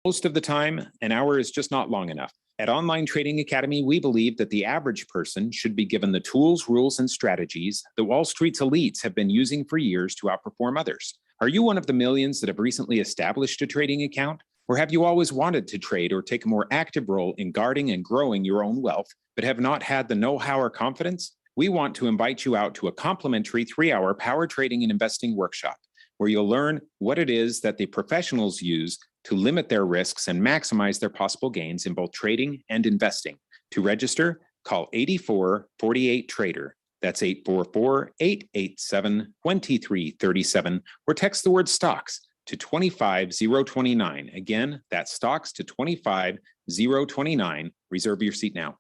Most of the time, an hour is just not long enough. At Online Trading Academy, we believe that the average person should be given the tools, rules, and strategies that Wall Street's elites have been using for years to outperform others. Are you one of the millions that have recently established a trading account? Or have you always wanted to trade or take a more active role in guarding and growing your own wealth, but have not had the know-how or confidence? We want to invite you out to a complimentary 3-hour power trading and investing workshop, where you'll learn what it is that the professionals use to limit their risks and maximize their possible gains in both trading and investing. To register, call 8448-TRADER. That's 844-887-2337, or text the word stocks to 25029. Again, that's stocks to 25029. Reserve your seat now.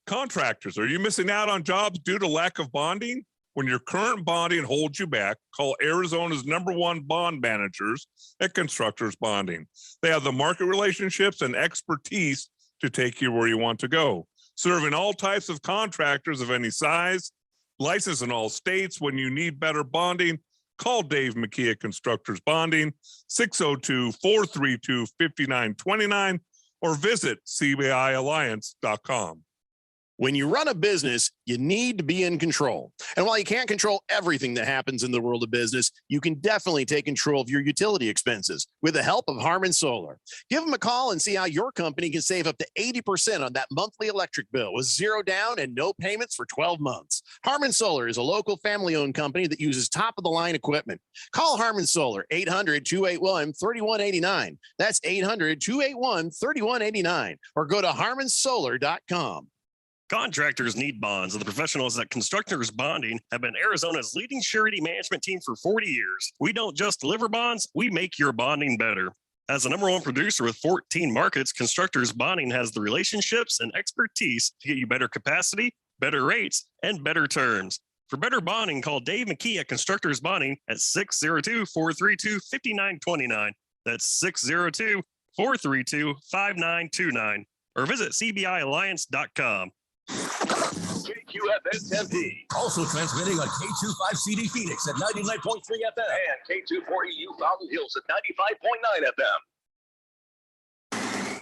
Contractors, are you missing out on jobs due to lack of bonding? When your current bonding holds you back, call Arizona's #1 bond managers at Constructors Bonding. They have the market relationships and expertise to take you where you want to go. Serving all types of contractors of any size, licensed in all states. When you need better bonding, call Dave McKee at Constructors Bonding, 602-432-5929, or visit CBIalliance.com. When you run a business, you need to be in control. And while you can't control everything that happens in the world of business, you can definitely take control of your utility expenses with the help of Harmon Solar. Give them a call and see how your company can save up to 80% on that monthly electric bill with zero down and no payments for 12 months. Harmon Solar is a local family-owned company that uses top-of-the-line equipment. Call Harmon Solar, 800-281-3189. That's 800-281-3189. Or go to harmonsolar.com. Contractors need bonds, and the professionals at Constructors Bonding have been Arizona's leading surety management team for 40 years. We don't just deliver bonds, we make your bonding better. As the #1 producer with 14 markets, Constructors Bonding has the relationships and expertise to get you better capacity, better rates, and better terms. For better bonding, call Dave McKee at Constructors Bonding at 602-432-5929. That's 602-432-5929. Or visit CBIalliance.com. KQFS-10P. Also transmitting on K25CD Phoenix at 99.3 FM. And K240U Fountain Hills at 95.9 FM. All right,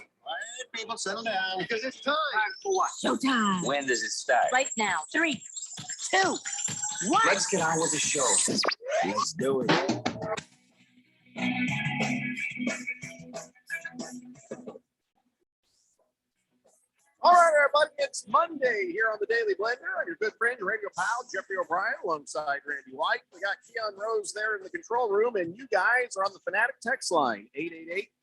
people, settle down because it's time. Time for what? Showtime. When does it start? Right now. 3, 2, 1. Let's get on with the show. Let's do it. All right, everybody, it's Monday here on the Daily Blender. I'm your good friend, your radio pal, Jeffrey O'Brien, alongside Randy White. We got Keon Rose there in the control room, and you guys are on the Fanatic text line,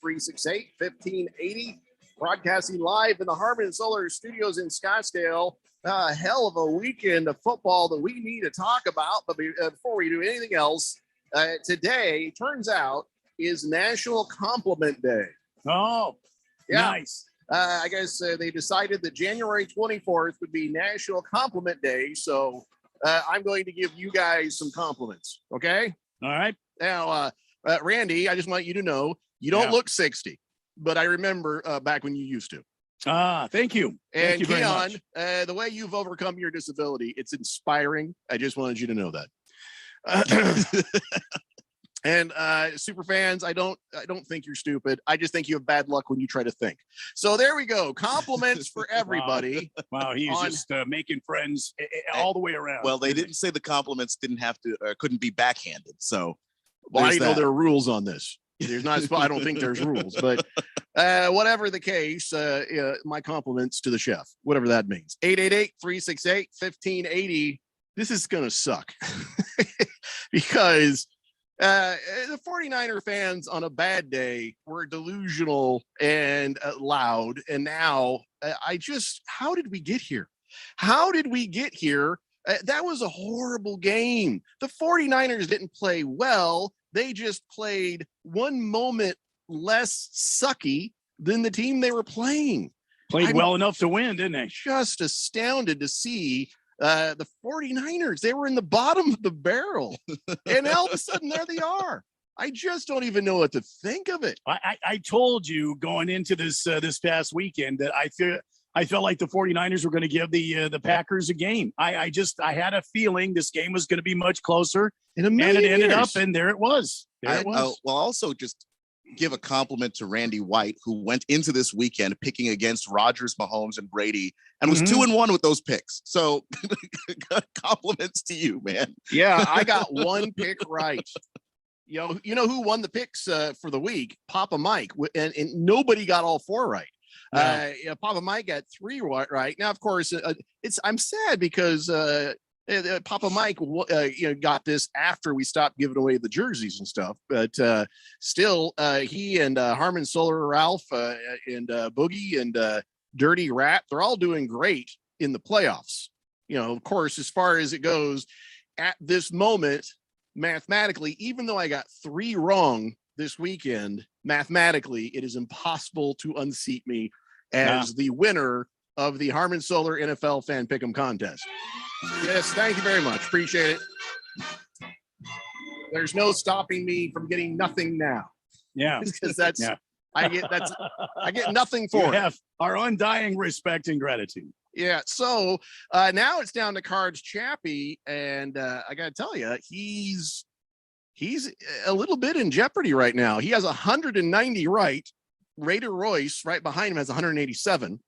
888-368-1580, broadcasting live in the Harmon Solar Studios in Scottsdale. Hell of a weekend of football that we need to talk about, but before we do anything else, today, turns out, is National Compliment Day. Oh, yeah. Nice. I guess they decided that January 24th would be National Compliment Day. So I'm going to give you guys some compliments. Okay. All right. Now, Randy, I just want you to know you don't look 60, but I remember back when you used to. Thank you. And Thank you very Keon, much. the way you've overcome your disability, it's inspiring. I just wanted you to know that. And super fans, I don't think you're stupid. I just think you have bad luck when you try to think. So there we go. Compliments for everybody. Wow, he's just making friends all the way around. Well, they didn't say the compliments didn't have to couldn't be backhanded. So well, I know there are rules on this. There's not. I don't think there's rules, but whatever the case, my compliments to the chef, whatever that means. 888-368-1580. This is gonna suck because the 49er fans on a bad day were delusional and loud. And now how did we get here? How did we get here? That was a horrible game. The 49ers didn't play well. They just played one moment less sucky than the team they were playing. Played well enough to win, didn't they? Just astounded to see the 49ers. They were in the bottom of the barrel, and all of a sudden there they are. I just don't even know what to think of it. I told you going into this past weekend that I felt like the 49ers were going to give the Packers a game. I had a feeling this game was going to be much closer, and it ended up, and there it was. Well, also just give a compliment to Randy White, who went into this weekend picking against Rodgers, Mahomes, and Brady, and was 2-1 with those picks. So compliments to you, man. Yeah, I got one pick right. You know who won the picks for the week? Papa Mike, and nobody got all 4 right. Yeah, Papa Mike got 3 right. Now, of course, I'm sad because Papa Mike got this after we stopped giving away the jerseys and stuff. But still, he and Harmon Solar, Ralph, and Boogie and Dirty Rat, they're all doing great in the playoffs. Of course, as far as it goes at this moment, mathematically, even though I got 3 wrong this weekend, mathematically, it is impossible to unseat me as the winner of the Harmon Solar NFL Fan Pick'em contest. Yes, thank you very much. Appreciate it. There's no stopping me from getting nothing now. Yeah, because I get nothing for you it. have our undying respect and gratitude. Yeah. So now it's down to Cards Chappie, and I got to tell you, he's a little bit in jeopardy right now. He has 190 right. Raider Royce right behind him has 187.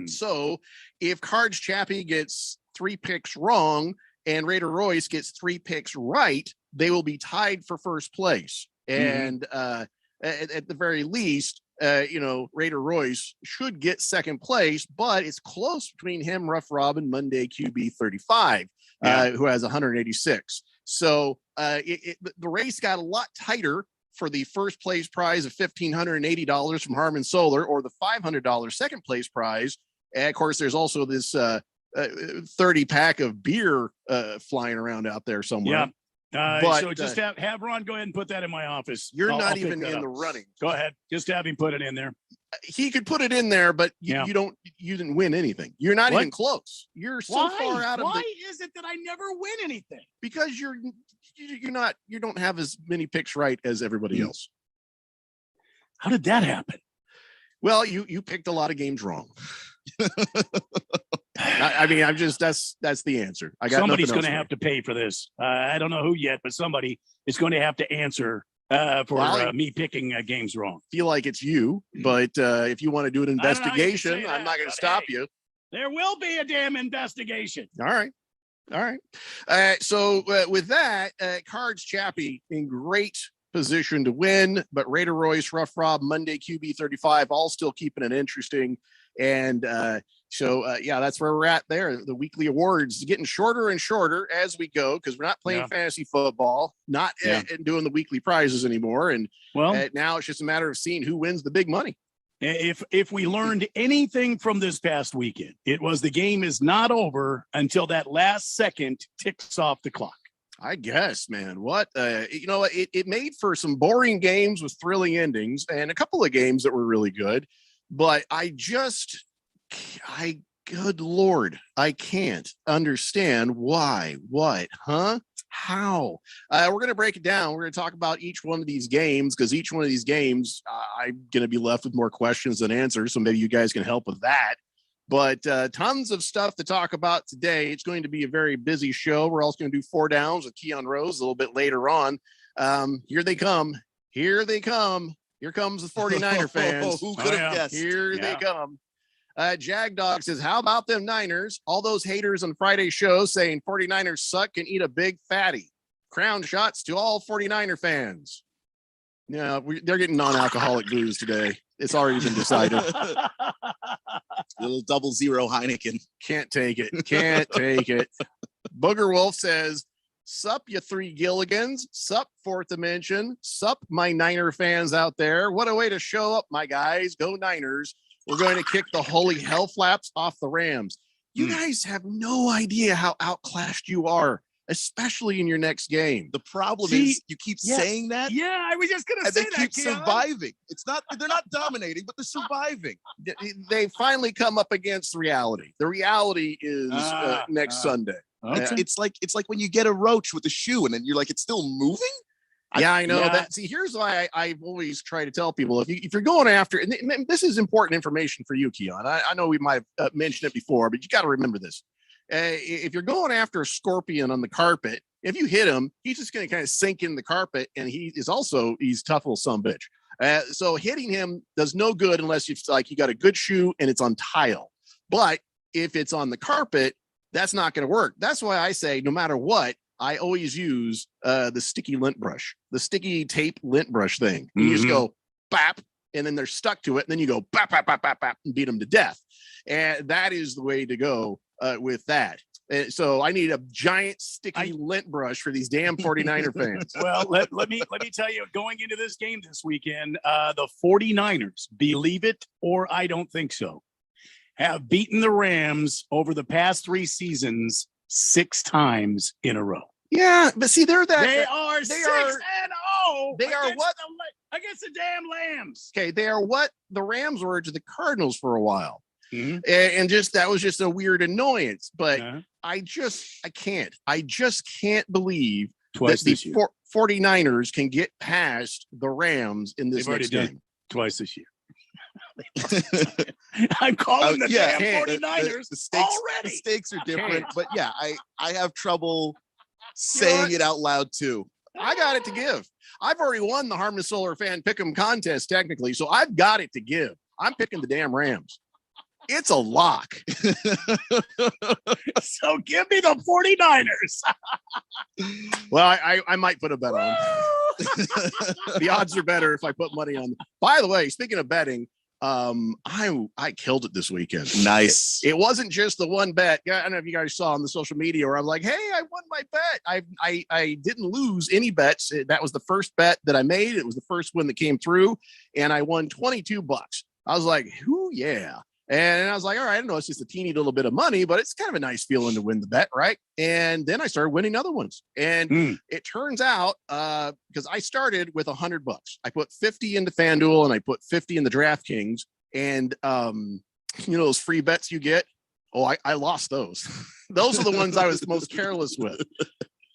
So if Cards Chappie gets 3 picks wrong and Raider Royce gets 3 picks right, they will be tied for first place. And at the very least, Raider Royce should get second place, but it's close between him, Rough Robin, Monday QB 35, who has 186. So the race got a lot tighter for the first place prize of $1,580 from Harmon Solar, or the $500 second place prize. And of course, there's also this 30 pack of beer flying around out there somewhere. Yeah. So just have Ron go ahead and put that in my office. You're I'll not pick even that in up. the running. Go ahead. Just have him put it in there. He could put it in there, but you didn't win anything. You're not even close. You're so far out of Why is it that I never win anything? Because you don't have as many picks right as everybody else. How did that happen? Well, you picked a lot of games wrong. I mean, that's the answer. Somebody's going to have to pay for this. I don't know who yet, but somebody is going to have to answer for me picking games wrong. Feel like it's you, but if you want to do an investigation, I'm not going to stop you. There will be a damn investigation. All right. So with that, Cards Chappie in great position to win, but Raider Royce, Rough Rob, Monday QB 35, all still keeping it interesting. And that's where we're at there. The weekly awards getting shorter and shorter as we go, because we're not playing fantasy football, not doing the weekly prizes anymore. And now it's just a matter of seeing who wins the big money. If we learned anything from this past weekend, it was the game is not over until that last second ticks off the clock. I guess, man. What it made for some boring games with thrilling endings and a couple of games that were really good. But good Lord, I can't understand why, how. We're going to break it down. We're going to talk about each one of these games, because each one of these games, I'm going to be left with more questions than answers. So maybe you guys can help with that. But tons of stuff to talk about today. It's going to be a very busy show. We're also going to do 4 downs with Keon Rose a little bit later on. Here they come. Here comes the 49er fans. Who could have guessed? Here they come. Jag Dog says, how about them Niners? All those haters on Friday shows saying 49ers suck can eat a big fatty. Crown shots to all 49er fans. Yeah, they're getting non-alcoholic booze today. It's already been decided. Little 00 Heineken. Can't take it. Booger Wolf says, sup, you 3 Gilligans. Sup, Fourth Dimension. Sup, my Niner fans out there. What a way to show up, my guys. Go Niners. We're going to kick the holy hell flaps off the Rams. You guys have no idea how outclassed you are, especially in your next game. The problem is you keep saying that. Yeah, I was just going to say they that. keep surviving. They're not dominating, but they're surviving. They finally come up against reality. The reality is next Sunday. Okay. It's like when you get a roach with a shoe and then you're like, it's still moving. Yeah, I know that. See, here's why I always try to tell people, if you're going after, and this is important information for you, Keon. I know we might have mentioned it before, but you got to remember this. If you're going after a scorpion on the carpet, if you hit him, he's just going to kind of sink in the carpet, and he's tough little son of a bitch. So hitting him does no good unless you got a good shoe and it's on tile. But if it's on the carpet, that's not going to work. That's why I say no matter what, I always use the sticky lint brush, the sticky tape lint brush thing. You just go bap, and then they're stuck to it. And then you go bap, bap, bap, bap, bap, and beat them to death. And that is the way to go with that. So I need a giant sticky lint brush for these damn 49er fans. Well, let me tell you, going into this game this weekend, the 49ers, believe it or I don't think so, have beaten the Rams over the past 3 seasons 6 times in a row. Yeah, but see, they are 6-0. They are what against the damn Lambs. Okay, they are what the Rams were to the Cardinals for a while. Mm-hmm. And just that was just a weird annoyance, but I just can't believe twice that this the year. 49ers can get past the Rams in this next game. Twice this year. I'm calling the damn 49ers the stakes, already. The stakes are different, but yeah, I have trouble saying it out loud too. I got it to give. I've already won the Harmon Solar Fan Pick'em contest technically, so I've got it to give. I'm picking the damn Rams. It's a lock. So give me the 49ers. Well, I might put a bet on. The odds are better if I put money on. By the way, speaking of betting, I killed it this weekend. Nice. It wasn't just the one bet. I don't know if you guys saw on the social media where I'm like, hey, I won my bet. I didn't lose any bets. That was the first bet that I made. It was the first one that came through, and I won $22. I was like, "Ooh, yeah." And I was like, all right, I know it's just a teeny little bit of money, but it's kind of a nice feeling to win the bet, right? And then I started winning other ones. And it turns out, because I started with $100. I put 50 into FanDuel and I put 50 in the DraftKings. And those free bets you get, I lost those. Those are the ones I was most careless with.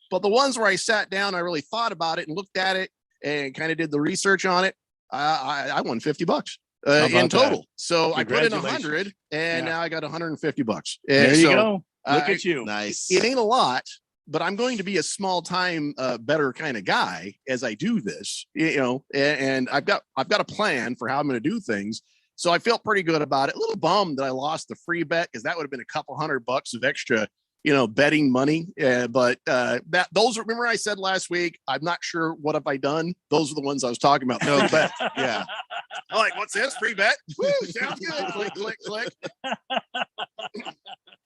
But the ones where I sat down, I really thought about it and looked at it and kind of did the research on it, I won $50. In total. That? So I put in 100 and now I got $150. There you go. Look at you. Nice. It ain't a lot, but I'm going to be a small time better kind of guy as I do this, and I've got a plan for how I'm going to do things. So I felt pretty good about it. A little bummed that I lost the free bet because that would have been a couple $100 of extra, betting money. But those remember I said last week, I'm not sure what have I done. Those are the ones I was talking about. No bet. Yeah. I'm like, what's this free bet? Woo, sounds good. Click, click, click.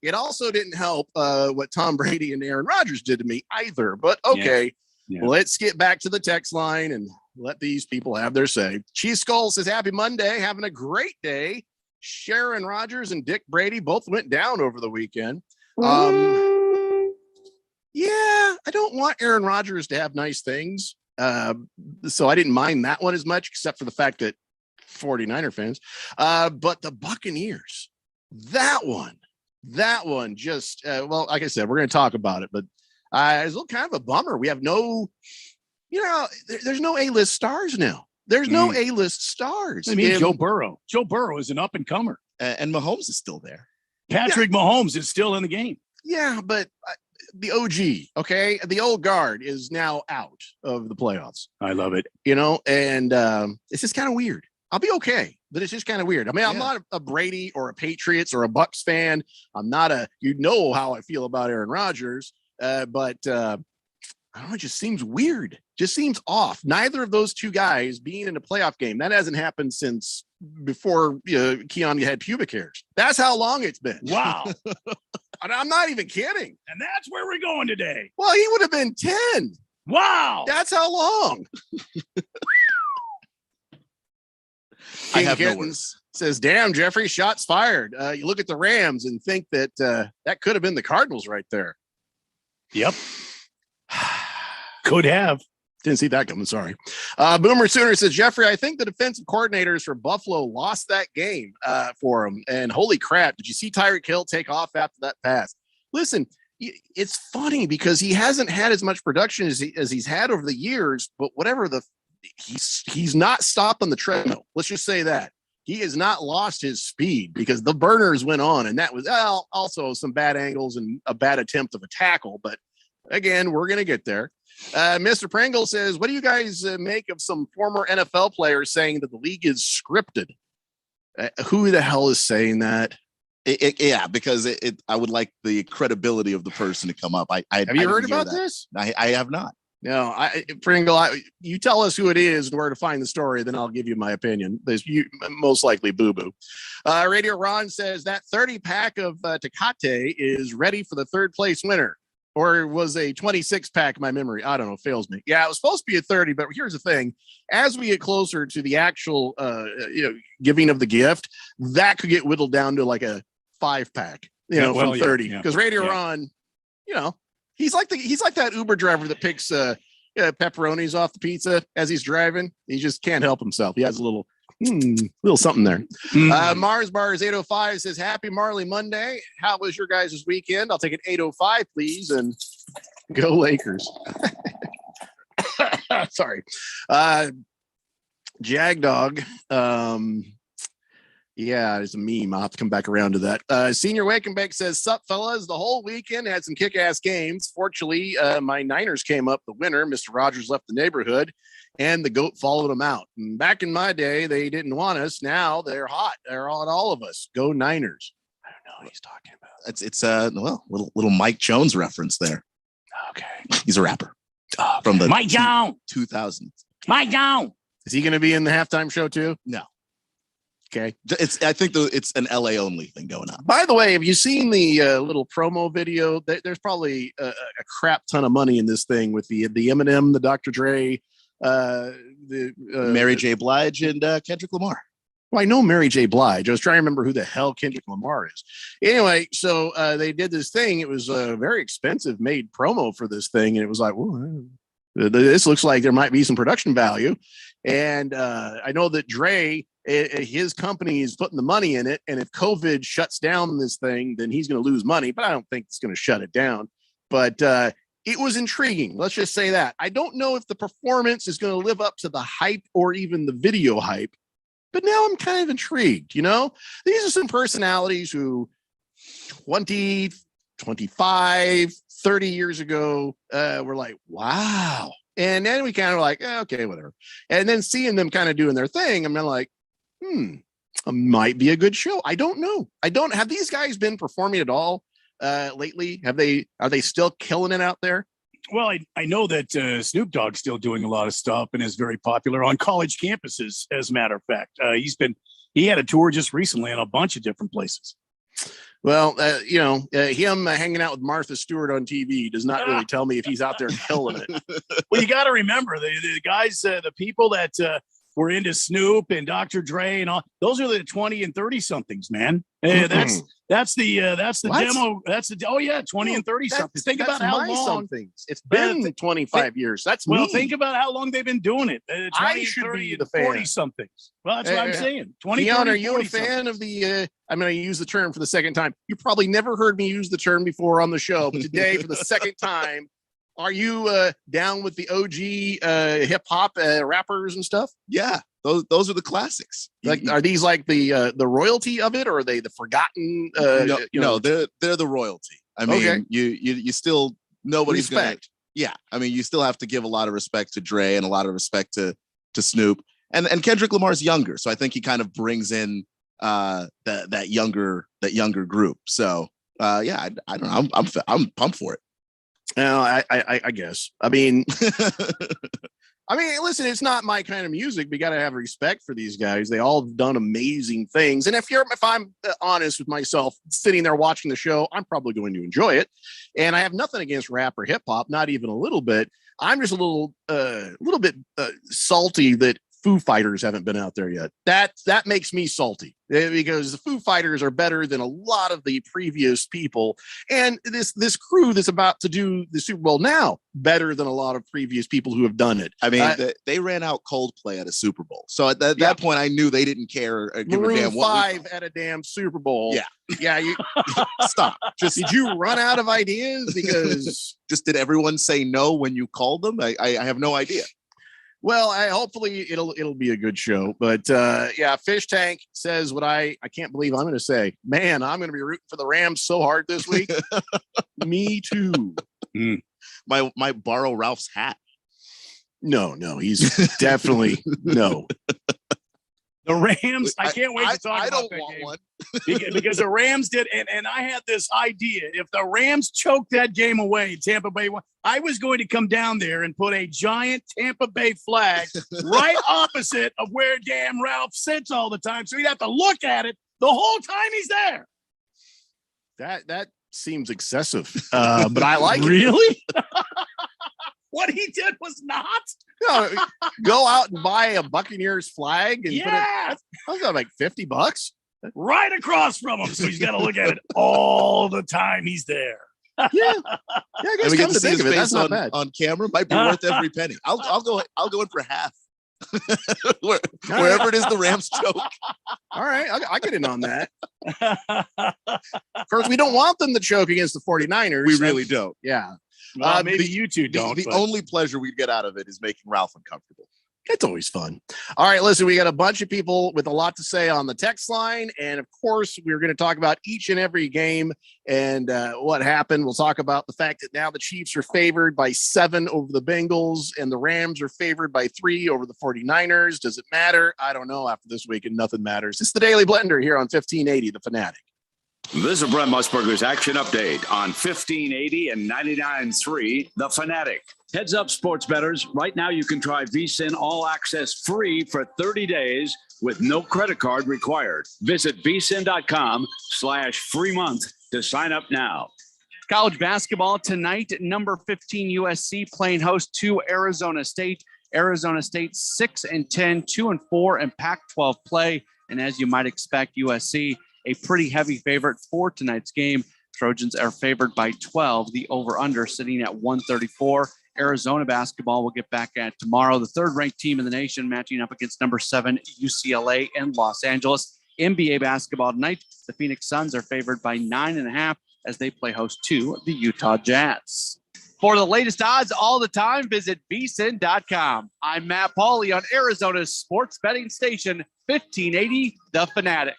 It also didn't help what Tom Brady and Aaron Rodgers did to me either. But okay, let's get back to the text line and let these people have their say. Cheese Skull says, happy Monday. Having a great day. Sharon Rodgers and Dick Brady both went down over the weekend. Yeah, I don't want Aaron Rodgers to have nice things. So I didn't mind that one as much, except for the fact that 49er fans. But the Buccaneers, that one just, well, like I said, we're going to talk about it, but it's a little kind of a bummer. We have no, there's no A-list stars now. There's no A-list stars. I mean, Joe Burrow. Joe Burrow is an up-and-comer. And Mahomes is still there. Patrick Mahomes is still in the game. Yeah, but the OG, okay, the old guard is now out of the playoffs. I love it. And it's just kind of weird. I'll be okay, but it's just kind of weird. I mean, I'm not a Brady or a Patriots or a Bucks fan. I'm not how I feel about Aaron Rodgers, but I don't know, it just seems weird. Just seems off. Neither of those two guys being in a playoff game, that hasn't happened since before Keon had pubic hairs. That's how long it's been. Wow. I'm not even kidding. And that's where we're going today. Well, he would have been 10. Wow. That's how long. I have no Kittens words. Says, damn, Jeffrey, shots fired. You look at the Rams and think that that could have been the Cardinals right there. Yep. Could have. Didn't see that coming. Sorry. Boomer Sooner says, Jeffrey, I think the defensive coordinators for Buffalo lost that game for him. And holy crap, did you see Tyreek Hill take off after that pass? Listen, it's funny because he hasn't had as much production as he's had over the years, but whatever he's not stopped on the treadmill. Let's just say that. he has not lost his speed because the burners went on, and that was also some bad angles and a bad attempt of a tackle. But again, we're going to get there. Mr. Pringle says, what do you guys make of some former NFL players saying that the league is scripted? Who the hell is saying that? Yeah, because I would like the credibility of the person to come up. Have you heard about this? I have not. No, Pringle, you tell us who it is and where to find the story, then I'll give you my opinion. There's most likely Boo Boo. Radio Ron says that 30 pack of Tecate is ready for the third place winner. Or it was a 26 pack, my memory. I don't know, fails me. Yeah, it was supposed to be a 30, but here's the thing. As we get closer to the actual giving of the gift, that could get whittled down to like a 5 pack, from 30. Because Radio Ron, he's like that Uber driver that picks pepperonis off the pizza as he's driving. He just can't help himself. He has a little something there. Mars Bars 805 says, happy Marley Monday. How was your guys' weekend? I'll take an 805, please, and go Lakers. Sorry. Jagdog. Yeah, it's a meme. I'll have to come back around to that. Senior Wakenbeck says, sup, fellas? The whole weekend had some kick-ass games. Fortunately, my Niners came up the winner. Mr. Rogers left the neighborhood, and the GOAT followed him out. And back in my day, they didn't want us. Now they're hot. They're on all of us. Go Niners. I don't know what he's talking about. It's little Mike Jones reference there. Okay. He's a rapper from the Mike Jones 2000s. Mike Jones. Is he going to be in the halftime show too? No. Okay. I think it's an LA only thing going on. By the way, have you seen the little promo video? There's probably a crap ton of money in this thing with the Eminem, the Dr. Dre, Mary J. Blige and Kendrick Lamar. Well, I know Mary J. Blige. I was trying to remember who the hell Kendrick Lamar is. Anyway, so they did this thing. It was a very expensive made promo for this thing. And it was like, this looks like there might be some production value. And I know that Dre, his company is putting the money in it. And if COVID shuts down this thing, then he's going to lose money. But I don't think it's going to shut it down. But it was intriguing. Let's just say that. I don't know if the performance is going to live up to the hype or even the video hype. But now I'm kind of intrigued. These are some personalities who 20, 25, 30 years ago were like, wow. And then we kind of like, okay, whatever. And then seeing them kind of doing their thing, I'm like, it might be a good show. I don't know. Have these guys been performing at all lately? Are they still killing it out there? Well, I know that Snoop Dogg's still doing a lot of stuff and is very popular on college campuses. As a matter of fact, he had a tour just recently in a bunch of different places. Well, him hanging out with Martha Stewart on TV does not really tell me if he's out there killing it. Well, you got to remember the guys, the people that were into Snoop and Dr. Dre and all. Those are the 20 and 30 somethings, man. That's the What? demo. That's 20 and 30 somethings. Think about how long. Somethings. It's been 25 years. That's well. me. Think about how long they've been doing it. 20, I should 30, be and the fan. 40 somethings. Well, that's what I'm saying. 20. Keon, 30, are you a 40 fan somethings. of the? I'm going to use the term for the second time. You probably never heard me use the term before on the show, but today for the second time, are you down with the OG hip hop rappers and stuff? Yeah, those are the classics. Like, are these like the royalty of it, or are they the forgotten? No, they're the royalty. I mean, Okay. you still nobody's gonna. Respect. Yeah, I mean, you still have to give a lot of respect to Dre and a lot of respect to Snoop, and Kendrick Lamar's younger, so I think he kind of brings in that younger group. So yeah, I don't know. I'm pumped for it. No, I guess. I mean, listen, it's not my kind of music. We got to have respect for these guys. They all have done amazing things. And if I'm honest with myself, sitting there watching the show, I'm probably going to enjoy it. And I have nothing against rap or hip hop, not even a little bit. I'm just a little bit salty that Foo Fighters haven't been out there yet. That makes me salty because the Foo Fighters are better than a lot of the previous people, and this crew that's about to do the Super Bowl now better than a lot of previous people who have done it. I mean, they ran out Coldplay at a Super Bowl, so at that point, I knew they didn't care or give Maroon a damn. 5 at a damn Super Bowl. Yeah. You Stop. did you run out of ideas? Because just did everyone say no when you called them? I have no idea. Well, hopefully it'll be a good show. But yeah, Fish Tank says what I can't believe I'm going to say. Man, I'm going to be rooting for the Rams so hard this week. Me too. Might borrow Ralph's hat. No, he's definitely no. The Rams, I can't wait to talk I about don't that want game. one. because the Rams did, and I had this idea. If the Rams choked that game away, Tampa Bay won, I was going to come down there and put a giant Tampa Bay flag right opposite of where damn Ralph sits all the time. So he'd have to look at it the whole time he's there. That seems excessive, but I like it. Really? What he did was not. No, go out and buy a Buccaneers flag and Yeah, put it. That's like $50. right across from him. So he's got to look at it all the time he's there. Yeah, I And guess we get come to to see think his of it, face that's not bad. on camera. Might be worth every penny. I'll go in for half. Wherever it is the Rams choke. All right, I get in on that. Of course, we don't want them to choke against the 49ers. We really don't. Yeah. Well, maybe the- you two don't. The but- only pleasure we'd get out of it is making Ralph uncomfortable. It's always fun. All right, listen, we got a bunch of people with a lot to say on the text line. And of course, we're going to talk about each and every game and what happened. We'll talk about the fact that now the Chiefs are favored by 7 over the Bengals and the Rams are favored by 3 over the 49ers. Does it matter? I don't know. After this week, and nothing matters. It's the Daily Blender here on 1580, The Fanatic. This is Brent Musburger's action update on 1580 and 99.3 The Fanatic. Heads up, sports bettors. Right now, you can try VSiN All Access free for 30 days with no credit card required. Visit vsin.com/free month to sign up now. College basketball tonight, number 15 USC playing host to Arizona State. Arizona State 6-10, 2-4 in Pac-12 play. And as you might expect, USC a pretty heavy favorite for tonight's game. Trojans are favored by 12. The over-under sitting at 134. Arizona basketball will get back at tomorrow. The third-ranked team in the nation matching up against number 7 UCLA in Los Angeles. NBA basketball tonight. The Phoenix Suns are favored by 9.5 as they play host to the Utah Jazz. For the latest odds all the time, visit vsin.com. I'm Matt Pauley on Arizona's sports betting station, 1580 The Fanatic.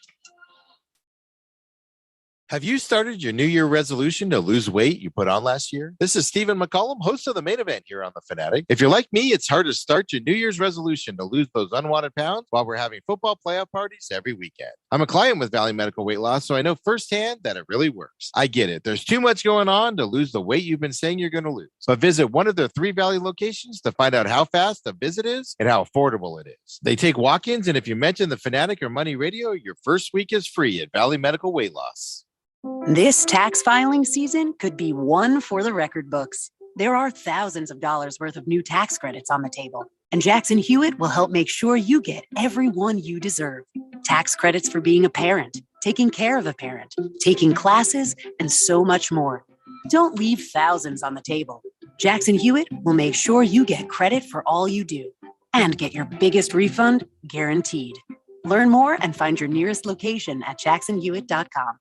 Have you started your New Year resolution to lose weight you put on last year? This is Stephen McCollum, host of The Main Event here on The Fanatic. If you're like me, it's hard to start your New Year's resolution to lose those unwanted pounds while we're having football playoff parties every weekend. I'm a client with Valley Medical Weight Loss, so I know firsthand that it really works. I get it. There's too much going on to lose the weight you've been saying you're going to lose. But visit one of their 3 Valley locations to find out how fast the visit is and how affordable it is. They take walk-ins, and if you mention The Fanatic or Money Radio, your first week is free at Valley Medical Weight Loss. This tax filing season could be one for the record books. There are thousands of dollars worth of new tax credits on the table, and Jackson Hewitt will help make sure you get every one you deserve. Tax credits for being a parent, taking care of a parent, taking classes, and so much more. Don't leave thousands on the table. Jackson Hewitt will make sure you get credit for all you do and get your biggest refund guaranteed. Learn more and find your nearest location at jacksonhewitt.com.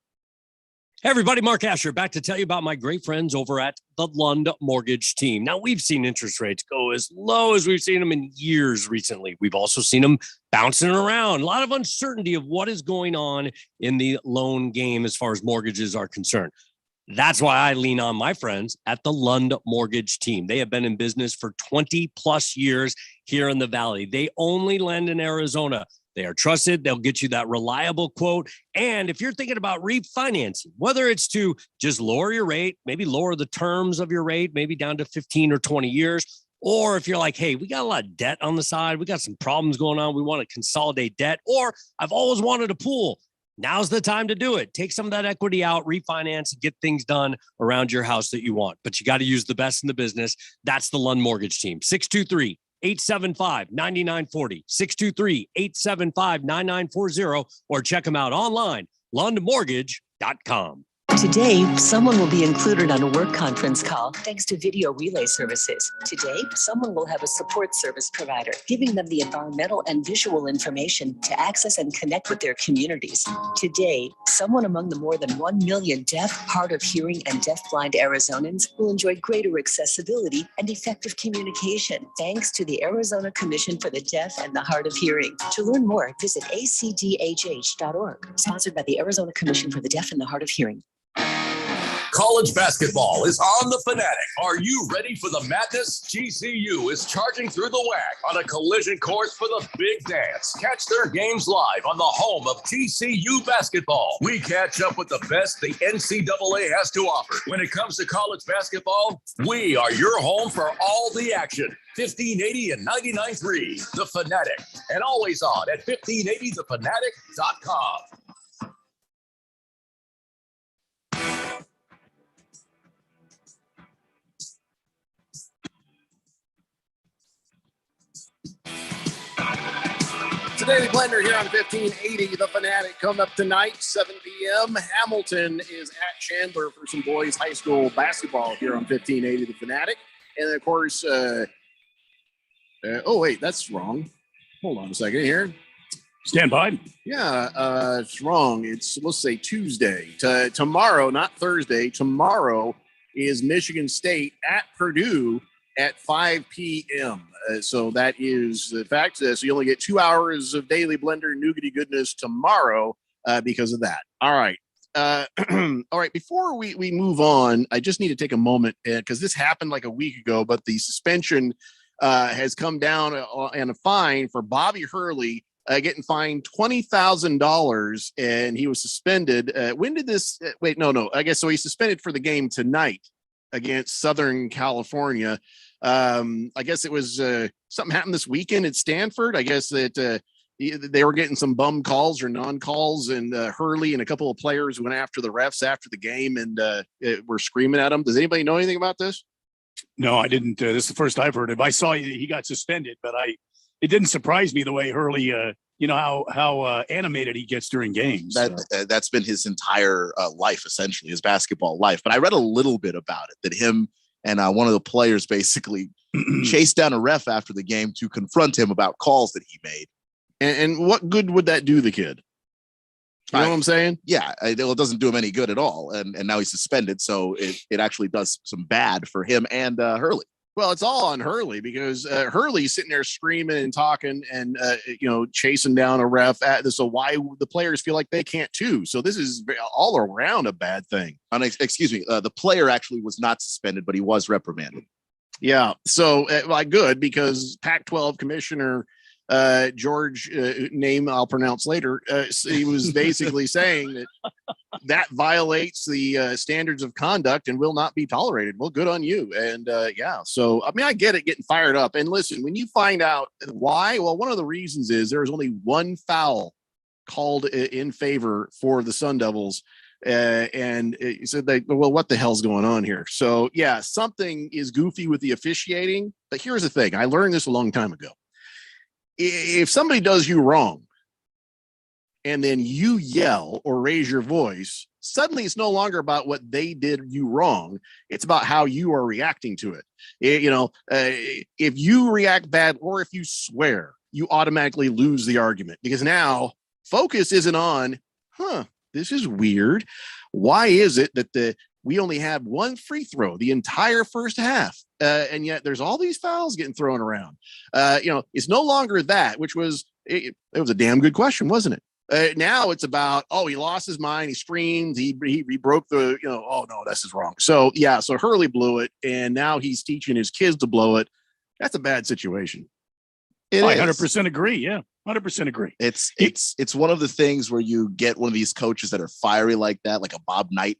Hey everybody, Mark Asher back to tell you about my great friends over at the Lund Mortgage Team. Now, we've seen interest rates go as low as we've seen them in years recently. We've also seen them bouncing around. A lot of uncertainty of what is going on in the loan game as far as mortgages are concerned. That's why I lean on my friends at the Lund Mortgage Team. They have been in business for 20 plus years here in the Valley. They only lend in Arizona. They are trusted. They'll get you that reliable quote. And if you're thinking about refinancing, whether it's to just lower your rate, maybe lower the terms of your rate, maybe down to 15 or 20 years, or if you're like, hey, we got a lot of debt on the side, we got some problems going on, we want to consolidate debt, or I've always wanted a pool. Now's the time to do it. Take some of that equity out, refinance, and get things done around your house that you want. But you got to use the best in the business. That's the Lund Mortgage Team. 623-875-9940, 623-875-9940, or check them out online, lundmortgage.com. Today, someone will be included on a work conference call thanks to video relay services. Today, someone will have a support service provider, giving them the environmental and visual information to access and connect with their communities. Today, someone among the more than 1 million deaf, hard of hearing, and deafblind Arizonans will enjoy greater accessibility and effective communication thanks to the Arizona Commission for the Deaf and the Hard of Hearing. To learn more, visit acdhh.org, sponsored by the Arizona Commission for the Deaf and the Hard of Hearing. College basketball is on the Fanatic. Are you ready for the madness? GCU is charging through the WAC on a collision course for the big dance. Catch their games live on the home of GCU basketball. We catch up with the best the NCAA has to offer. When it comes to college basketball, we are your home for all the action. 1580 and 99.3, The Fanatic, and always on at 1580thefanatic.com. Daily Blender here on 1580, The Fanatic. Coming up tonight, 7 p.m. Hamilton is at Chandler for some boys high school basketball here on 1580, The Fanatic. And then, of course, oh, wait, that's wrong. Hold on a second here. Stand by. Yeah, it's wrong. It's, let's say, Tuesday. Tomorrow, not Thursday. Tomorrow is Michigan State at Purdue at 5 p.m. So that is the fact. So you only get 2 hours of Daily Blender nougaty goodness tomorrow because of that. All right. All right. Before we move on, I just need to take a moment because this happened like a week ago, but the suspension has come down and a fine for Bobby Hurley getting fined $20,000 and he was suspended. When did this? Wait, no. I guess so. He's suspended for the game tonight against Southern California. I guess it was something happened this weekend at Stanford. I guess that they were getting some bum calls or non-calls, and Hurley and a couple of players went after the refs after the game and were screaming at them. Does anybody know anything about this? No, I didn't. This is the first I've heard of. I saw he got suspended, but it didn't surprise me the way Hurley, you know, how animated he gets during games. That's been his entire life, essentially, his basketball life. But I read a little bit about it, that him and one of the players basically chased down a ref after the game to confront him about calls that he made. And what good would that do the kid? You know what I'm saying? Yeah, it doesn't do him any good at all. And now he's suspended. So it actually does some bad for him and Hurley. Well, it's all on Hurley because Hurley's sitting there screaming and talking and, chasing down a ref. So why the players feel like they can't too. So this is all around a bad thing. Excuse me. The player actually was not suspended, but he was reprimanded. Yeah. So good because Pac-12 commissioner George, name I'll pronounce later, he was basically saying that violates the standards of conduct and will not be tolerated. Well, good on you. And so I mean, I get it getting fired up. And listen, when you find out why, well, one of the reasons is there was only one foul called in favor for the Sun Devils. And he said, well, what the hell's going on here? So yeah, something is goofy with the officiating. But here's the thing. I learned this a long time ago. If somebody does you wrong and then you yell or raise your voice, suddenly it's no longer about what they did you wrong. It's about how you are reacting to it. If you react bad or if you swear, you automatically lose the argument because now focus isn't on, this is weird. Why is it that we only had one free throw the entire first half? And yet there's all these fouls getting thrown around. It's no longer that, which was, it was a damn good question, wasn't it? Now it's about, he lost his mind. He screamed. He broke the, oh no, this is wrong. So yeah, so Hurley blew it. And now he's teaching his kids to blow it. That's a bad situation. I 100% agree. Yeah. 100% agree. It's one of the things where you get one of these coaches that are fiery like that, like a Bob Knight.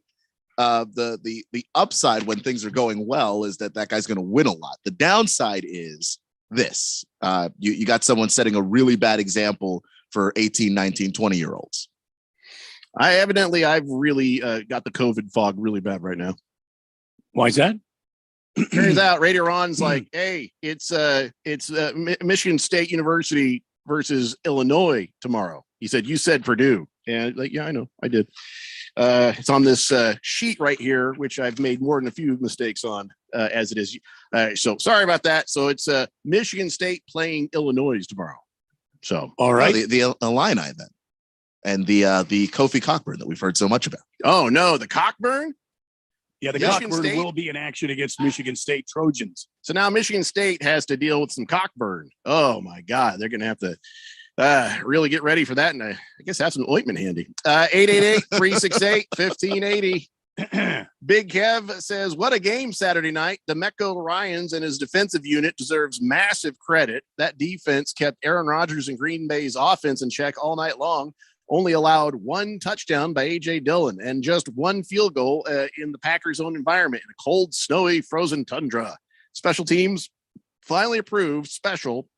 The upside when things are going well is that guy's going to win a lot. The downside is this. You got someone setting a really bad example for 18, 19, 20-year-olds. I've really got the COVID fog really bad right now. Why is that? Turns out Radio Ron's like, hey, it's Michigan State University versus Illinois tomorrow. He said, you said Purdue. And yeah, I know, I did. It's on this sheet right here, which I've made more than a few mistakes on as it is. So sorry about that. So it's Michigan State playing Illinois tomorrow. So All right. The Illini then, and the Kofi Cockburn that we've heard so much about. Oh no, the Cockburn. Yeah, the Michigan Cockburn State will be in action against Michigan State Trojans. So now Michigan State has to deal with some Cockburn. Oh my God, they're going to have to really get ready for that. And I guess have some ointment handy. 888-368-1580. Big Kev says, what a game Saturday night. DeMeco Ryans and his defensive unit deserves massive credit. That defense kept Aaron Rodgers and Green Bay's offense in check all night long. Only allowed one touchdown by A.J. Dillon and just one field goal in the Packers' own environment in a cold, snowy, frozen tundra. Special teams finally approved special,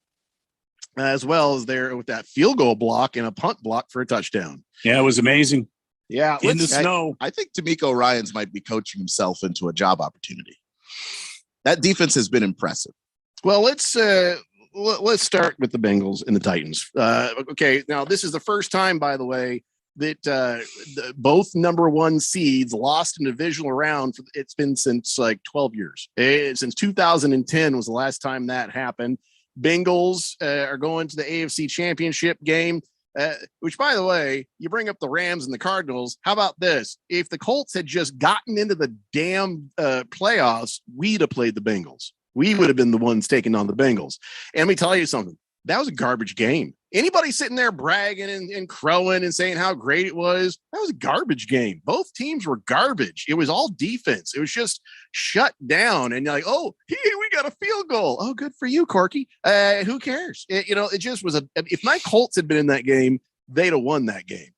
as well as there with that field goal block and a punt block for a touchdown. Yeah, it was amazing. Yeah, in the snow. I think DeMeco Ryans might be coaching himself into a job opportunity. That defense has been impressive. Well, let's start with the Bengals and the Titans. Okay, now this is the first time, by the way, that both number one seeds lost in a divisional round. It's been since like 12 years. Since 2010 was the last time that happened. Bengals are going to the AFC Championship game, which, by the way, you bring up the Rams and the Cardinals. How about this? If the Colts had just gotten into the damn playoffs, we'd have played the Bengals. We would have been the ones taking on the Bengals. And let me tell you something. That was a garbage game. Anybody sitting there bragging and crowing and saying how great it was, that was a garbage game. Both teams were garbage. It was all defense. It was just shut down. And you're like, oh, we got a field goal. Oh, good for you, Corky. Who cares? It just was if my Colts had been in that game, they'd have won that game.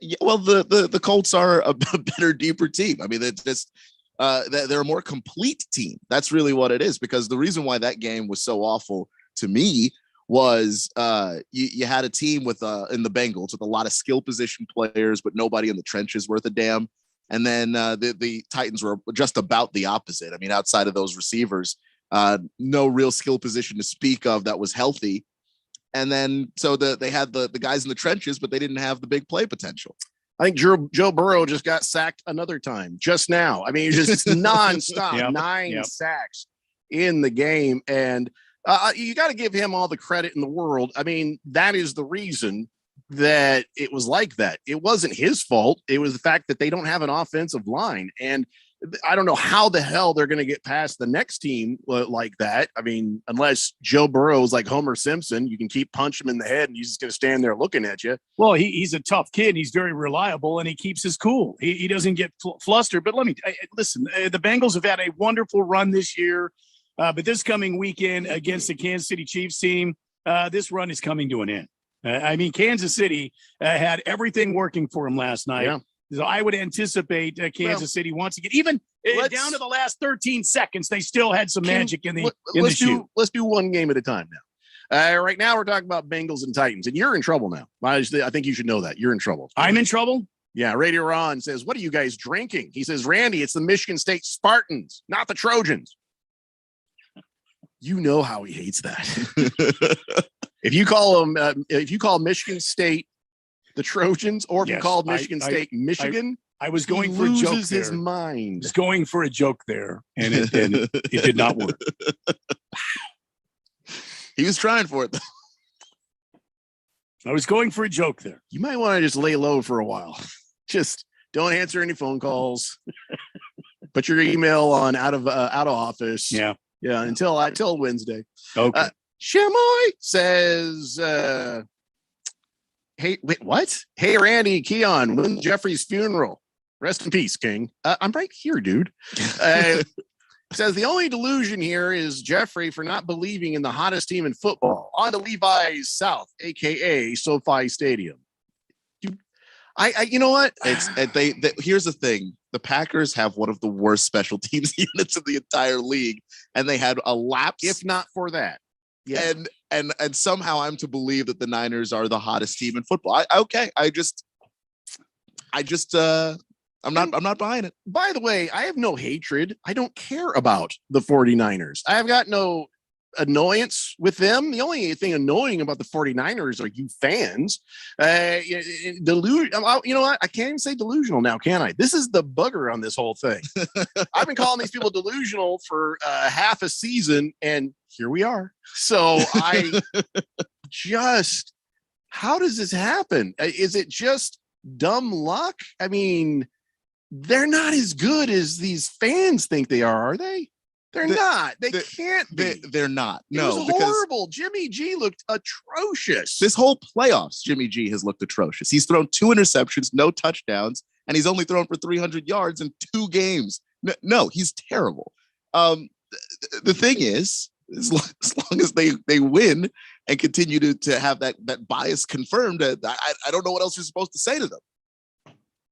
Yeah, well, the Colts are a better, deeper team. I mean, they're a more complete team. That's really what it is, because the reason why that game was so awful to me was you had a team with in the Bengals with a lot of skill position players, but nobody in the trenches worth a damn. And then the Titans were just about the opposite. I mean, outside of those receivers, no real skill position to speak of that was healthy. And then so they had the guys in the trenches, but they didn't have the big play potential. I think Joe Burrow just got sacked another time just now. I mean, it's just nonstop, 9 sacks in the game. And you got to give him all the credit in the world. I mean, that is the reason that it was like that. It wasn't his fault. It was the fact that they don't have an offensive line. And I don't know how the hell they're going to get past the next team like that. I mean, unless Joe Burrow is like Homer Simpson, you can keep punching him in the head and he's just going to stand there looking at you. Well, he's a tough kid. He's very reliable and he keeps his cool. He doesn't get flustered. But listen, the Bengals have had a wonderful run this year. But this coming weekend against the Kansas City Chiefs team, this run is coming to an end. I mean, Kansas City had everything working for him last night. Yeah. So I would anticipate Kansas City once again, even down to the last 13 seconds, they still had some magic in the shoe. Let's do one game at a time now. Right now, we're talking about Bengals and Titans, and you're in trouble now. I think you should know that. You're in trouble. I'm in trouble? Yeah, Radio Ron says, what are you guys drinking? He says, Randy, it's the Michigan State Spartans, not the Trojans. You know how he hates that. If you call Michigan State the Trojans, or if you called Michigan State Michigan, I was going for a joke there. His mind. I was going for a joke there, and it did not work. He was trying for it, though. I was going for a joke there. You might want to just lay low for a while. Just don't answer any phone calls. Put your email on out of office. Yeah. Yeah, until Wednesday. Okay. Shamoy says, hey, wait, what? Hey, Randy, Keon, when's Jeffrey's funeral? Rest in peace, King. I'm right here, dude. Says the only delusion here is Jeffrey for not believing in the hottest team in football. On to Levi's South, a.k.a. SoFi Stadium. You know what? Here's the thing. The Packers have one of the worst special teams units in the entire league, and they had a lapse. If not for that. Yeah. And somehow I'm to believe that the Niners are the hottest team in football. I'm not buying it. By the way, I have no hatred. I don't care about the 49ers. I have got no annoyance with them. The only thing annoying about the 49ers are you fans. You know what? I can't even say delusional now, can I? This is the bugger on this whole thing. I've been calling these people delusional for half a season, and here we are. So how does this happen? Is it just dumb luck? I mean, they're not as good as these fans think they are they? They're not. They can't be. They're not. It No, was because horrible. Jimmy G looked atrocious. this whole playoffs, Jimmy G has looked atrocious. He's thrown 2 interceptions, no touchdowns, and he's only thrown for 300 yards in 2 games. No, he's terrible. The thing is, as long as they win and continue to have that bias confirmed, I don't know what else you're supposed to say to them.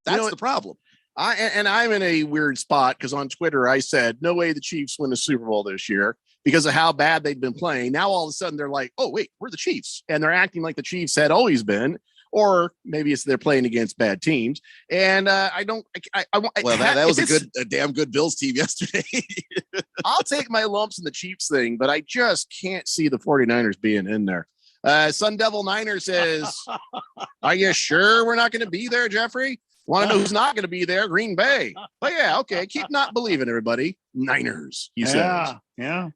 That's the problem. I'm in a weird spot because on Twitter I said no way the Chiefs win the Super Bowl this year because of how bad they've been playing. Now all of a sudden they're like, oh wait, we're the Chiefs, and they're acting like the Chiefs had always been, or maybe it's they're playing against bad teams. And that was a damn good Bills team yesterday. I'll take my lumps in the Chiefs thing, but I just can't see the 49ers being in there. Sun Devil Niner says, are you sure we're not going to be there, Jeffrey? Want to know who's not going to be there? Green Bay. But yeah, okay. Keep not believing, everybody. Niners, he says. Yeah.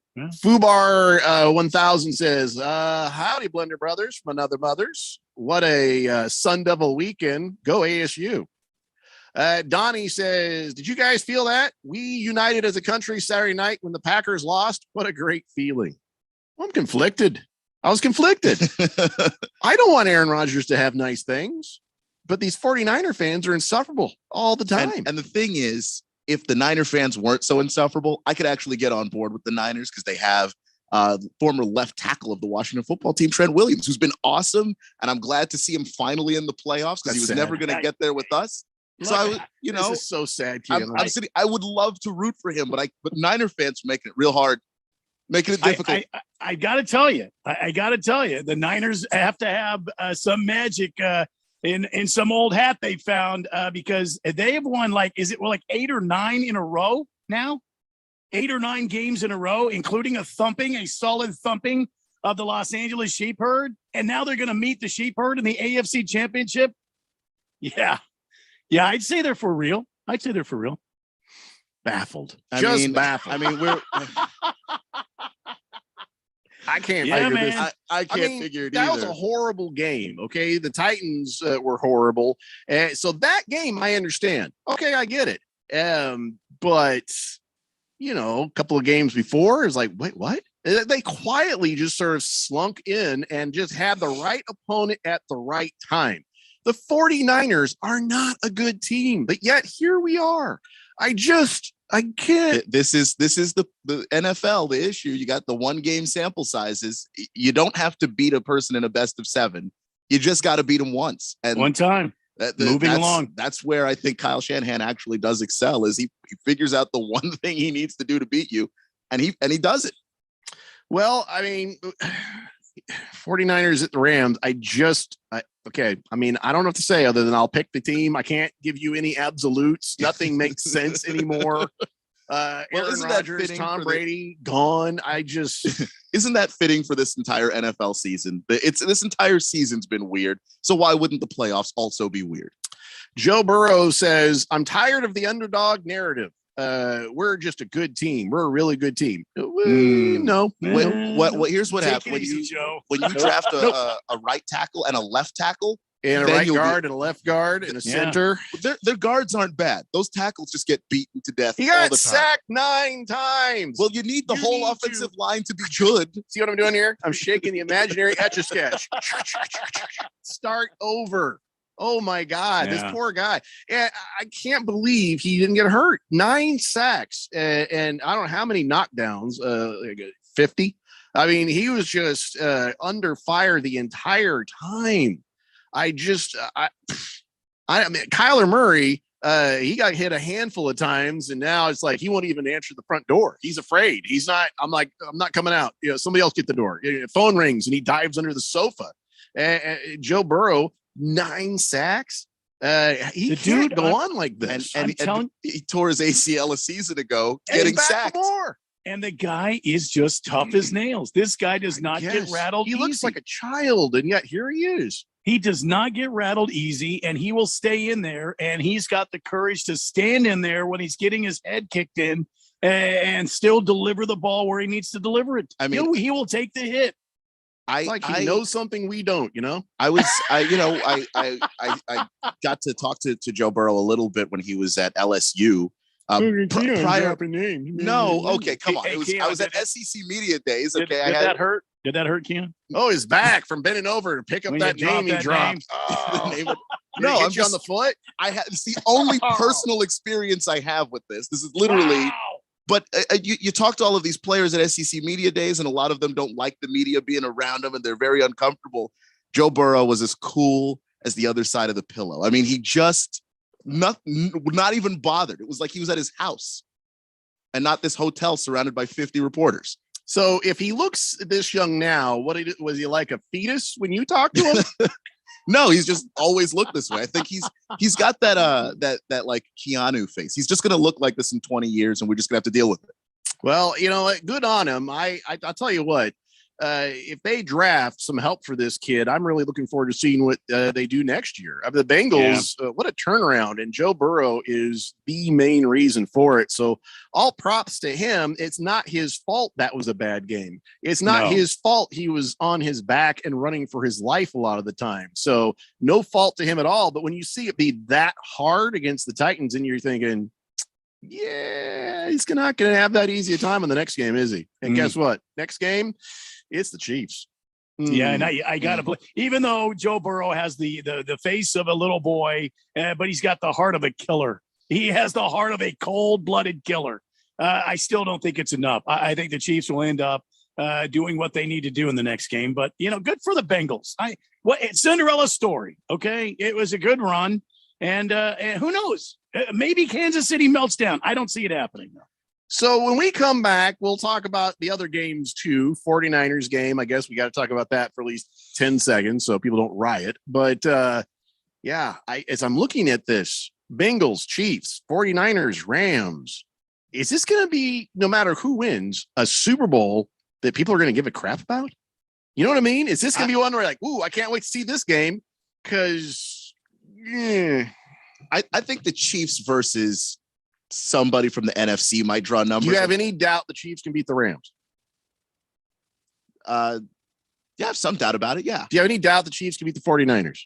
Fubar 1000 says, howdy, Blender Brothers from another mothers. What a Sun Devil weekend. Go ASU. Donnie says, did you guys feel that? We united as a country Saturday night when the Packers lost. What a great feeling. Well, I'm conflicted. I was conflicted. I don't want Aaron Rodgers to have nice things. But these 49er fans are insufferable all the time. And the thing is, if the Niner fans weren't so insufferable, I could actually get on board with the Niners because they have former left tackle of the Washington football team, Trent Williams, who's been awesome. And I'm glad to see him finally in the playoffs because he was never going to get there with us. So this is so sad. I would love to root for him, but Niner fans are making it real hard, making it difficult. I got to tell you, the Niners have to have some magic in some old hat they found because they have won is it 8 or 9 in a row now? 8 or 9 games in a row, including a solid thumping of the Los Angeles Sheep Herd. And now they're going to meet the Sheep Herd in the AFC Championship. Yeah, I'd say they're for real. Baffled. Baffled. I mean, I can't figure this. I can't figure it that either. Was a horrible game. Okay. The Titans were horrible. So that game, I understand. Okay. I get it. But a couple of games before is like, wait, what? They quietly just sort of slunk in and just had the right opponent at the right time. The 49ers are not a good team, but yet here we are. I can't. This is the NFL. The issue, you got the 1 game sample sizes. You don't have to beat a person in a best of 7. You just got to beat them once. And one time. Moving along. That's where I think Kyle Shanahan actually does excel. Is he figures out the one thing he needs to do to beat you, and he does it. Well, I mean, 49ers at the Rams. Okay. I mean, I don't know what to say other than I'll pick the team. I can't give you any absolutes. Nothing makes sense anymore. Aaron Rodgers, Tom Brady, gone. Isn't that fitting for this entire NFL season? This entire season's been weird. So why wouldn't the playoffs also be weird? Joe Burrow says, I'm tired of the underdog narrative. We're just a good team. We're a really good team. No. Here's what happens when you draft a right tackle and a left tackle. And a right guard and a left guard and a center. Their guards aren't bad. Those tackles just get beaten to death. He got sacked 9 times. Well, you need the whole offensive line to be good. See what I'm doing here? I'm shaking the imaginary Etch-a-Sketch. Start over. Oh my God, this poor guy. And I can't believe he didn't get hurt. 9 sacks and I don't know how many knockdowns, 50. I mean, he was just under fire the entire time. I mean, Kyler Murray, he got hit a handful of times, and now it's like he won't even answer the front door. He's afraid. He's not. I'm not coming out. Somebody else get the door. Phone rings, and he dives under the sofa. Joe Burrow, 9 sacks. He can't go on like this. And he tore his ACL a season ago, getting sacked. And the guy is just tough as nails. This guy does not get Yes. rattled. He looks easy. like a child, and yet here he is. He does not get rattled easy, and he will stay in there. And he's got the courage to stand in there when he's getting his head kicked in and still deliver the ball where he needs to deliver it. I mean, he will take the hit. It's like he knows something we don't, I got to talk to Joe Burrow a little bit when he was at LSU. Prior, no, okay, come on. Hey, I was at SEC Media Days. Okay, Did that hurt? Did that hurt, Keon? Oh, his back from bending over to pick up When that you name he drop that dropped. name. Oh. Did No, it I'm hit you on the foot. It's the only personal experience I have with this. This is literally. Wow. But you talk to all of these players at SEC Media Days, and a lot of them don't like the media being around them, and they're very uncomfortable. Joe Burrow was as cool as the other side of the pillow. I mean, he just not even bothered. It was like he was at his house and not this hotel surrounded by 50 reporters. So if he looks this young now, was he like a fetus when you talked to him? No, he's just always looked this way. I think he's got that like Keanu face. He's just gonna look like this in 20 years, and we're just gonna have to deal with it. Well, good on him. I'll tell you what. If they draft some help for this kid, I'm really looking forward to seeing what they do next year. The Bengals, what a turnaround. And Joe Burrow is the main reason for it. So all props to him. It's not his fault that was a bad game. It's not his fault he was on his back and running for his life a lot of the time. So no fault to him at all. But when you see it be that hard against the Titans, and you're thinking, yeah, he's not going to have that easy a time in the next game, is he? And guess what? Next game, it's the Chiefs. Yeah, and I gotta play. Even though Joe Burrow has the face of a little boy, but he's got the heart of a killer. He has the heart of a cold-blooded killer. I still don't think it's enough. I think the Chiefs will end up doing what they need to do in the next game. But good for the Bengals. It's Cinderella story. Okay, it was a good run, and who knows? Maybe Kansas City melts down. I don't see it happening though. So when we come back, we'll talk about the other games too. 49ers game. I guess we got to talk about that for at least 10 seconds so people don't riot. But as I'm looking at this, Bengals, Chiefs, 49ers, Rams, is this going to be, no matter who wins, a Super Bowl that people are going to give a crap about? You know what I mean? Is this going to be one where like, ooh, I can't wait to see this game? Because I think the Chiefs versus somebody from the NFC might draw numbers. Do you have any doubt the Chiefs can beat the Rams? Yeah, I have some doubt about it. Yeah. Do you have any doubt the Chiefs can beat the 49ers?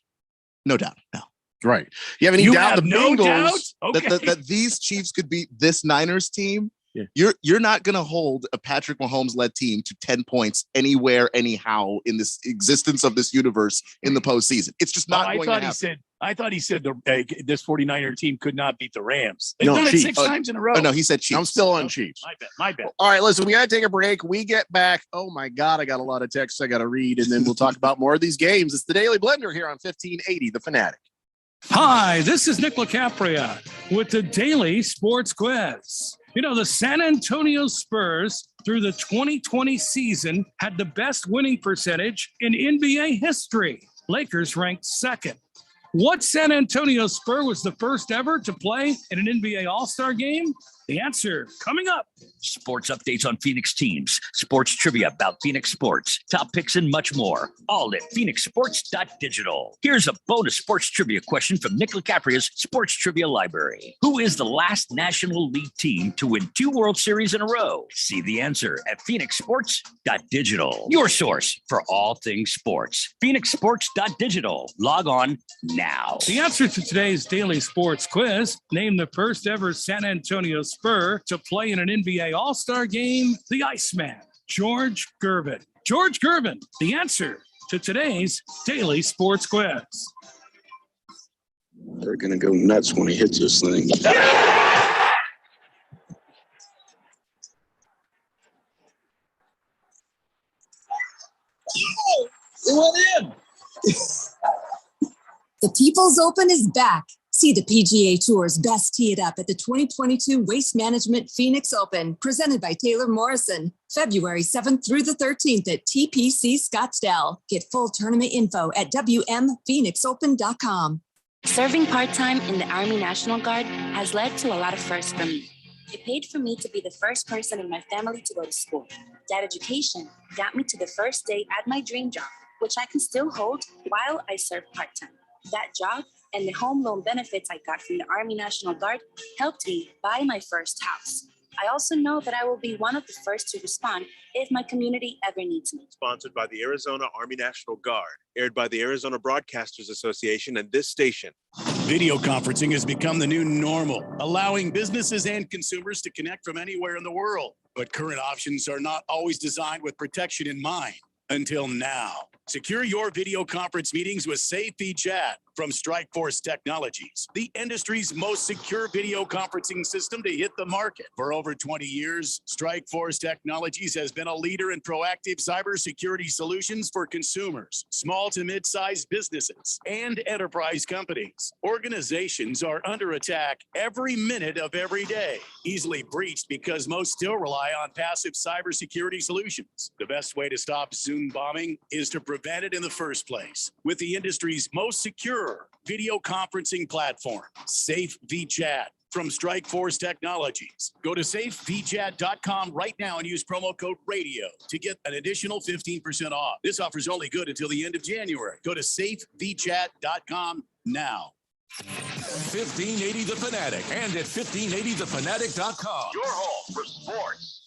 No doubt. No. Right. Do you have any doubt the Bengals that these Chiefs could beat this Niners team? Yeah. You're not going to hold a Patrick Mahomes-led team to 10 points anywhere, anyhow in this existence of this universe in the postseason. It's just not going to happen. I thought he said this 49er team could not beat the Rams. They've No, done it Chiefs. 6 times in a row. Oh, no, he said Chiefs. I'm still on Chiefs. My bad. All right, listen, we got to take a break. We get back. Oh, my God, I got a lot of texts I got to read, and then we'll talk about more of these games. It's the Daily Blender here on 1580, The Fanatic. Hi, this is Nick LaCapria with the Daily Sports Quiz. The San Antonio Spurs through the 2020 season had the best winning percentage in NBA history. Lakers ranked second. What San Antonio Spur was the first ever to play in an NBA All-Star game? The answer coming up. Sports updates on Phoenix teams, sports trivia about Phoenix sports, top picks, and much more. All at phoenixsports.digital. Here's a bonus sports trivia question from Nick LaCapria's Sports Trivia Library. Who is the last National League team to win 2 World Series in a row? See the answer at phoenixsports.digital. Your source for all things sports. phoenixsports.digital. Log on now. The answer to today's Daily Sports Quiz, name the first ever San Antonio Spur to play in an NBA All-Star game, the Iceman, George Gervin. George Gervin, the answer to today's Daily Sports Quiz. They're going to go nuts when he hits this thing. It went in. The People's Open is back. See the PGA Tour's best tee it up at the 2022 Waste Management Phoenix Open, presented by Taylor Morrison, February 7th through the 13th at TPC Scottsdale. Get full tournament info at WMPhoenixOpen.com. Serving part-time in the Army National Guard has led to a lot of firsts for me. It paid for me to be the first person in my family to go to school. That education got me to the first day at my dream job, which I can still hold while I serve part-time. That job and the home loan benefits I got from the Army National Guard helped me buy my first house. I also know that I will be one of the first to respond if my community ever needs me. Sponsored by the Arizona Army National Guard, aired by the Arizona Broadcasters Association and this station. Video conferencing has become the new normal, allowing businesses and consumers to connect from anywhere in the world. But current options are not always designed with protection in mind. Until now. Secure your video conference meetings with Safe VChat from Strikeforce Technologies, the industry's most secure video conferencing system to hit the market. For over 20 years, Strikeforce Technologies has been a leader in proactive cybersecurity solutions for consumers, small to mid-sized businesses, and enterprise companies. Organizations are under attack every minute of every day, easily breached because most still rely on passive cybersecurity solutions. The best way to stop Zoom bombing is to prevent it in the first place with the industry's most secure video conferencing platform, Safe VChat from Strikeforce Technologies. Go to safevchat.com right now and use promo code radio to get an additional 15% off. This offer is only good until the end of January. Go to safevchat.com now. 1580 The Fanatic and at 1580thefanatic.com. Your home for sports.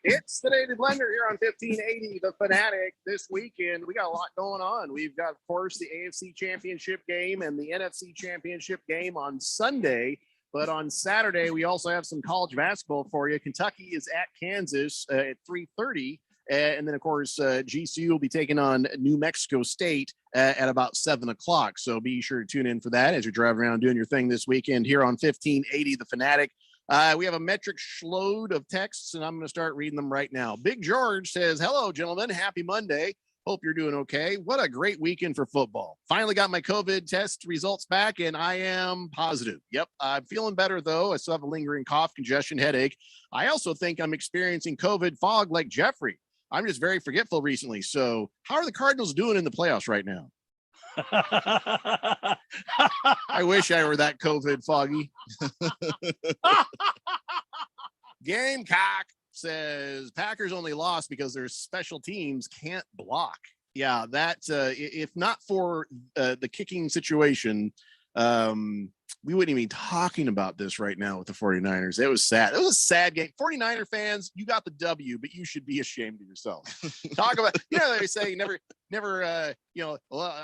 It's the Daily Blender here on 1580 The Fanatic. This weekend, we got a lot going on. We've got, of course, the AFC Championship game and the NFC Championship game on Sunday. But on Saturday, we also have some college basketball for you. Kentucky is at Kansas at 3:30. And then, of course, GCU will be taking on New Mexico State at about 7 o'clock. So be sure to tune in for that as you're driving around doing your thing this weekend here on 1580 The Fanatic. We have a metric load of texts, and I'm going to start reading them right now. Big George says, hello, gentlemen. Happy Monday. Hope you're doing okay. What a great weekend for football. Finally got my COVID test results back, and I am positive. Yep, I'm feeling better, though. I still have a lingering cough, congestion, headache. I also think I'm experiencing COVID fog like Jeffrey. I'm just very forgetful recently. So how are the Cardinals doing in the playoffs right now? I wish I were that COVID foggy. Gamecock says Packers only lost because their special teams can't block. Yeah, that if not for the kicking situation, we wouldn't even be talking about this right now with the 49ers. It was sad. It was a sad game. 49er fans, you got the W, but you should be ashamed of yourself. Talk about, they say never, I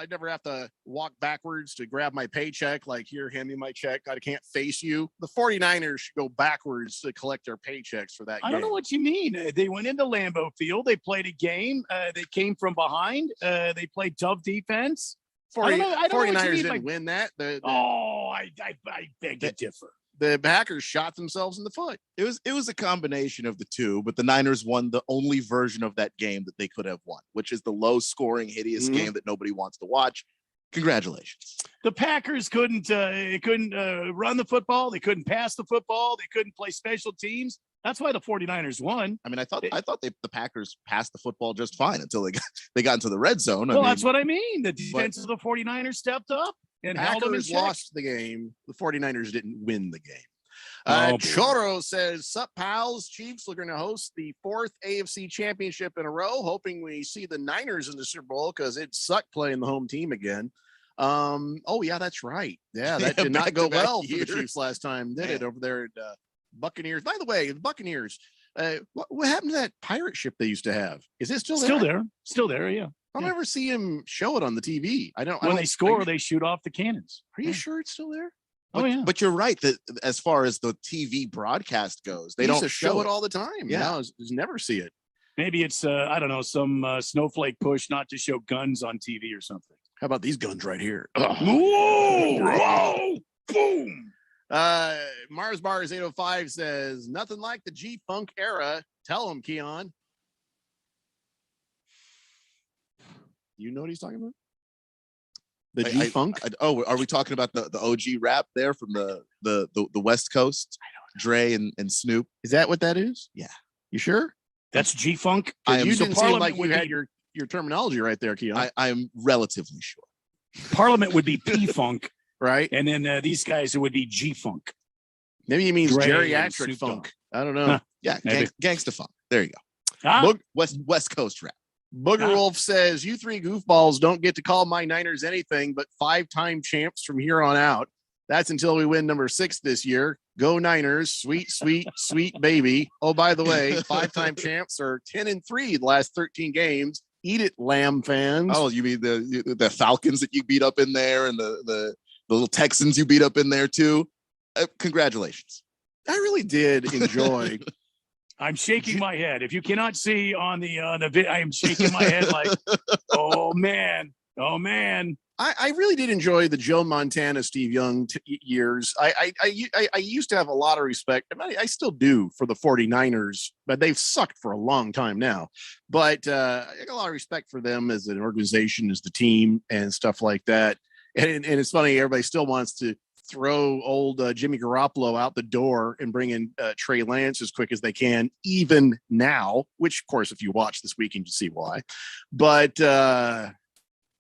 never have to walk backwards to grab my paycheck. Like, here, hand me my check. I can't face you. The 49ers should go backwards to collect their paychecks for that game. I don't know what you mean. They went into Lambeau Field. They played a game. They came from behind. They played tough defense. 49ers didn't win that. I beg to differ. The Packers shot themselves in the foot. It was a combination of the two, but the Niners won the only version of that game that they could have won, which is the low-scoring, hideous game that nobody wants to watch. Congratulations. The Packers couldn't run the football. They couldn't pass the football. They couldn't play special teams. That's why the 49ers won. I mean, I thought the Packers passed the football just fine until they got into the red zone. That's what I mean. The defense of the 49ers stepped up and held them in check. Lost the game. The 49ers didn't win the game. Choro says, sup, pals. Chiefs looking to host the 4th AFC championship in a row, hoping we see the Niners in the Super Bowl because it sucked playing the home team again. Yeah, that's right. Yeah, that did not go well for the Chiefs last time, did it, over there at Buccaneers? By the way, the Buccaneers, what happened to that pirate ship they used to have? Is it still there? Still there, yeah. I don't ever see him show it on the TV. When they score, they shoot off the cannons. Are you sure it's still there? But you're right that as far as the TV broadcast goes, they don't show it all the time. Yeah, just never see it. Maybe it's I don't know, some snowflake push not to show guns on TV or something. How about these guns right here? Whoa! Boom! Mars Bars 805 says nothing like the G-Funk era. Tell him, Keon. You know what he's talking about? The G-Funk? Are we talking about the OG rap there from the West Coast? Dre and Snoop. Is that what that is? Yeah. You sure? That's G-Funk? I am, You So didn't seem Parliament like you would had be- your terminology right there, Keon. I'm relatively sure. Parliament would be P-Funk, right? and then these guys, it would be G-Funk. Maybe he means Dre and geriatric Snoop Dogg. funk. I don't know. Huh. Yeah, Maybe. gangsta funk. There you go. Ah. West Coast rap. Booger Wolf says, you three goofballs don't get to call my Niners anything but 5-time champs from here on out. That's until we win number 6 this year. Go Niners. Sweet, sweet, sweet baby. Oh, by the way, 5-time champs are 10-3 the last 13 games. Eat it, Lamb fans. Oh, you mean the Falcons that you beat up in there and the little Texans you beat up in there too? Congratulations. I really did enjoy. I'm shaking my head. If you cannot see on the vid, I am shaking my head like, oh man. I really did enjoy the Joe Montana, Steve Young years. I used to have a lot of respect. I still do for the 49ers, but they've sucked for a long time now. But I got a lot of respect for them as an organization, as the team and stuff like that. And it's funny, everybody still wants to throw old Jimmy Garoppolo out the door and bring in Trey Lance as quick as they can, even now, which, of course, if you watch this weekend, you see why. But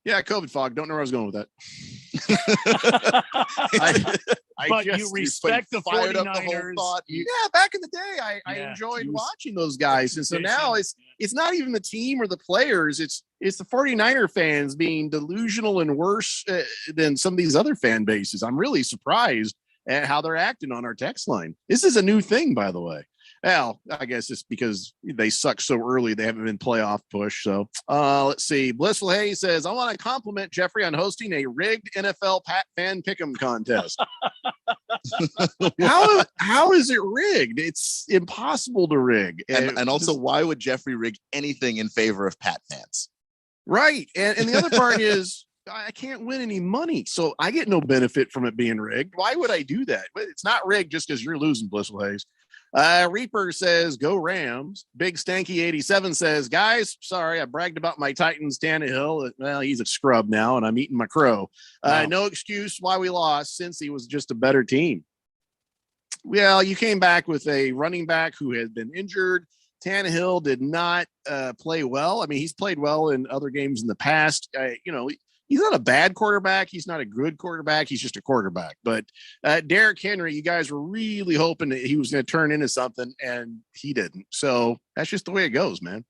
yeah, COVID fog. Don't know where I was going with that. But you respect the fired up the whole 49ers. thought. Yeah, back in the day, I enjoyed watching those guys. And so now it's not even the team or the players. It's the 49er fans being delusional and worse than some of these other fan bases. I'm really surprised at how they're acting on our text line. This is a new thing, by the way. Well, I guess it's because they suck so early. They haven't been playoff push. So let's see. Blissful Hayes says, I want to compliment Jeffrey on hosting a rigged NFL fan pick'em contest. How is it rigged? It's impossible to rig. And also, why would Jeffrey rig anything in favor of Pat fans? Right. And the other part is I can't win any money. So I get no benefit from it being rigged. Why would I do that? But it's not rigged just because you're losing, Blissful Hayes. Reaper says, go Rams. Big Stanky 87 says, guys, sorry, I bragged about my Titans Tannehill. Well, he's a scrub now, and I'm eating my crow. Wow. No excuse why we lost, since he was just a better team. Well, you came back with a running back who had been injured. Tannehill did not play well. I mean, he's played well in other games in the past. He's not a bad quarterback. He's not a good quarterback. He's just a quarterback. But Derrick Henry, you guys were really hoping that he was going to turn into something, and he didn't. So that's just the way it goes, man.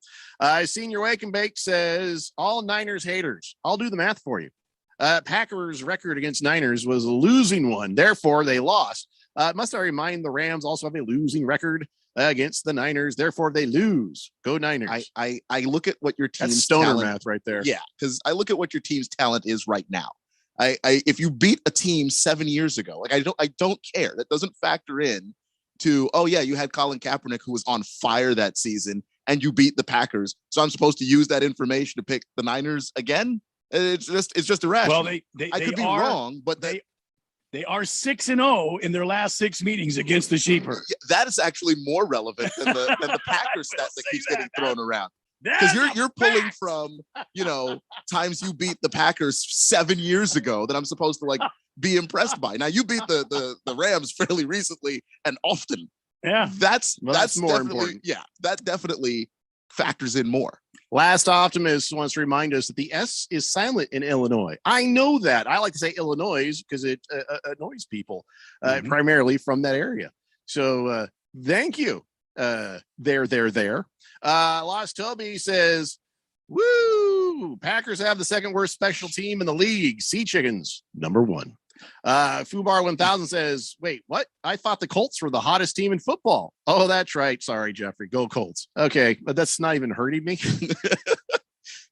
Senior Wake and Bake says, all Niners haters, I'll do the math for you. Packers' record against Niners was a losing one. Therefore, they lost. Must I remind the Rams also have a losing record against the Niners. Therefore, they lose. Go Niners. I look at what your team's That's stoner talent, math right there. Yeah, because I look at what your team's talent is right now. If you beat a team 7 years ago, like I don't care. That doesn't factor in to, oh yeah, you had Colin Kaepernick who was on fire that season and you beat the Packers. So I'm supposed to use that information to pick the Niners again? It's just irrational. Well, I could be wrong, but they are 6-0 in their last 6 meetings against the Sheepers. That is actually more relevant than the Packers stat that keeps getting thrown around. Because you're pulling from, times you beat the Packers 7 years ago that I'm supposed to be impressed by. Now you beat the Rams fairly recently and often. Yeah. That's more definitely important. Yeah, that definitely factors in more. Last Optimist wants to remind us that the S is silent in Illinois. I know that. I like to say Illinois because it annoys people primarily from that area. So thank you. There. Lost Toby says, woo, Packers have the second worst special team in the league. Sea Chickens, number 1. Fubar 1000 says, wait, what? I thought the Colts were the hottest team in football. Oh, that's right. Sorry, Jeffrey. Go Colts. Okay, but that's not even hurting me.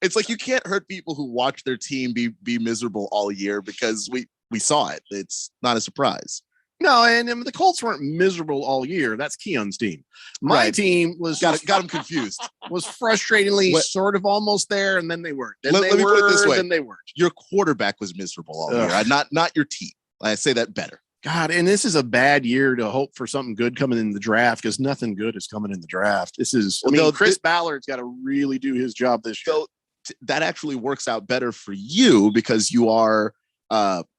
It's like you can't hurt people who watch their team be miserable all year because we saw it. It's not a surprise. No, and the Colts weren't miserable all year. That's Keon's team. My team was got them confused. Was frustratingly sort of almost there, and then they weren't. Then Let they me were, put it this way. then they weren't. Your quarterback was miserable all year, not your team. I say that better. God, and this is a bad year to hope for something good coming in the draft because nothing good is coming in the draft. This is, Chris Ballard's got to really do his job this year. So that actually works out better for you because you are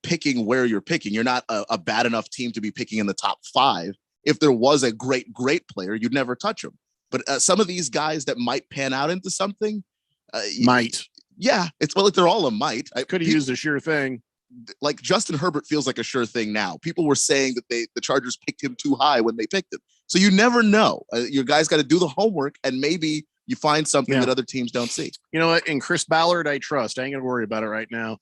picking where you're picking. You're not a bad enough team to be picking in the top 5. If there was a great player, you'd never touch him. But some of these guys that might pan out into something, might. Yeah, they're all a might. I could have used a sure thing. Like Justin Herbert feels like a sure thing now. People were saying that the Chargers picked him too high when they picked him. So you never know. Your guys got to do the homework, and maybe you find something that other teams don't see. You know what? In Chris Ballard, I trust. I ain't gonna worry about it right now.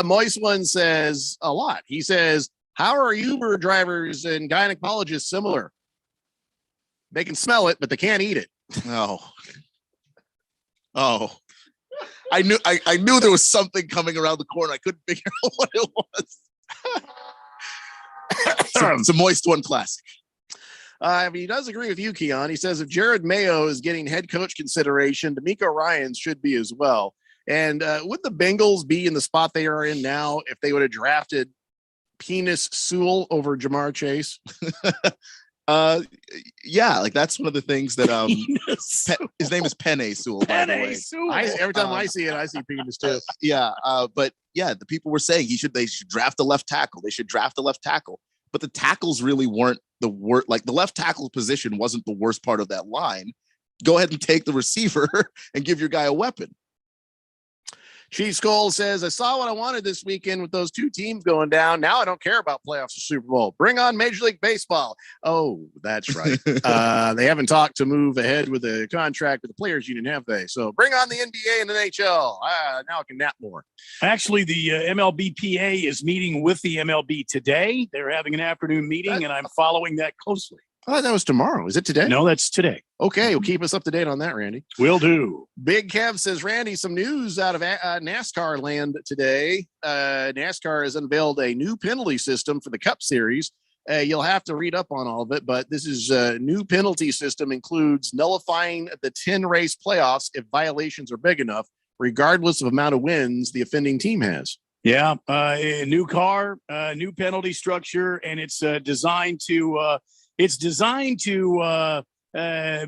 Moist One says a lot. He says, "How are Uber drivers and gynecologists similar? They can smell it, but they can't eat it." Oh. I knew there was something coming around the corner. I couldn't figure out what it was. It's a Moist One classic. He does agree with you, Keon. He says if Jared Mayo is getting head coach consideration, D'Amico Ryans should be as well. And would the Bengals be in the spot they are in now if they would have drafted Penis Sewell over Jamar Chase? Yeah, like that's one of the things that his name is Penei Sewell, by the way. Every time I see it, I see Penis too. But the people were saying they should draft a left tackle. They should draft a left tackle. But the tackles really weren't the worst. Like the left tackle position wasn't the worst part of that line. Go ahead and take the receiver and give your guy a weapon. Chief Skull says, I saw what I wanted this weekend with those two teams going down. Now I don't care about playoffs or Super Bowl. Bring on Major League Baseball. Oh, that's right. They haven't talked to move ahead with a contract with the Players Union, have they? So bring on the NBA and the NHL. Now I can nap more. Actually, the MLBPA is meeting with the MLB today. They're having an afternoon meeting, and I'm following that closely. Oh, that was tomorrow. Is it today? No, that's today. Okay, well, keep us up to date on that, Randy. Will do. Big Kev says, Randy, some news out of NASCAR land today. NASCAR has unveiled a new penalty system for the Cup Series. You'll have to read up on all of it, but this is a new penalty system includes nullifying the 10-race playoffs if violations are big enough, regardless of amount of wins the offending team has. Yeah, a new car, new penalty structure, and it's designed to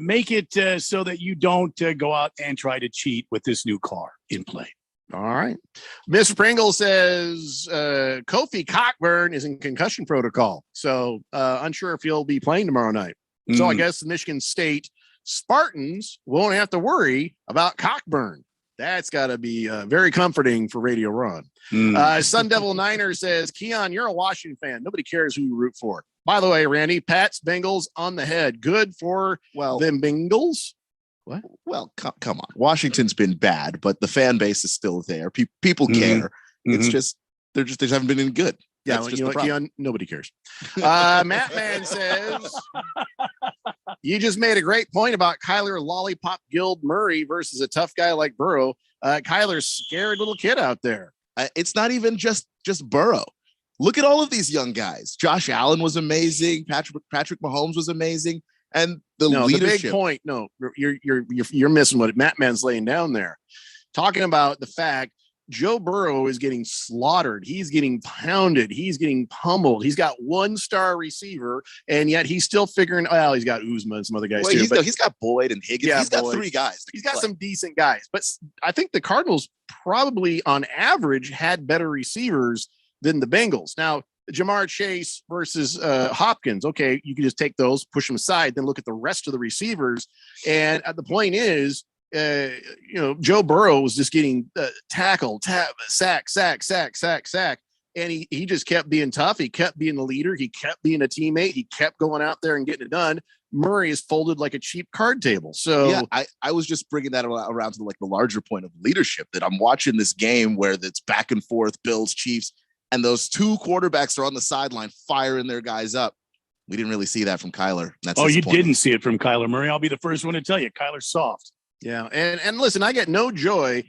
make it so that you don't go out and try to cheat with this new car in play. All right. Mr. Pringle says Kofi Cockburn is in concussion protocol. So unsure if he'll be playing tomorrow night. So I guess the Michigan State Spartans won't have to worry about Cockburn. That's got to be very comforting for Radio Ron. Sun Devil Niner says, Keon, you're a Washington fan. Nobody cares who you root for. By the way, Randy, Pats Bengals on the head. Good for them Bengals. What? Well, come on. Washington's been bad, but the fan base is still there. People care. It's just they haven't been any good. Yeah, well, you know what, Keon? Nobody cares. Matt Man says, you just made a great point about Kyler Lollipop Guild Murray versus a tough guy like Burrow. Kyler's scared little kid out there. It's not even just Burrow. Look at all of these young guys. Josh Allen was amazing. Patrick Mahomes was amazing. And leadership. The big point. No, you're missing what Matt Man's laying down there. Talking about the fact Joe Burrow is getting slaughtered. He's getting pounded. He's getting pummeled. He's got 1-star receiver, and yet he's still figuring. Well, he's got Uzma and some other guys too. He's got Boyd and Higgins. Yeah, he's got 3 guys. He's got some decent guys, but I think the Cardinals probably, on average, had better receivers than the Bengals. Now, Jamar Chase versus Hopkins. Okay, you can just take those, push them aside, then look at the rest of the receivers. And the point is, Joe Burrow was just getting tackled, sack, and he just kept being tough. He kept being the leader. He kept being a teammate. He kept going out there and getting it done. Murray is folded like a cheap card table. So yeah, I was just bringing that around to the larger point of leadership, that I'm watching this game where it's back and forth, Bills, Chiefs, and those 2 quarterbacks are on the sideline firing their guys up. We didn't really see that from Kyler. You didn't see it from Kyler Murray. I'll be the first one to tell you, Kyler's soft. Yeah, and listen, I get no joy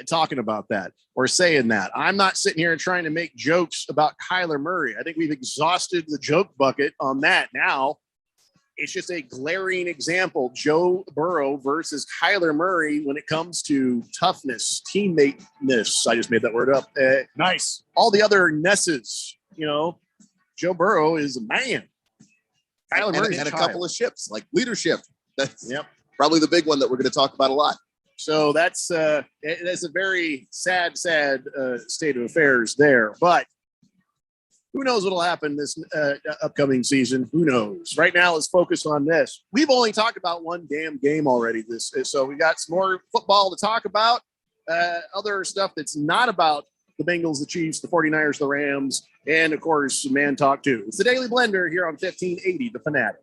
talking about that or saying that. I'm not sitting here trying to make jokes about Kyler Murray. I think we've exhausted the joke bucket on that. Now, it's just a glaring example, Joe Burrow versus Kyler Murray when it comes to toughness, teammate-ness. I just made that word up. Nice. All the other nesses, Joe Burrow is a man. Kyler Murray had a couple of ships, like leadership. That's probably the big one that we're going to talk about a lot. So that's a very sad state of affairs there. But Who knows what'll happen this upcoming season? Who knows? Right now, let's focus on this. We've only talked about one damn game already. So we got some more football to talk about. Other stuff that's not about the Bengals, the Chiefs, the 49ers, the Rams, and of course, Man Talk too. It's the Daily Blender here on 1580, The Fanatic.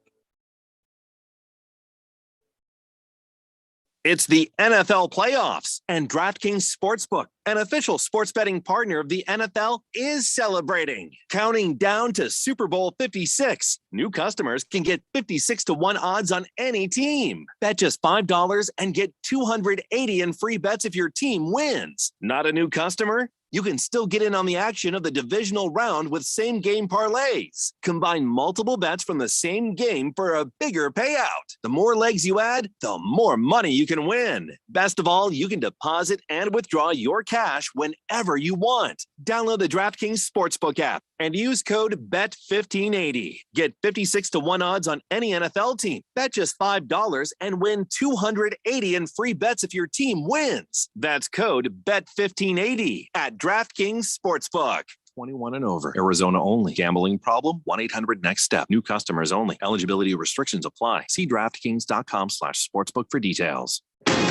It's the NFL playoffs, and DraftKings Sportsbook, an official sports betting partner of the NFL, is celebrating. Counting down to Super Bowl 56, new customers can get 56-1 odds on any team. Bet just $5 and get $280 in free bets if your team wins. Not a new customer? You can still get in on the action of the divisional round with same-game parlays. Combine multiple bets from the same game for a bigger payout. The more legs you add, the more money you can win. Best of all, you can deposit and withdraw your cash whenever you want. Download the DraftKings Sportsbook app and use code BET1580. Get 56-1 odds on any NFL team. Bet just $5 and win $280 in free bets if your team wins. That's code BET1580 at DraftKings Sportsbook. 21 and over. Arizona only. Gambling problem? 1-800-NEXT-STEP. New customers only. Eligibility restrictions apply. See DraftKings.com/sportsbook for details.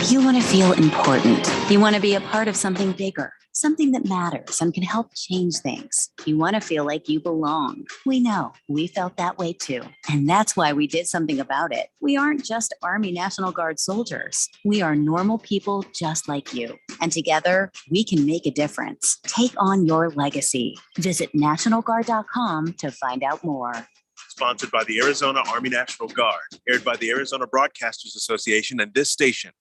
You want to feel important. You want to be a part of something bigger, something that matters and can help change things. You want to feel like you belong. We know. We felt that way too. And that's why we did something about it. We aren't just Army National Guard soldiers. We are normal people just like you. And together, we can make a difference. Take on your legacy. Visit NationalGuard.com to find out more. Sponsored by the Arizona Army National Guard, aired by the Arizona Broadcasters Association and this station.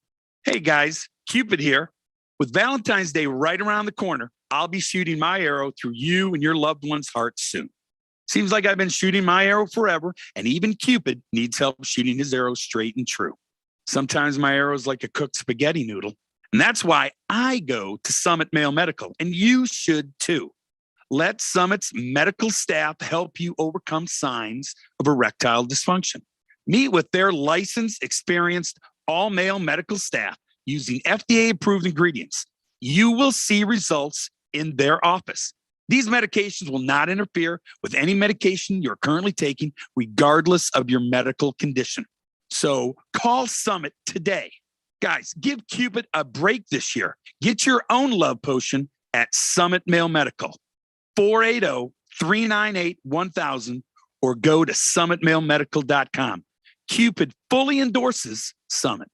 Hey guys, Cupid here. With Valentine's Day right around the corner, I'll be shooting my arrow through you and your loved one's heart soon. Seems like I've been shooting my arrow forever, and even Cupid needs help shooting his arrow straight and true. Sometimes my arrow's like a cooked spaghetti noodle, and that's why I go to Summit Male Medical, and you should too. Let Summit's medical staff help you overcome signs of erectile dysfunction. Meet with their licensed, experienced, all-male medical staff using FDA-approved ingredients. You will see results in their office. These medications will not interfere with any medication you're currently taking, regardless of your medical condition. So call Summit today. Guys, give Cupid a break this year. Get your own love potion at Summit Male Medical. 480-398-1000 or go to summitmalemedical.com. Cupid fully endorses Summit.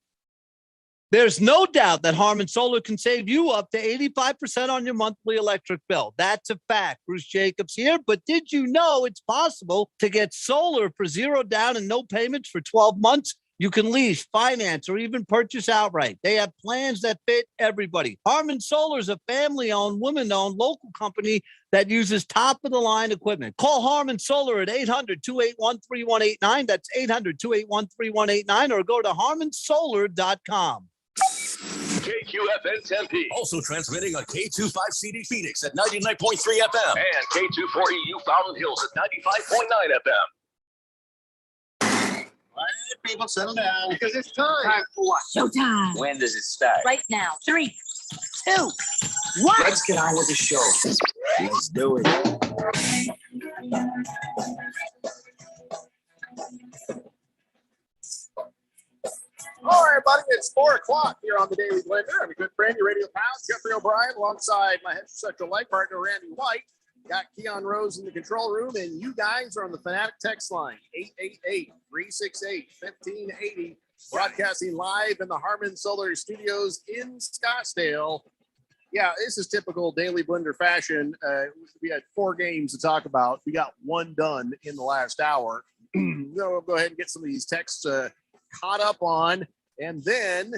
There's no doubt that Harman Solar can save you up to 85% on your monthly electric bill. That's a fact. Bruce Jacobs here. But did you know it's possible to get solar for $0 down and no payments for 12 months? You can lease, finance, or even purchase outright. They have plans that fit everybody. Harman Solar is a family-owned, women-owned local company that uses top-of-the-line equipment. Call Harman Solar at 800-281-3189. That's 800-281-3189, or go to harmansolar.com. KQFN Tempe. Also transmitting on K25CD Phoenix at 99.3 FM and K240U Fountain Hills at 95.9 FM. All right, people, settle down because it's time. Time for what? Showtime. When does it start? Right now. 3, 2, 1. Let's get on with the show. Let's do it. All right, everybody, it's 4 o'clock here on the Daily Blender. I'm a good friend, your radio pal, Jeffrey O'Brien, alongside my heterosexual life partner, Randy White. Got Keon Rose in the control room, and you guys are on the Fanatic text line, 888-368-1580, broadcasting live in the Harman Solar Studios in Scottsdale. Yeah, this is typical Daily Blender fashion. We had 4 games to talk about. We got 1 done in the last hour. We'll go ahead and get some of these texts caught up on, and then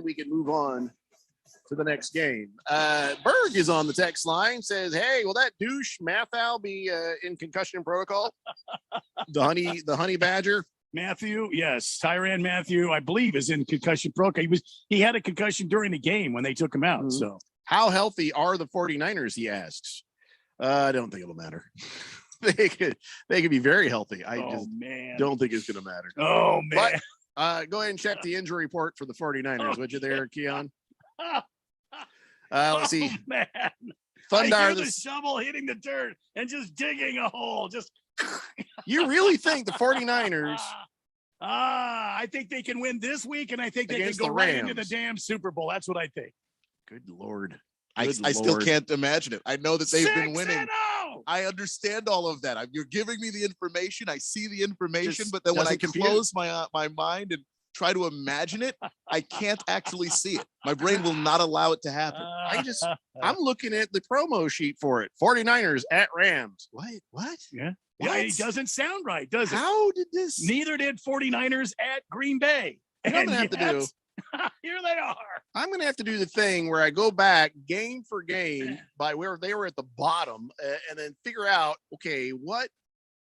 we can move on to the next game. Berg is on the text line, says, hey, will that douche Mathau be in concussion protocol? The honey badger. Matthew, yes. Tyrann Mathieu, I believe, is in concussion protocol. He had a concussion during the game when they took him out. So how healthy are the 49ers, he asks. I don't think it'll matter. They could be very healthy. I don't think it's going to matter. Oh, man. But go ahead and check the injury report for the 49ers, would you there, Keon? Let's see. Man. I Thundar, hear the shovel hitting the dirt and just digging a hole. Just you really think the 49ers I think they can win this week, and I think they can Against go the right into the Rams. damn Super Bowl. That's what I think. Good Lord. I Good still Lord. can't imagine it. I know that they've been winning. 6-0! I understand all of that. You're giving me the information. I see the information, Just but then when I doesn't compute. close my mind and try to imagine it, I can't actually see it. My brain will not allow it to happen. I'm looking at the promo sheet for it. 49ers at Rams. What? Yeah. What? Yeah, it doesn't sound right, does it? How did this? Neither did 49ers at Green Bay. You know what I'm gonna have to do? Here they are. I'm going to have to do the thing where I go back game for game by where they were at the bottom and then figure out, okay, what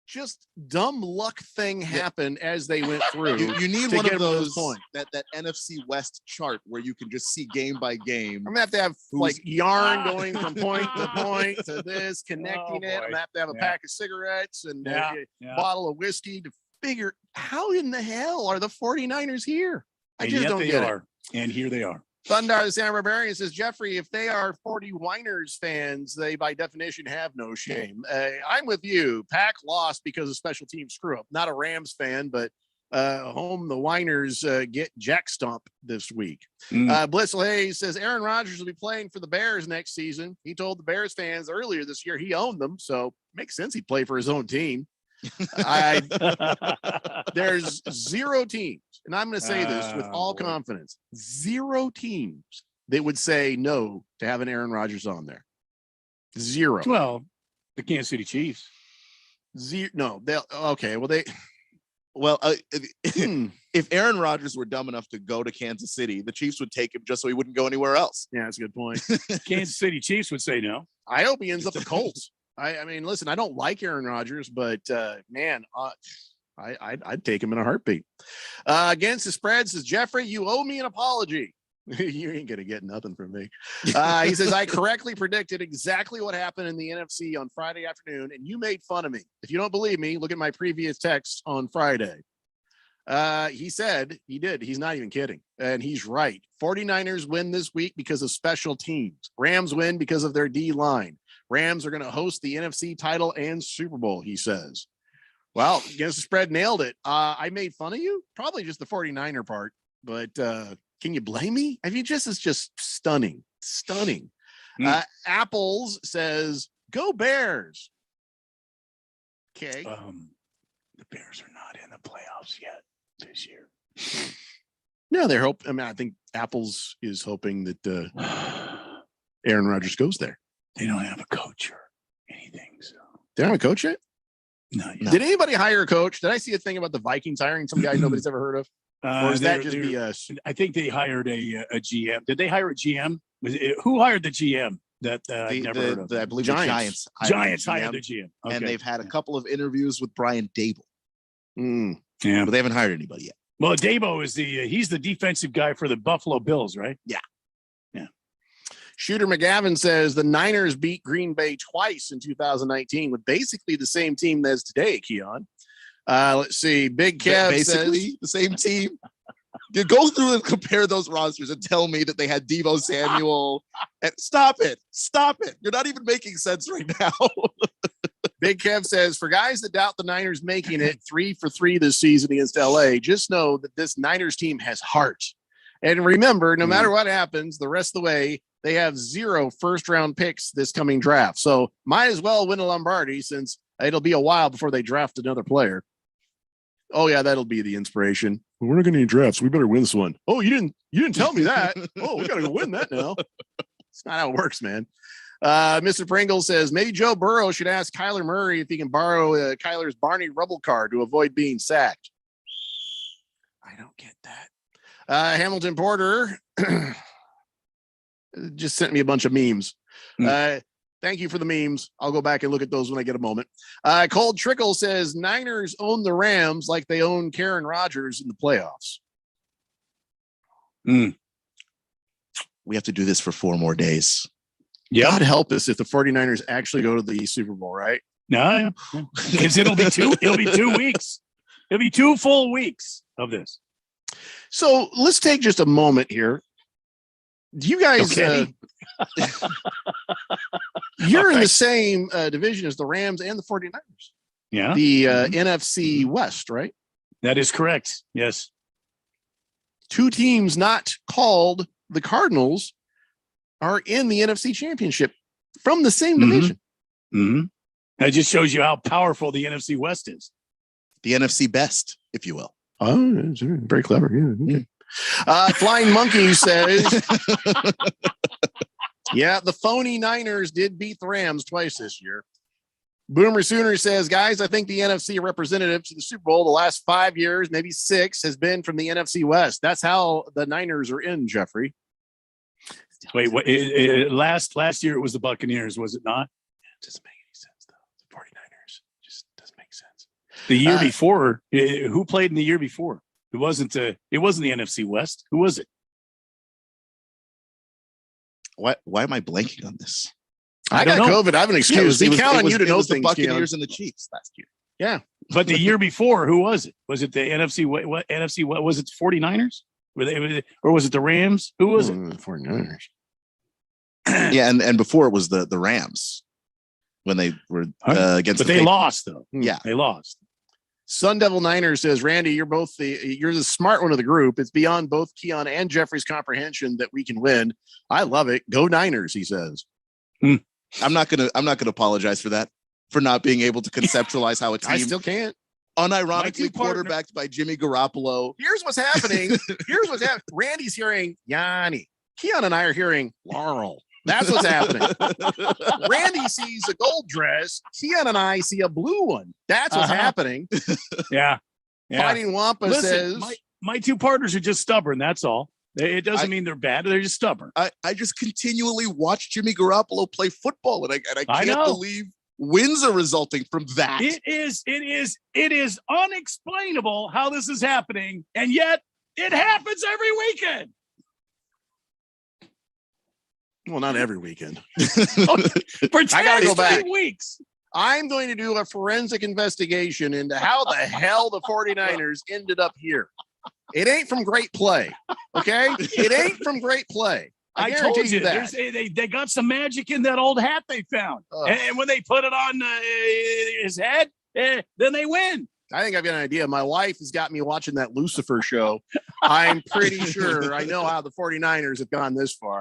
just dumb luck thing happened as they went through. You need to one get of them to this those point. that NFC West chart where you can just see game by game. I'm gonna have to have like yarn going from point to point to this, connecting it. I'm gonna have to have a pack of cigarettes and a bottle of whiskey to figure how in the hell are the 49ers here? I And just yet don't they get are. it. And here they are. Thundar the San Barbarian says, Jeffrey, if they are 49ers fans, they by definition have no shame. I'm with you. Pack lost because of special team screw up. Not a Rams fan, but home the Winers get jack stomp this week. Blissel Hayes says Aaron Rodgers will be playing for the Bears next season. He told the Bears fans earlier this year he owned them, so makes sense he'd play for his own team. There's 0 teams, and I'm going to say this with all confidence, 0 teams that would say no to having Aaron Rodgers on there. 0. Well, the Kansas City Chiefs. No, they'll okay. Well, they Well, if Aaron Rodgers were dumb enough to go to Kansas City, the Chiefs would take him just so he wouldn't go anywhere else. Yeah, that's a good point. Kansas City Chiefs would say no. I hope he ends up the Colts. I mean, listen, I don't like Aaron Rodgers, but man, I'd take him in a heartbeat. Against the spread says Jeffrey, you owe me an apology. You ain't gonna get nothing from me. He says I correctly predicted exactly what happened in the NFC on Friday afternoon, and you made fun of me. If you don't believe me, look at my previous text on Friday. He said he did. He's not even kidding, and he's right. 49ers win this week because of special teams. Rams win because of their D line. Rams are going to host the NFC title and Super Bowl, he says. Well, against the spread, nailed it. I made fun of you, probably just the 49er part, but can you blame me? I mean, it's just stunning. Apples says, go Bears. Okay. The Bears are not in the playoffs yet this year. No, I think Apples is hoping that Aaron Rodgers goes there. They don't have a coach or anything. So They don't have a coach yet? No. Did anybody hire a coach? Did I see a thing about the Vikings hiring some guy nobody's ever heard of? Or is that just BS? I think they hired a GM. Did they hire a GM? Who hired the GM? That I've never heard of. I believe Giants. the Giants hired hired the GM. Okay. and they've had a couple of interviews with Brian Dable, Yeah, but they haven't hired anybody yet. well, Dabo is he's the defensive guy for the Buffalo Bills, right? Yeah. Shooter McGavin says the Niners beat Green Bay twice in 2019 with basically the same team as today, Keon. Let's see. Big Kev Basically says, the same team. You go through and compare those rosters and tell me that they had Devo Samuel. And stop it. You're not even making sense right now. Big Kev says, for guys that doubt the Niners making it 3 for 3 this season against LA, just know that this Niners team has heart. And remember, no matter what happens the rest of the way, they have 0 first-round picks this coming draft. So might as well win a Lombardi since it'll be a while before they draft another player. Oh, yeah, that'll be the inspiration. We're not going to need drafts. We better win this one. Oh, you didn't tell me that. Oh, we got to go win that now. It's not how it works, man. Mr. Pringle says, maybe Joe Burrow should ask Kyler Murray if he can borrow Kyler's Barney Rubble card to avoid being sacked. I don't get that. Hamilton Porter just sent me a bunch of memes. Thank you for the memes. I'll go back and look at those when I get a moment. Cold Trickle says Niners own the Rams like they own Karen Rodgers in the playoffs. We have to do this for 4 more days. God help us if the 49ers actually go to the Super Bowl, right? No, because it'll be 2 weeks. It'll be 2 full weeks of this. So let's take just a moment here Do you guys? Okay. You're in the same division as the Rams and the 49ers. Yeah. The NFC West, right? That is correct. Yes. Two teams not called the Cardinals are in the NFC Championship from the same division. Mm-hmm. That just shows you how powerful the NFC West is. The NFC best, if you will. Oh, that's very clever. Yeah. Okay. Flying Monkey says, yeah, the phony Niners did beat the Rams twice this year. Boomer Sooner says, guys, I think the NFC representative to the Super Bowl the last 5 years, maybe 6, has been from the NFC West. That's how the Niners are in, Jeffrey. Wait, what? Last year it was the Buccaneers, was it not? It doesn't make any sense, though. The 49ers just doesn't make sense. The year before, who played in the year before? It wasn't the NFC West. Who was it? Why am I blanking on this? I got COVID. I have an excuse. They count on you to know things. The Buccaneers and the Chiefs last year. Yeah. But the year before, who was it? Was it the NFC? What NFC? What was it? 49ers? Or was it the Rams? Who was it? The 49ers. Yeah, and before it was the Rams when they were against. But they lost though. Yeah, they lost. Sun Devil Niner says, Randy, you're the smart one of the group. It's beyond both Keon and Jeffrey's comprehension that we can win. I love it. Go Niners, he says. I'm not gonna apologize for that, for not being able to conceptualize how a team I still can't. Unironically quarterbacked by Jimmy Garoppolo. Here's what's happening. Randy's hearing Yanni. Keon and I are hearing Laurel. That's what's happening. Randy sees a gold dress. Keon and I see a blue one. That's what's happening. Yeah. Fighting Wampa says, my two partners are just stubborn. That's all. It doesn't mean they're bad. They're just stubborn. I just continually watch Jimmy Garoppolo play football, and I can't believe wins are resulting from that. It is unexplainable how this is happening, and yet it happens every weekend. Well, not every weekend. For 10 I gotta go back. weeks. I'm going to do a forensic investigation into how the hell the 49ers ended up here. It ain't from great play. Okay? It ain't from great play. I told guarantee you that. They got some magic in that old hat they found. And when they put it on his head, then they win. I think I've got an idea. My wife has got me watching that Lucifer show. I'm pretty sure I know how the 49ers have gone this far.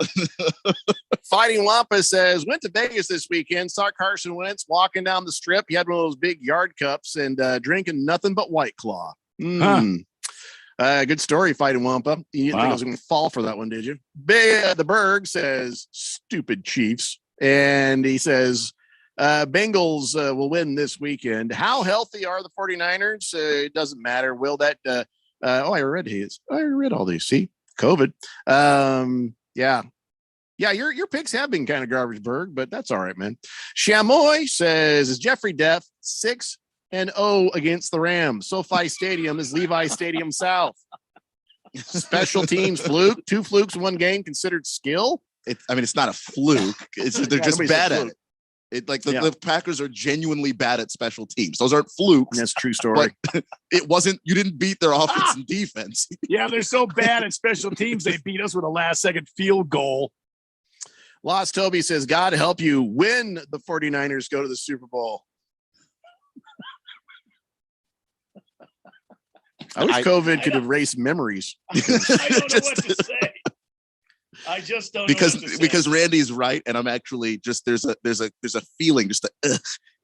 Fighting Wampa says, went to Vegas this weekend, saw Carson Wentz walking down the strip. He had one of those big yard cups and drinking nothing but White Claw. Good story, Fighting Wampa. You didn't think I was going to fall for that one, did you? The Berg says, stupid Chiefs. And he says, Bengals will win this weekend. How healthy are the 49ers? It doesn't matter. Will that I read all these. See, COVID. Yeah, your picks have been kind of garbage, Berg, but that's all right, man. Chamoy says, is Jeffrey Death 6-0 against the Rams? SoFi Stadium is Levi Stadium South. Special teams fluke. 2 flukes in one game considered skill. It's not a fluke. They're just bad at it. The Packers are genuinely bad at special teams. Those aren't flukes. That's a true story. But it wasn't. You didn't beat their offense and defense. Yeah, they're so bad at special teams. They beat us with a last-second field goal. Lost Toby says, God help you when the 49ers go to the Super Bowl. I wish COVID could erase memories. I don't know what to say. I just don't because Randy's right, and I'm actually just there's a feeling just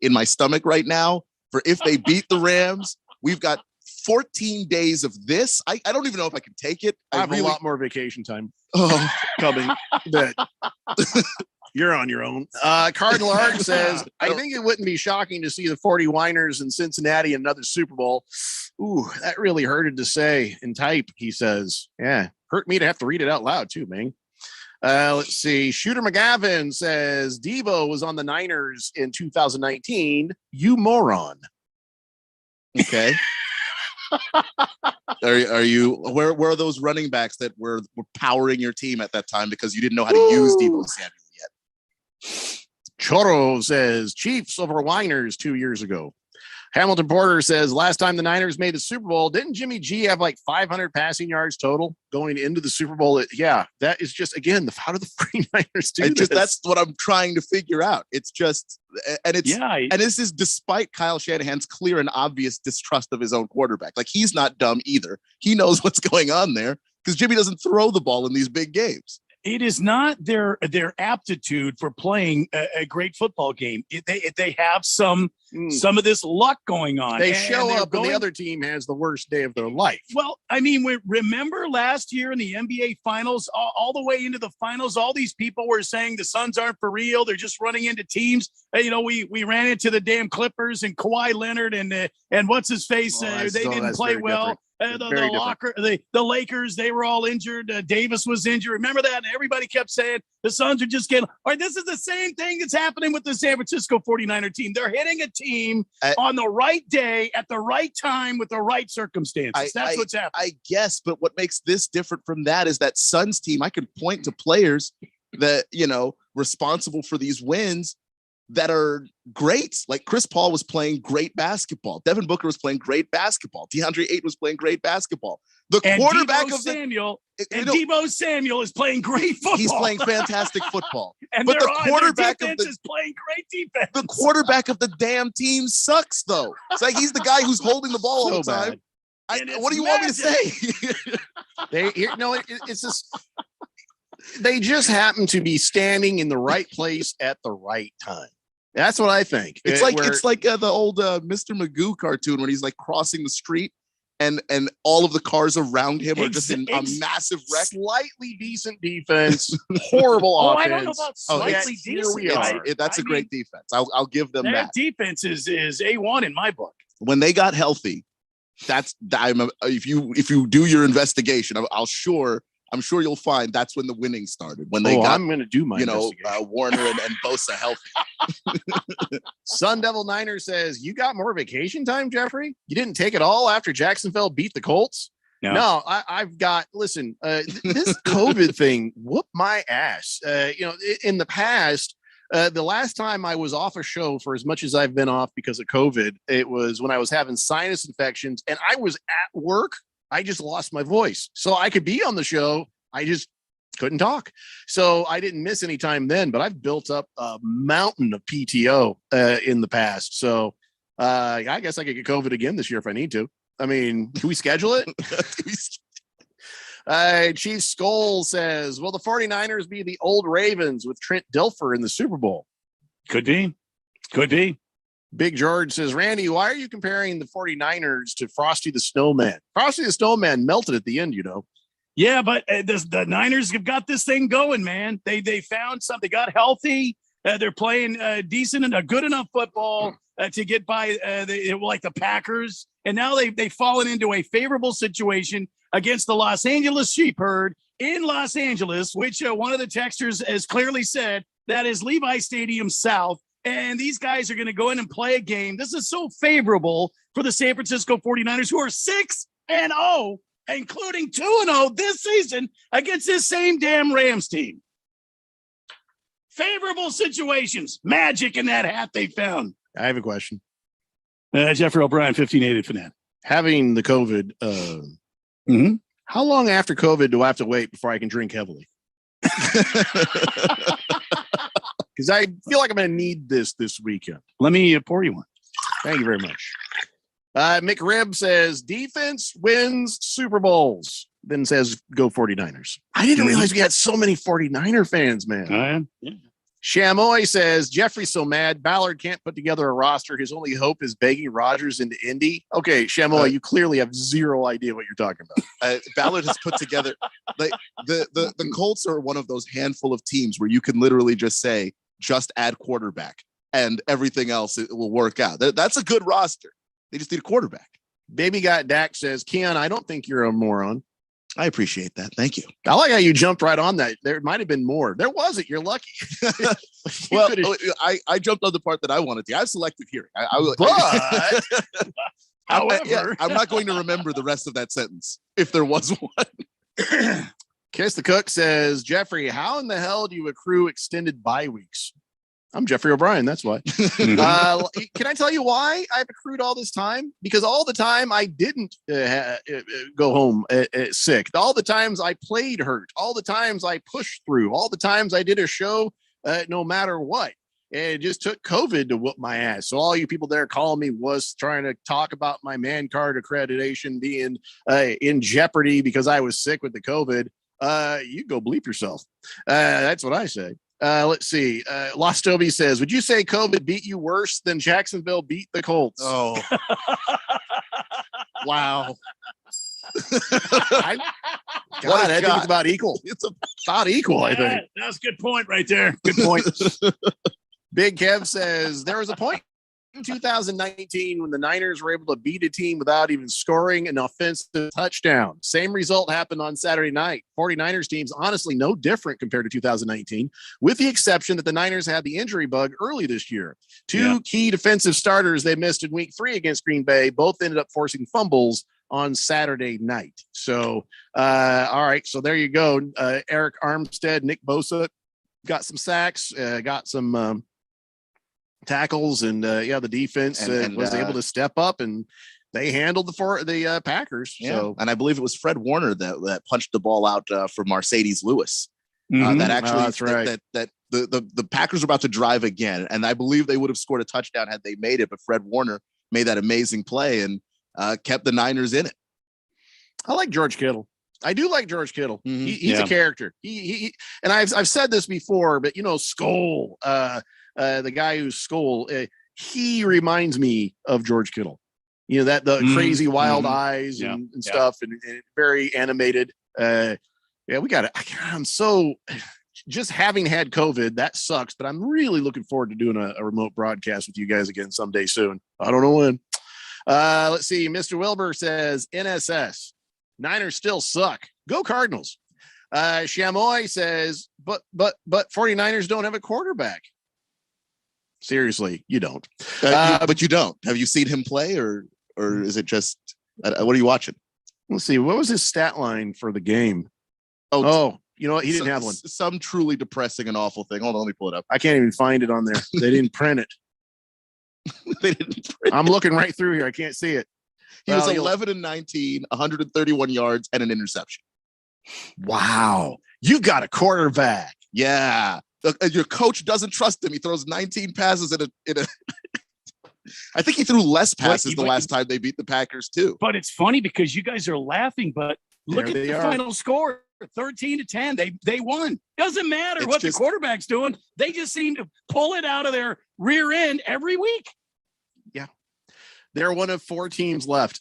in my stomach right now for if they beat the Rams. We've got 14 days of this. I don't even know if I can take it. I have a lot more vacation time coming. But you're on your own. Cardinal Art says, I think it wouldn't be shocking to see the 49ers in Cincinnati in another Super Bowl. Ooh, that really hurted to say and type, he says. Yeah, hurt me to have to read it out loud too, man. Let's see. Shooter McGavin says, Devo was on the Niners in 2019. You moron. Okay. Are you where are those running backs that were powering your team at that time because you didn't know how to use Devo Samuel yet? Choro says Chiefs over Niners 2 years ago. Hamilton Porter says last time the Niners made the Super Bowl, didn't Jimmy G have like 500 passing yards total going into the Super Bowl? Yeah, that is just, again, how do the 49ers do this? That's what I'm trying to figure out. It's just, and it's, Yeah. and this is despite Kyle Shanahan's clear and obvious distrust of his own quarterback. Like, he's not dumb either. He knows what's going on there because Jimmy doesn't throw the ball in these big games. It is not their aptitude for playing a great football game. They have some of this luck going on. They and show they're up and the other team has the worst day of their life. Well, I mean, remember last year in the NBA Finals, all the way into the finals, all these people were saying the Suns aren't for real. They're just running into teams. We ran into the damn Clippers and Kawhi Leonard and what's his face. They didn't play well. The Lakers, they were all injured. Davis was injured. Remember that? And everybody kept saying the Suns are just getting. All right, this is the same thing that's happening with the San Francisco 49er team. They're hitting a team on the right day at the right time with the right circumstances. That's what's happening. I guess, but what makes this different from that is that Suns team, I can point to players that, responsible for these wins that are great. Like Chris Paul was playing great basketball. Devin Booker was playing great basketball. DeAndre Ayton was playing great basketball. The quarterback of Deebo Samuel is playing great football. He's playing fantastic football. And but the quarterback is playing great defense. The quarterback of the damn team sucks, though. It's like he's the guy who's holding the ball all the time. What do you want me to say? It's just they just happen to be standing in the right place at the right time. That's what I think. It's like the old Mr. Magoo cartoon when he's like crossing the street and all of the cars around him are just in a massive wreck. Slightly decent defense, horrible offense. I don't know about slightly decent. That's a great defense. I'll give them that. Defense is A1 in my book. When they got healthy, if you do your investigation, I'm sure you'll find that's when the winning started. When they got, I'm going to do my Warner and Bosa healthy. Sun Devil Niner says, you got more vacation time, Jeffrey? You didn't take it all after Jacksonville beat the Colts? No, I've got, listen, this COVID thing whooped my ass. In the past, the last time I was off a show for as much as I've been off because of COVID, it was when I was having sinus infections and I was at work. I just lost my voice. So I could be on the show. I just couldn't talk. So I didn't miss any time then, but I've built up a mountain of PTO in the past. So I guess I could get COVID again this year if I need to. I mean, can we schedule it? Chief Skoll says, will the 49ers be the old Ravens with Trent Dilfer in the Super Bowl? Could be. Big George says, Randy, why are you comparing the 49ers to Frosty the Snowman? Frosty the Snowman melted at the end, Yeah, but the Niners have got this thing going, man. They found something. They got healthy. They're playing decent and a good enough football to get by like the Packers. And now they've fallen into a favorable situation against the Los Angeles Sheepherd in Los Angeles, which one of the texters has clearly said that is Levi Stadium South. And these guys are going to go in and play a game. This is so favorable for the San Francisco 49ers, who are 6-0, including 2-0 this season against this same damn Rams team. Favorable situations. Magic in that hat they found. I have a question. Jeffrey O'Brien, 1580 Fanatic. Having the COVID, how long after COVID do I have to wait before I can drink heavily? Because I feel like I'm going to need this weekend. Let me pour you one. Thank you very much. McRib says, defense wins Super Bowls. Then says, go 49ers. I didn't realize we had so many 49er fans, man. Yeah. Shamoy says, Jeffrey's so mad. Ballard can't put together a roster. His only hope is begging Rodgers into Indy. Okay, Shamoy, you clearly have zero idea what you're talking about. Ballard has put together, like the Colts are one of those handful of teams where you can literally just say, just add quarterback and everything else it will work out. That's a good roster. They just need a quarterback. Baby Got Dak says, Keon, I don't think you're a moron. I appreciate that. Thank you. I like how you jumped right on that. There might have been more. There wasn't. You're lucky. Well, I jumped on the part that I wanted to. I have selective hearing. However, I'm not going to remember the rest of that sentence if there was one. Kiss the Cook says, Jeffrey, how in the hell do you accrue extended bye weeks? I'm Jeffrey O'Brien. That's why. Can I tell you why I've accrued all this time? Because all the time I didn't go home sick, all the times I played hurt, all the times I pushed through, all the times I did a show no matter what. And it just took COVID to whoop my ass. So all you people there calling me was trying to talk about my man card accreditation being in jeopardy because I was sick with the COVID. You go bleep yourself. That's what I say. Let's see. Lost Toby says, would you say COVID beat you worse than Jacksonville beat the Colts? Oh, wow. I think it's about equal. It's about equal, I think. That's a good point right there. Good point. Big Kev says there was a point in 2019 when the Niners were able to beat a team without even scoring an offensive touchdown. Same result happened on Saturday night. 49ers team's honestly no different compared to 2019, with the exception that the Niners had the injury bug early this year. Two key defensive starters they missed in week 3 against Green Bay both ended up forcing fumbles on Saturday night. So, all right. So there you go. Eric Armstead, Nick Bosa got some sacks, got some tackles, and the defense was able to step up, and they handled the Packers. Yeah. So, and I believe it was Fred Warner that punched the ball out for Mercedes Lewis. That actually, that's right. that the Packers were about to drive again, and I believe they would have scored a touchdown had they made it, but Fred Warner made that amazing play and kept the Niners in it. I like George Kittle. I do like George Kittle. He's a character. He and I've said this before, but Skol, the guy who's Skol, he reminds me of George Kittle. That the crazy wild eyes and stuff, and very animated. We got it. I'm so just having had COVID, that sucks, but I'm really looking forward to doing a remote broadcast with you guys again someday soon. I don't know when. Let's see. Mr. Wilbur says NSS. Niners still suck. Go Cardinals. Chamoy says, but 49ers don't have a quarterback. Seriously, you don't. But you don't. Have you seen him play, or is it just what are you watching? Let's see. What was his stat line for the game? Oh, you know what? He didn't have one. Some truly depressing and awful thing. Hold on, let me pull it up. I can't even find it on there. They didn't print it. I'm looking right through here. I can't see it. He was 11-19, 131 yards, and an interception. Wow. You got a quarterback. Yeah. Your coach doesn't trust him. He throws 19 passes in a I think he threw less passes the last time they beat the Packers too. But it's funny because you guys are laughing, but look at the final score. 13-10. They won. Doesn't matter what the quarterback's doing. They just seem to pull it out of their rear end every week. Yeah. They're one of 4 teams left.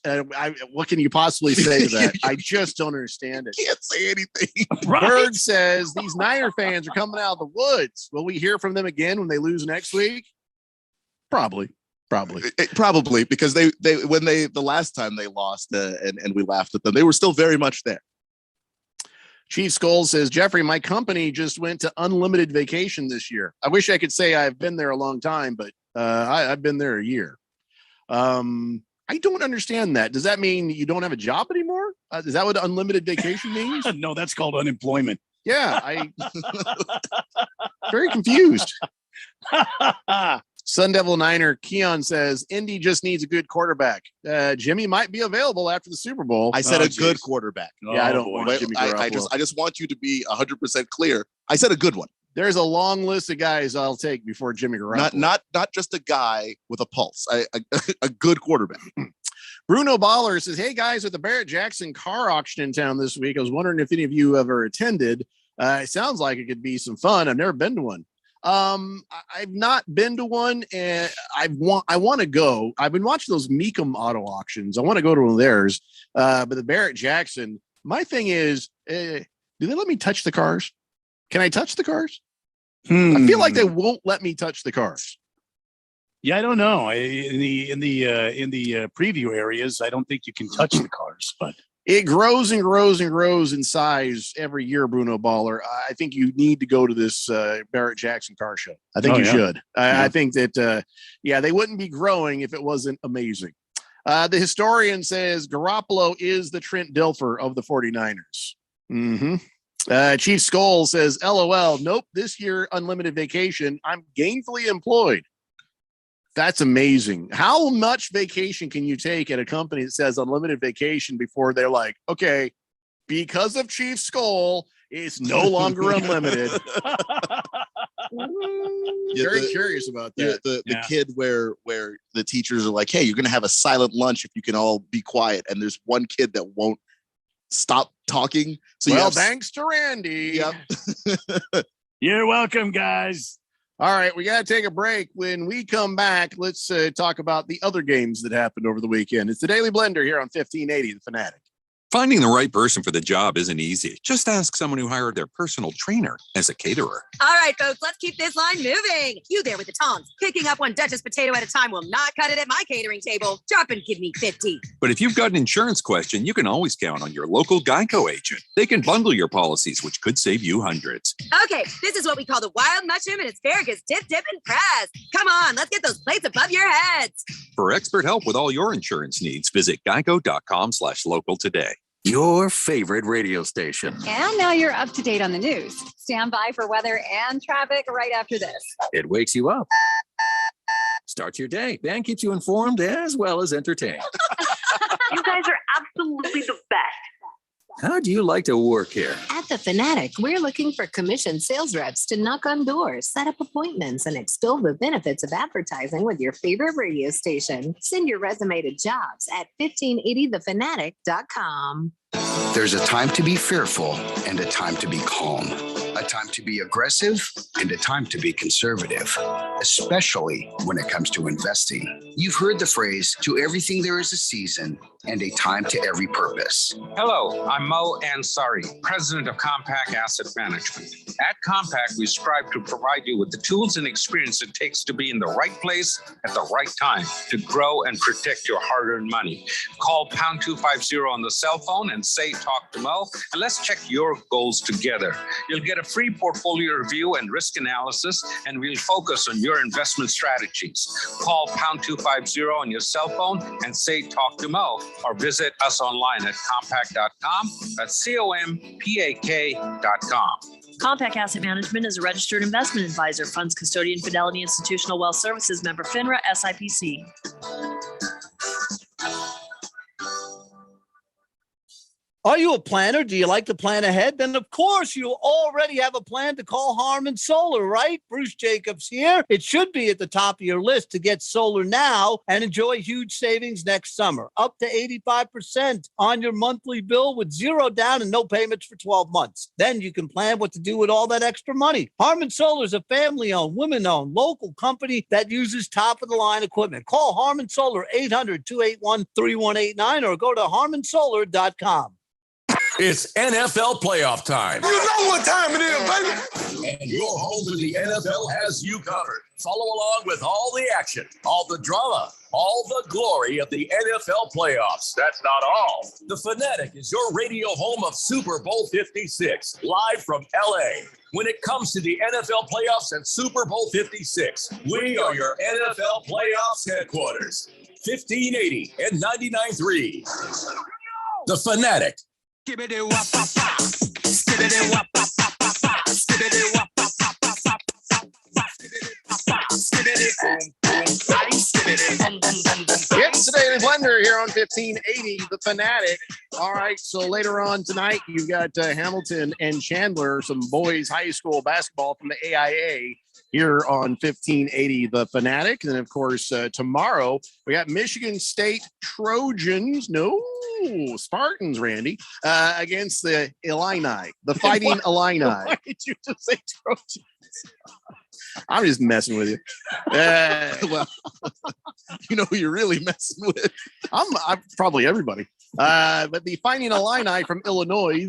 What can you possibly say to that? I just don't understand it. Can't say anything. Right? Bird says these Niner fans are coming out of the woods. Will we hear from them again when they lose next week? Probably, because they when the last time they lost and we laughed at them, they were still very much there. Chief Skull says, Jeffrey, my company just went to unlimited vacation this year. I wish I could say I've been there a long time, but I've been there a year. I don't understand that. Does that mean you don't have a job anymore? Is that what unlimited vacation means? No, that's called unemployment. Yeah, very confused. Sun Devil Niner Keon says Indy just needs a good quarterback. Jimmy might be available after the Super Bowl. I said good quarterback. Yeah, I don't want Jimmy Garoppolo. I just want you to be 100% clear. I said a good one. There's a long list of guys I'll take before Jimmy Garoppolo. Not just a guy with a pulse. A good quarterback. Bruno Baller says, hey guys, with the Barrett Jackson car auction in town this week, I was wondering if any of you ever attended. It sounds like it could be some fun. I've never been to one. I've not been to one, and I want to go. I've been watching those Mecum auto auctions. I want to go to one of theirs. But the Barrett Jackson, my thing is, do they let me touch the cars? Can I touch the cars? I feel like they won't let me touch the cars. Yeah, I don't know. In the preview areas, I don't think you can touch the cars, but it grows and grows and grows in size every year, Bruno Baller. I think you need to go to this Barrett Jackson car show. I think you should. I think that, they wouldn't be growing if it wasn't amazing. The historian says Garoppolo is the Trent Dilfer of the 49ers. Mm-hmm. Chief Skull says, LOL, nope, this year unlimited vacation. I'm gainfully employed. That's amazing. How much vacation can you take at a company that says unlimited vacation before they're like, okay, because of Chief Skull, it's no longer unlimited. Very curious about that. The kid where the teachers are like, hey, you're going to have a silent lunch if you can all be quiet. And there's one kid that won't stop talking. So thanks to Randy. Yep. You're welcome, guys. All right, we got to take a break. When we come back, let's talk about the other games that happened over the weekend. It's the Daily Blender here on 1580 The Fanatic. Finding the right person for the job isn't easy. Just ask someone who hired their personal trainer as a caterer. All right, folks, let's keep this line moving. You there with the tongs. Picking up one Duchess potato at a time will not cut it at my catering table. Drop and give me 50. But if you've got an insurance question, you can always count on your local Geico agent. They can bundle your policies, which could save you hundreds. Okay, this is what we call the wild mushroom and asparagus dip, and press. Come on, let's get those plates above your heads. For expert help with all your insurance needs, visit geico.com/local today. Your favorite radio station. And now you're up to date on the news. Stand by for weather and traffic right after this. It wakes you up, starts your day, and keeps you informed as well as entertained. You guys are absolutely the best. How do you like to work here? At The Fanatic, we're looking for commissioned sales reps to knock on doors, set up appointments, and extol the benefits of advertising with your favorite radio station. Send your resume to jobs at 1580thefanatic.com. There's a time to be fearful and a time to be calm. A time to be aggressive and a time to be conservative, especially when it comes to investing. You've heard the phrase, to everything there is a season and a time to every purpose. Hello, I'm Mo Ansari, president of Compact Asset Management. At Compact, we strive to provide you with the tools and experience it takes to be in the right place at the right time to grow and protect your hard-earned money. Call pound 250 on the cell phone and say talk to Mo, and let's check your goals together. You'll get a free portfolio review and risk analysis, and we'll focus on your investment strategies. Call pound 250 on your cell phone and say talk to Mo, or visit us online at compact.com. That's COMPAK.com. Compact Asset Management is a registered investment advisor, funds custodian, Fidelity Institutional Wealth Services, member FINRA, SIPC. Are you a planner? Do you like to plan ahead? Then, of course, you already have a plan to call Harman Solar, right? Bruce Jacobs here. It should be at the top of your list to get solar now and enjoy huge savings next summer. Up to 85% on your monthly bill with zero down and no payments for 12 months. Then you can plan what to do with all that extra money. Harman Solar is a family-owned, women-owned, local company that uses top-of-the-line equipment. Call Harman Solar 800-281-3189 or go to harmansolar.com. It's NFL playoff time. You know what time it is, baby. And your home to the NFL has you covered. Follow along with all the action, all the drama, all the glory of the NFL playoffs. That's not all. The Fanatic is your radio home of Super Bowl 56, live from LA. When it comes to the NFL playoffs and Super Bowl 56, we are your NFL playoffs headquarters. 1580 and 99.3. The Fanatic. It's the Daily Blender here on 1580 The Fanatic. All right, so later on tonight, you've got Hamilton and Chandler, some boys high school basketball from the AIA here on 1580 The Fanatic. And of course, tomorrow we got Michigan State Trojans. No, Spartans, Randy, against the Illini, the Fighting Illini. Why did you just say Trojans? I'm just messing with you. Well, you know who you're really messing with. I'm probably everybody. But the Fighting Illini from Illinois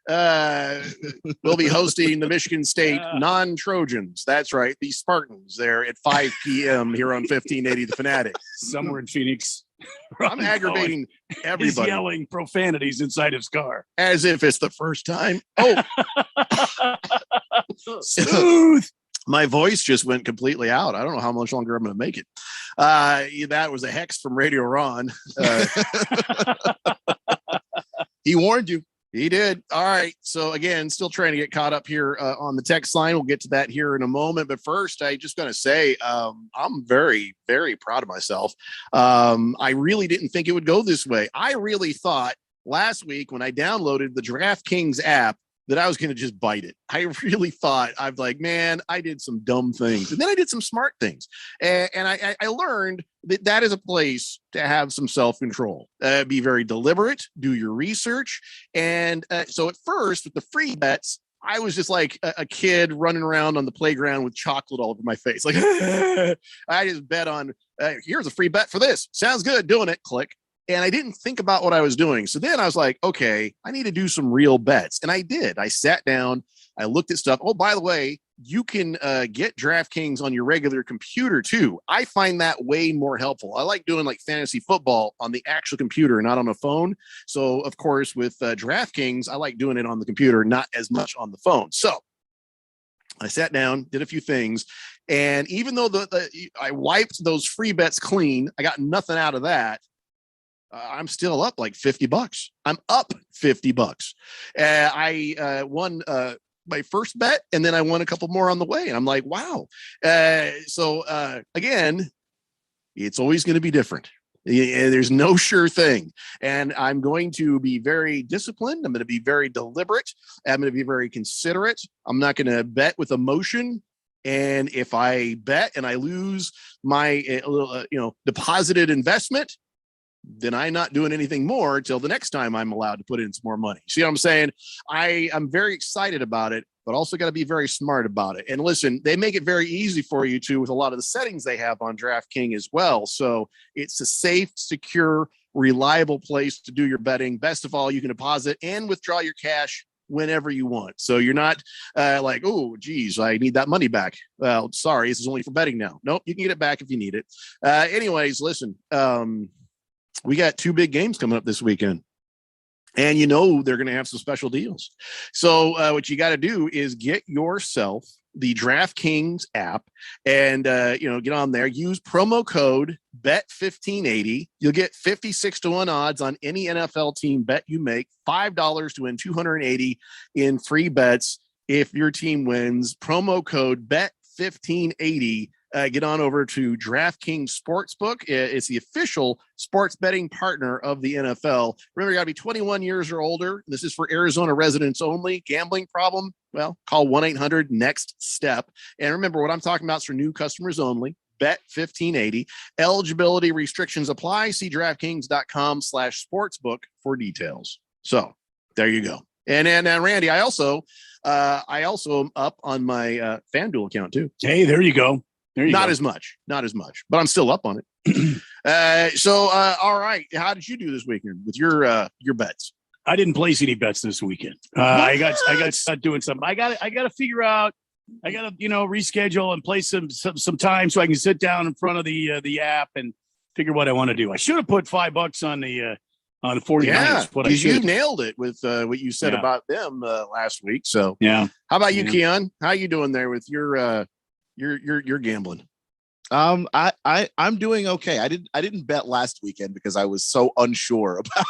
will be hosting the Michigan State non-Trojans. That's right, the Spartans there at 5 p.m. here on 1580 The Fanatic. Somewhere in Phoenix. I'm aggravating everybody. He's yelling profanities inside his car. As if it's the first time. Oh. Smooth. My voice just went completely out. I don't know how much longer I'm going to make it. That was a hex from Radio Ron. He warned you. He did. All right. So again, still trying to get caught up here on the text line. We'll get to that here in a moment. But first, I just going to say I'm very, very proud of myself. I really didn't think it would go this way. I really thought last week when I downloaded the DraftKings app that I was going to just bite it. I really thought I'm like, man, I did some dumb things. And then I did some smart things. And I learned that is a place to have some self-control. Be very deliberate, do your research. And so at first with the free bets, I was just like a kid running around on the playground with chocolate all over my face. Like I just bet on, here's a free bet for this. Sounds good. Doing it. Click. And I didn't think about what I was doing. So then I was like, okay, I need to do some real bets. And I did. I sat down, I looked at stuff. Oh, by the way, you can get DraftKings on your regular computer too. I find that way more helpful. I like doing like fantasy football on the actual computer, not on a phone. So of course with DraftKings, I like doing it on the computer, not as much on the phone. So I sat down, did a few things. And even though I wiped those free bets clean, I got nothing out of that. I'm still up like $50. I'm up $50. I won my first bet, and then I won a couple more on the way. And I'm like, wow. So again, it's always going to be different. There's no sure thing. And I'm going to be very disciplined. I'm going to be very deliberate. I'm going to be very considerate. I'm not going to bet with emotion. And if I bet and I lose my deposited investment, then I'm not doing anything more till the next time I'm allowed to put in some more money. See what I'm saying? I'm very excited about it, but also got to be very smart about it. And listen, they make it very easy for you to with a lot of the settings they have on DraftKings as well. So it's a safe, secure, reliable place to do your betting. Best of all, you can deposit and withdraw your cash whenever you want. So you're not like, oh, geez, I need that money back. Well, sorry, this is only for betting now. Nope, you can get it back if you need it. Anyways, listen, we got 2 big games coming up this weekend. And they're going to have some special deals. So what you got to do is get yourself the DraftKings app and, get on there. Use promo code BET1580. You'll get 56-1 odds on any NFL team bet you make. $5 to win $280 in free bets if your team wins. Promo code BET1580. Get on over to DraftKings Sportsbook. It's the official sports betting partner of the NFL. Remember, you got to be 21 years or older. This is for Arizona residents only. Gambling problem? Well, call 1-800-NEXT-STEP. And remember, what I'm talking about is for new customers only. Bet 1580. Eligibility restrictions apply. See DraftKings.com/sportsbook for details. So there you go. And Randy, I also am up on my FanDuel account too. Hey, there you go. Not as much, but I'm still up on it. All right. How did you do this weekend with your bets? I didn't place any bets this weekend. I got stuck doing something. I got to figure out. I got to reschedule and place some time so I can sit down in front of the app and figure what I want to do. I should have put $5 on the 49ers. Yeah, because you nailed it with what you said about them last week. So yeah. How about you, Keon? How you doing there with your gambling? I'm doing okay. I didn't bet last weekend because I was so unsure about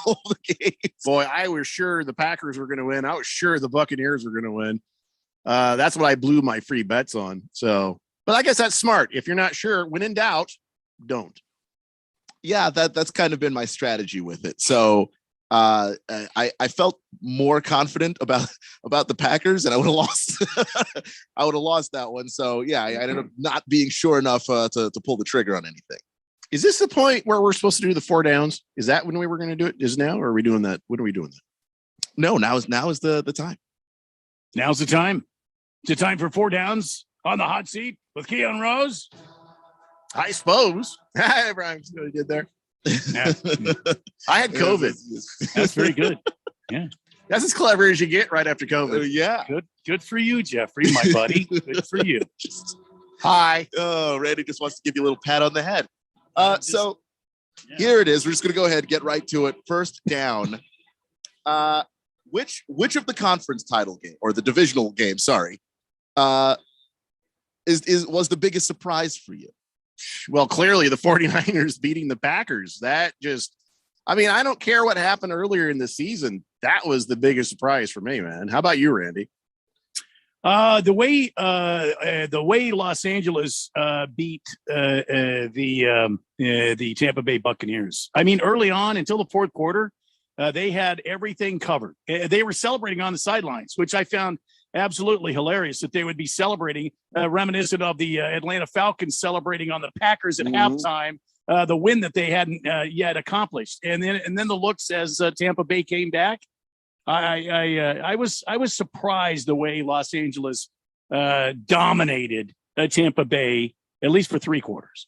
all the games. Boy, I was sure the Packers were going to win. I was sure the Buccaneers were going to win. That's what I blew my free bets on. So, but I guess that's smart. If you're not sure, when in doubt, don't. Yeah, that's kind of been my strategy with it. So I felt more confident about the Packers, and I would have lost. I would have lost that one. So yeah, I ended up not being sure enough to pull the trigger on anything. Is this the point where we're supposed to do the 4 downs? Is that when we were going to do it? Is now, or are we doing that? When are we doing that? No, now is the time. Now's the time. It's the time for 4 downs on the hot seat with Keon Rose. I suppose. Brian did there. Yeah. I had COVID. That's very good. Yeah. That's as clever as you get right after COVID. Yeah. Good for you, Jeffrey, my buddy. Good for you. Hi. Oh, Randy just wants to give you a little pat on the head. Here it is. We're just going to go ahead and get right to it. First down. Which of the conference title game or the divisional game, sorry, was the biggest surprise for you? Well, clearly the 49ers beating the Packers. That just, I don't care what happened earlier in the season. That was the biggest surprise for me, man. How about you, Randy? The way Los Angeles beat the Tampa Bay Buccaneers. I mean, early on until the fourth quarter, they had everything covered. They were celebrating on the sidelines, which I found absolutely hilarious that they would be celebrating, reminiscent of the Atlanta Falcons celebrating on the Packers at halftime, the win that they hadn't yet accomplished. And then the looks as Tampa Bay came back. I was surprised the way Los Angeles dominated Tampa Bay, at least for 3 quarters.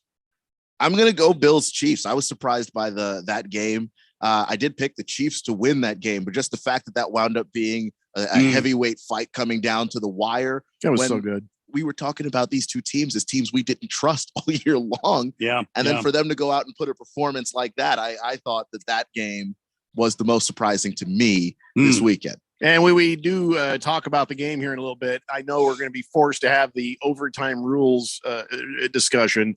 I'm gonna go Bills Chiefs. I was surprised by that game. I did pick the Chiefs to win that game, but just the fact that wound up being a heavyweight fight coming down to the wire. That was so good. We were talking about these two teams as teams we didn't trust all year long. Yeah. And then for them to go out and put a performance like that, I thought that game was the most surprising to me this weekend. And we do talk about the game here in a little bit. I know we're going to be forced to have the overtime rules discussion.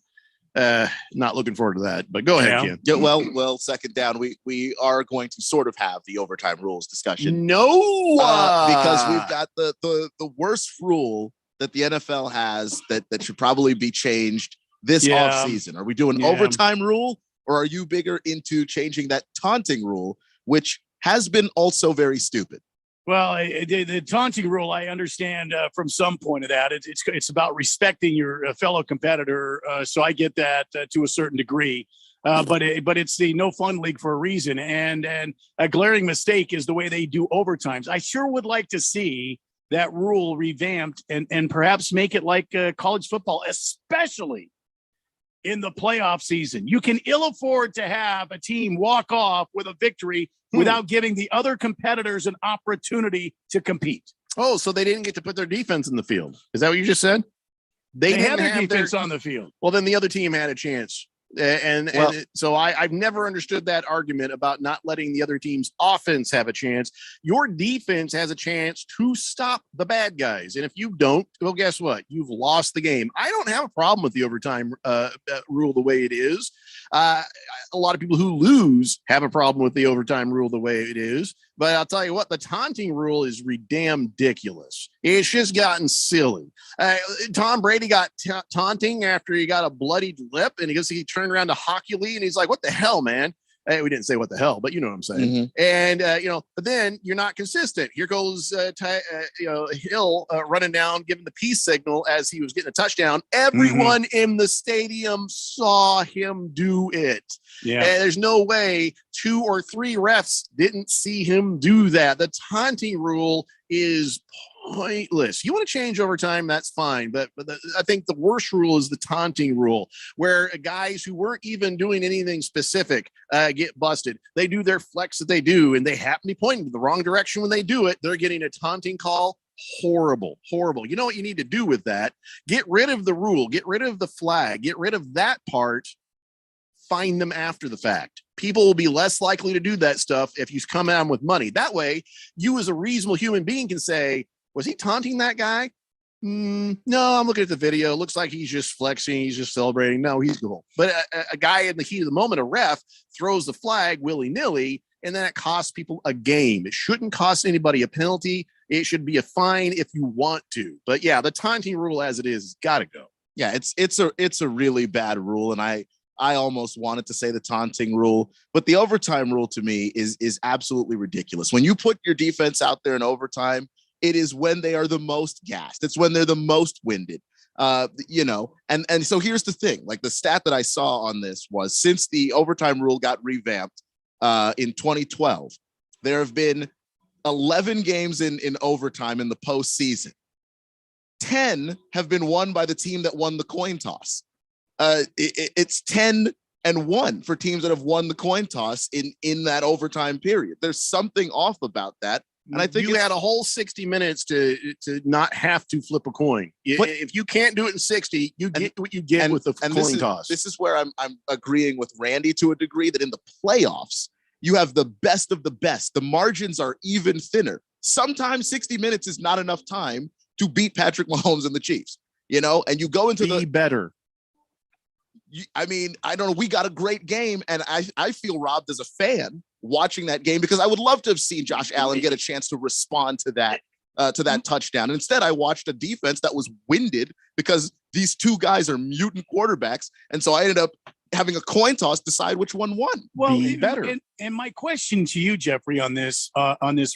Not looking forward to that, but go ahead, Kim. Yeah, well, second down, we are going to sort of have the overtime rules discussion. No, because we've got the worst rule that the NFL has that should probably be changed this offseason. Are we doing overtime rule, or are you bigger into changing that taunting rule, which has been also very stupid? Well, the taunting rule, I understand from some point of that. It's about respecting your fellow competitor. So I get that to a certain degree. But it's the no fun league for a reason. And a glaring mistake is the way they do overtimes. I sure would like to see that rule revamped and perhaps make it like college football, especially in the playoff season. You can ill afford to have a team walk off with a victory without giving the other competitors an opportunity to compete. Oh, so they didn't get to put their defense in the field. Is that what you just said? They had didn't their have defense on the field. Well, then the other team had a chance. And so I've never understood that argument about not letting the other team's offense have a chance. Your defense has a chance to stop the bad guys. And if you don't, well, guess what? You've lost the game. I don't have a problem with the overtime rule the way it is. A lot of people who lose have a problem with the overtime rule the way it is. But I'll tell you what, the taunting rule is ridiculous. It's just gotten silly. Tom Brady got taunting after he got a bloodied lip, and he turned around to Hockey Lee, and he's like, "What the hell, man?" We didn't say what the hell, but you know what I'm saying. And but then you're not consistent. Here goes Hill running down, giving the peace signal as he was getting a touchdown. Everyone in the stadium saw him do it. Yeah, and there's no way 2 or 3 refs didn't see him do that. The taunting rule is pointless. You want to change overtime, that's fine. But I think the worst rule is the taunting rule, where guys who weren't even doing anything specific get busted. They do their flex that they do, and they happen to be pointing the wrong direction when they do it. They're getting a taunting call. Horrible. You know what you need to do with that? Get rid of the rule. Get rid of the flag. Get rid of that part. Find them after the fact. People will be less likely to do that stuff if you come at them with money. That way, you as a reasonable human being can say, was he taunting that guy? No, I'm looking at the video. Looks like he's just flexing. He's just celebrating. No, he's cool. But a guy in the heat of the moment, a ref, throws the flag willy-nilly, and then it costs people a game. It shouldn't cost anybody a penalty. It should be a fine if you want to. But yeah, the taunting rule as it is got to go. Yeah, it's a really bad rule, and I almost wanted to say the taunting rule, but the overtime rule to me is absolutely ridiculous. When you put your defense out there in overtime, it is when they are the most gassed. It's when they're the most winded. And so here's the thing. Like, the stat that I saw on this was, since the overtime rule got revamped in 2012, there have been 11 games in overtime in the postseason. 10 have been won by the team that won the coin toss. It's 10-1 for teams that have won the coin toss in that overtime period. There's something off about that. And I think you had a whole 60 minutes to not have to flip a coin. If you can't do it in 60, you get what you get with the coin toss. This is where I'm agreeing with Randy to a degree, that in the playoffs, you have the best of the best. The margins are even thinner. Sometimes 60 minutes is not enough time to beat Patrick Mahomes and the Chiefs, and you go into better. I mean, I don't know. We got a great game, and I feel robbed as a fan watching that game because I would love to have seen Josh Allen get a chance to respond to that touchdown. And instead, I watched a defense that was winded because these two guys are mutant quarterbacks, and so I ended up having a coin toss decide which one won. Well, Be better. And my question to you, Jeffrey, on this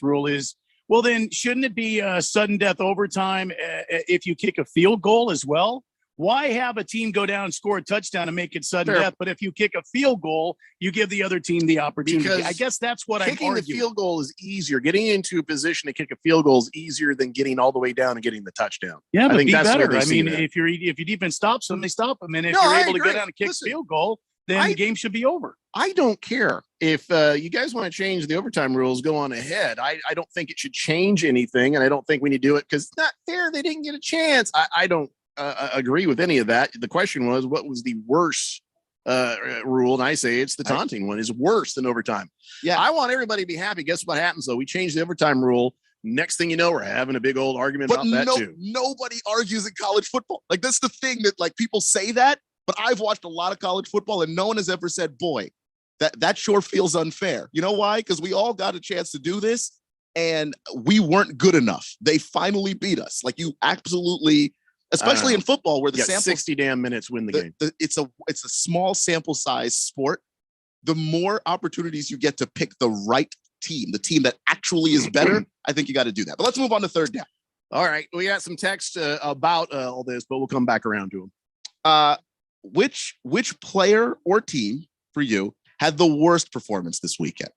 rule is, well, then shouldn't it be sudden death overtime if you kick a field goal as well? Why have a team go down and score a touchdown and make it sudden death? But if you kick a field goal, you give the other team the opportunity. Because I guess that's what I'm kicking arguing. the field goal is easier. Getting into a position to kick a field goal is easier than getting all the way down and getting the touchdown. Yeah, but I think be that's the way better. they I see mean, that. if your defense stops them, they stop them. And if No, you're I able to agree. go down and kick Listen, field goal, then the game should be over. I don't care if you guys want to change the overtime rules. Go on ahead. I don't think it should change anything, and I don't think we need to do it because it's not fair. They didn't get a chance. I don't agree with any of that. The question was, what was the worst rule? And I say it's the taunting one is worse than overtime. Yeah, I want everybody to be happy. Guess what happens though? We changed the overtime rule. Next thing you know, we're having a big old argument about that too. Nobody argues in college football. Like that's the thing that like people say that, but I've watched a lot of college football and no one has ever said, boy, that sure feels unfair. You know why? Because we all got a chance to do this and we weren't good enough. They finally beat us. Like you absolutely, especially in football where the sample 60 damn minutes win the game. It's a small sample size sport. The more opportunities you get to pick the right team, the team that actually is better, I think you got to do that. But let's move on to third down. All right. We got some text about all this, but we'll come back around to them. Which player or team for you had the worst performance this weekend?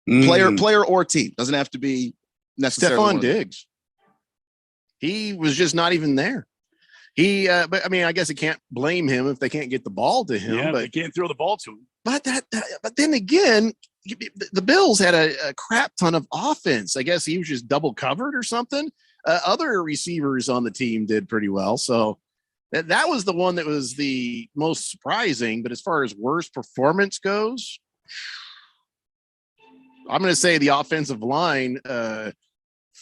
Player or team. Doesn't have to be necessarily. Stephon Diggs. He was just not even there. But I mean, I guess I can't blame him if they can't get the ball to him. Yeah, but they can't throw the ball to him. But but then again, the Bills had a crap ton of offense. I guess he was just double covered or something. Other receivers on the team did pretty well. So that was the one that was the most surprising. But as far as worst performance goes, I'm going to say the offensive line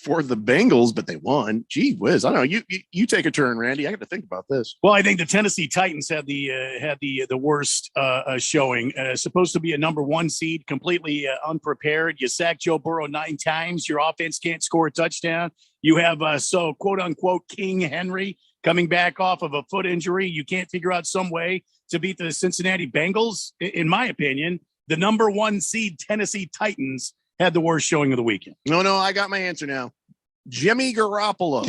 for the Bengals, but they won. Gee whiz. I don't know. You take a turn, Randy. I got to think about this. Well, I think the Tennessee Titans had the worst showing. Supposed to be a number 1 seed, completely unprepared. You sack Joe Burrow 9 times. Your offense can't score a touchdown. You have quote unquote King Henry coming back off of a foot injury. You can't figure out some way to beat the Cincinnati Bengals. In my opinion, the number 1 seed Tennessee Titans had the worst showing of the weekend. No, I got my answer now. Jimmy Garoppolo.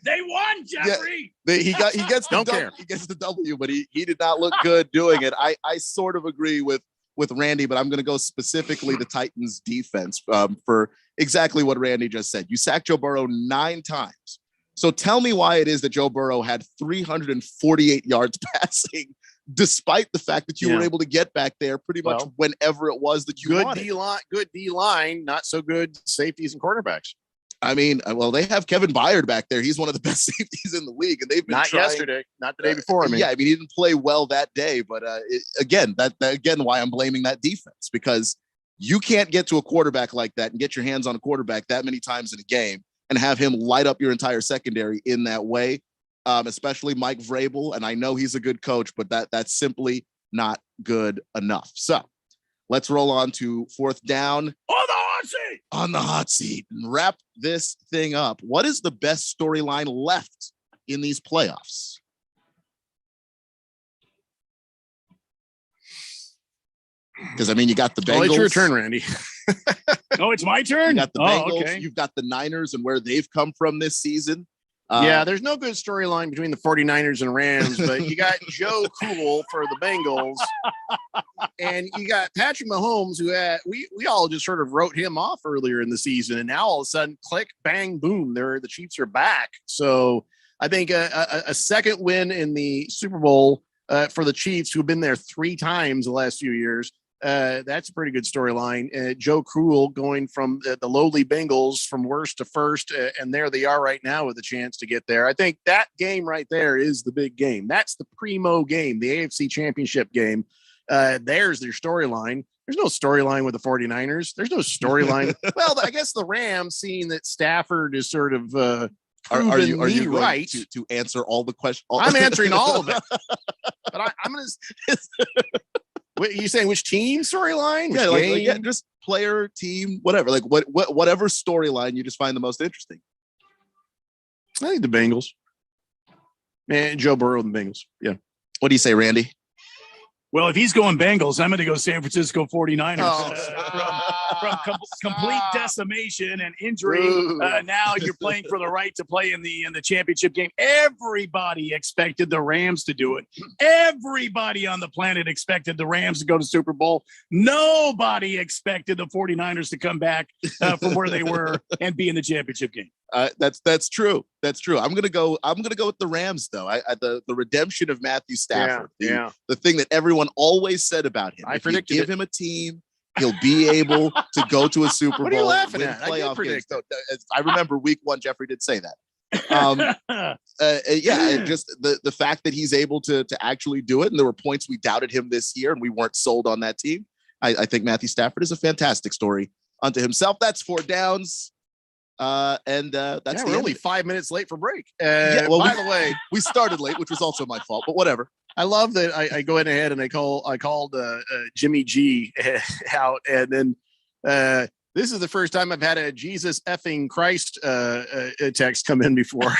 They won, Jeffrey. Yeah, he gets the W, but he did not look good doing it. I sort of agree with Randy, but I'm going to go specifically the Titans defense for exactly what Randy just said. You sacked Joe Burrow 9 times. So tell me why it is that Joe Burrow had 348 yards passing, despite the fact that you were able to get back there pretty much whenever it was that you wanted. Good D-line, not so good safeties and quarterbacks. I mean, well, they have Kevin Byard back there. He's one of the best safeties in the league, and they've been not yesterday, not the day before. I mean, yeah, I mean, he didn't play well that day, but again, why I'm blaming that defense, because you can't get to a quarterback like that and get your hands on a quarterback that many times in a game and have him light up your entire secondary in that way. Especially Mike Vrabel, and I know he's a good coach, but that's simply not good enough. So let's roll on to fourth down. On the hot seat and wrap this thing up. What is the best storyline left in these playoffs? Because I mean, you got the Bengals. It's your turn, Randy. Oh, it's my turn. You got the Bengals. Okay. You've got the Niners and where they've come from this season. Yeah, there's no good storyline between the 49ers and Rams, but you got Joe Cool for the Bengals, and you got Patrick Mahomes, who we all just sort of wrote him off earlier in the season, and now all of a sudden, click, bang, boom, the Chiefs are back. So I think a second win in the Super Bowl for the Chiefs, who've been there 3 times the last few years. That's a pretty good storyline. Joe Cool going from the lowly Bengals from worst to first, and there they are right now with a chance to get there. I think that game right there is the big game. That's the primo game, the AFC Championship game. There's their storyline. There's no storyline with the 49ers. There's no storyline. Well, I guess the Rams, seeing that Stafford is sort of Are you me going right to answer all the questions? I'm answering all of it. But I'm going to. Wait, you saying which team storyline? Yeah, like just player, team, whatever. Like whatever storyline you just find the most interesting. I think the Bengals. Man, Joe Burrow and the Bengals. Yeah. What do you say, Randy? Well, if he's going Bengals, I'm going to go San Francisco 49ers. From complete decimation and injury. Now you're playing for the right to play in the championship game. Everybody expected the Rams to do it. Everybody on the planet expected the Rams to go to Super Bowl. Nobody expected the 49ers to come back from where they were and be in the championship game. That's true. That's true. I'm gonna go with the Rams though. The redemption of Matthew Stafford. The thing that everyone always said about him. I predicted give him a team, he'll be able to go to a Super Bowl. What are you laughing win at? playoff I games. I remember week 1, Jeffrey did say that. Just the fact that he's able to actually do it, and there were points we doubted him this year, and we weren't sold on that team. I think Matthew Stafford is a fantastic story unto himself. That's 4 downs. That's we're only 5 minutes late for break. By the way, we started late, which was also my fault, but whatever. I love that I go ahead and I called Jimmy G out, and then this is the first time I've had a Jesus effing Christ text come in before.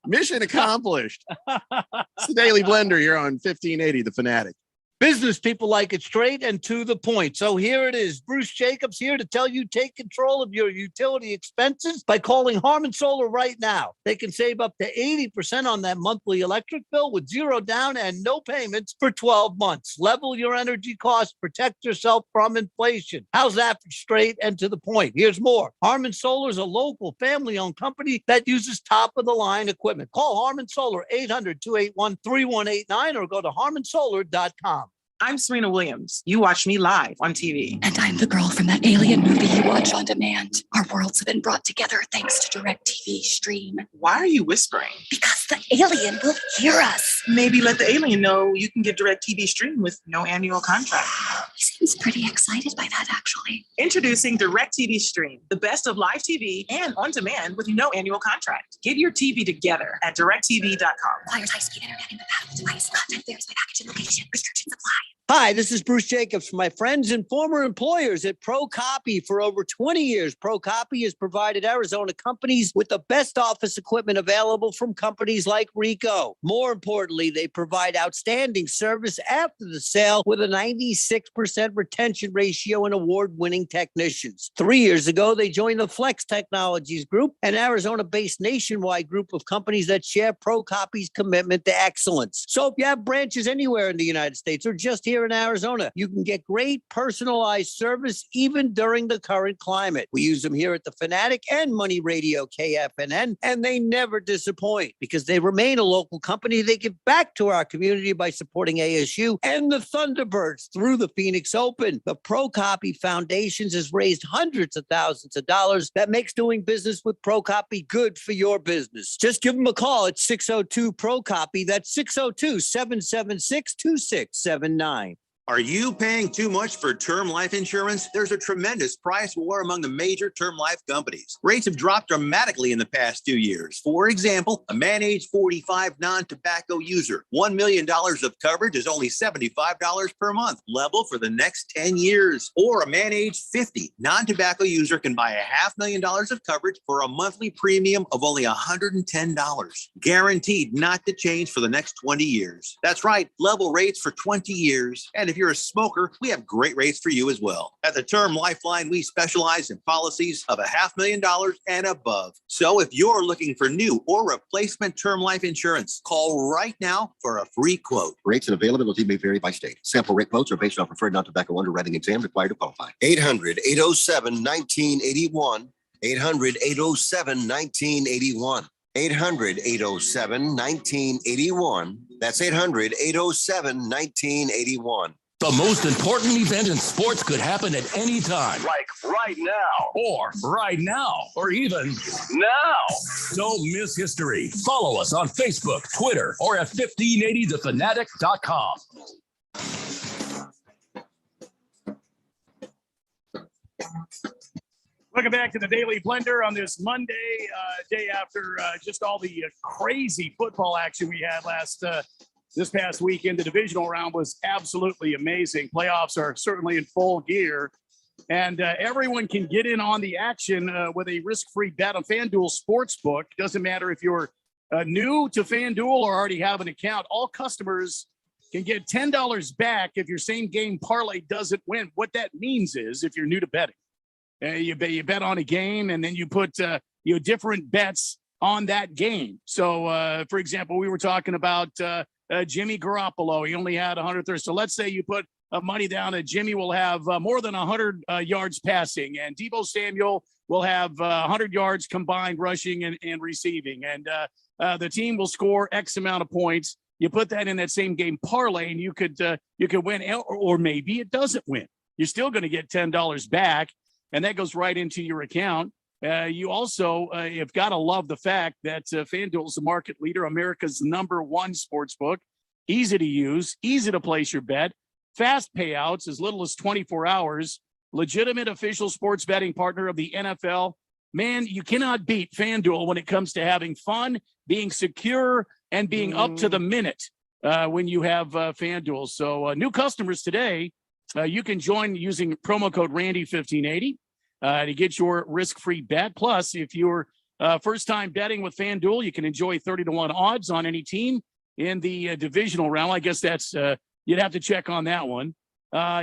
Mission accomplished. It's the Daily Blender here on 1580 The Fanatic. Business people like it straight and to the point. So here it is. Bruce Jacobs here to tell you take control of your utility expenses by calling Harmon Solar right now. They can save up to 80% on that monthly electric bill with 0 down and no payments for 12 months. Level your energy costs. Protect yourself from inflation. How's that for straight and to the point? Here's more. Harmon Solar is a local family-owned company that uses top-of-the-line equipment. Call Harmon Solar 800-281-3189 or go to harmonsolar.com. I'm Serena Williams. You watch me live on TV. And I'm the girl from that alien movie you watch on demand. Our worlds have been brought together thanks to DirecTV Stream. Why are you whispering? Because the alien will hear us. Maybe let the alien know you can get DirecTV Stream with no annual contract. He seems pretty excited by that, actually. Introducing DirecTV Stream, the best of live TV and on demand with no annual contract. Get your TV together at DirecTV.com. Requires high-speed internet in the device. Content varies by package and location. Restrictions apply. Hi, this is Bruce Jacobs for my friends and former employers at ProCopy. For over 20 years, ProCopy has provided Arizona companies with the best office equipment available from companies like Ricoh. More importantly, they provide outstanding service after the sale with a 96% retention ratio and award-winning technicians. 3 years ago, they joined the Flex Technologies Group, an Arizona-based nationwide group of companies that share ProCopy's commitment to excellence. So if you have branches anywhere in the United States or just here in Arizona, you can get great personalized service even during the current climate. We use them here at the Fanatic and Money Radio KFNN, and they never disappoint because they remain a local company. They give back to our community by supporting ASU and the Thunderbirds through the Phoenix Open. The ProCopy Foundations has raised hundreds of thousands of dollars. That makes doing business with ProCopy good for your business. Just give them a call at 602-ProCopy. That's 602-776-2679. Are you paying too much for term life insurance? There's a tremendous price war among the major term life companies. Rates have dropped dramatically in the past 2 years. For example, a man age 45 non-tobacco user, $1 million of coverage is only $75 per month, level for the next 10 years. Or a man age 50 non-tobacco user can buy $500,000 of coverage for a monthly premium of only $110, guaranteed not to change for the next 20 years. That's right, level rates for 20 years. And if you're a smoker, we have great rates for you as well. At the Term Lifeline, we specialize in policies of $500,000 and above. So if you're looking for new or replacement term life insurance, call right now for a free quote. Rates and availability may vary by state. Sample rate quotes are based on preferred non-tobacco underwriting exam required to qualify. 800-807-1981. 800-807-1981. 800-807-1981. That's 800-807-1981. The most important event in sports could happen at any time. Like right now. Or right now. Or even now. Don't miss history. Follow us on Facebook, Twitter, or at 1580thefanatic.com. Welcome back to the Daily Blender on this Monday, day after just all the crazy football action we had this past weekend. The divisional round was absolutely amazing. Playoffs are certainly in full gear, and everyone can get in on the action with a risk-free bet on FanDuel Sportsbook. Doesn't matter if you're new to FanDuel or already have an account. All customers can get $10 back if your same game parlay doesn't win. What that means is, if you're new to betting, you bet on a game, and then you put different bets on that game. So, for example, we were talking about Jimmy Garoppolo. He only had 130. So let's say you put money down that Jimmy will have more than 100 yards passing, and Deebo Samuel will have 100 yards combined rushing and receiving, and the team will score X amount of points. You put that in that same game parlay, and you could win, or maybe it doesn't win. You're still going to get $10 back, and that goes right into your account. You also have got to love the fact that FanDuel is the market leader, America's #1 sports book. Easy to use, easy to place your bet, fast payouts as little as 24 hours, legitimate official sports betting partner of the NFL. Man, you cannot beat FanDuel when it comes to having fun, being secure, and being up to the minute when you have FanDuel. So new customers today, you can join using promo code Randy1580 to get your risk-free bet. Plus, if you're first-time betting with FanDuel, you can enjoy 30-1 odds on any team in the divisional round. I guess that's you'd have to check on that one.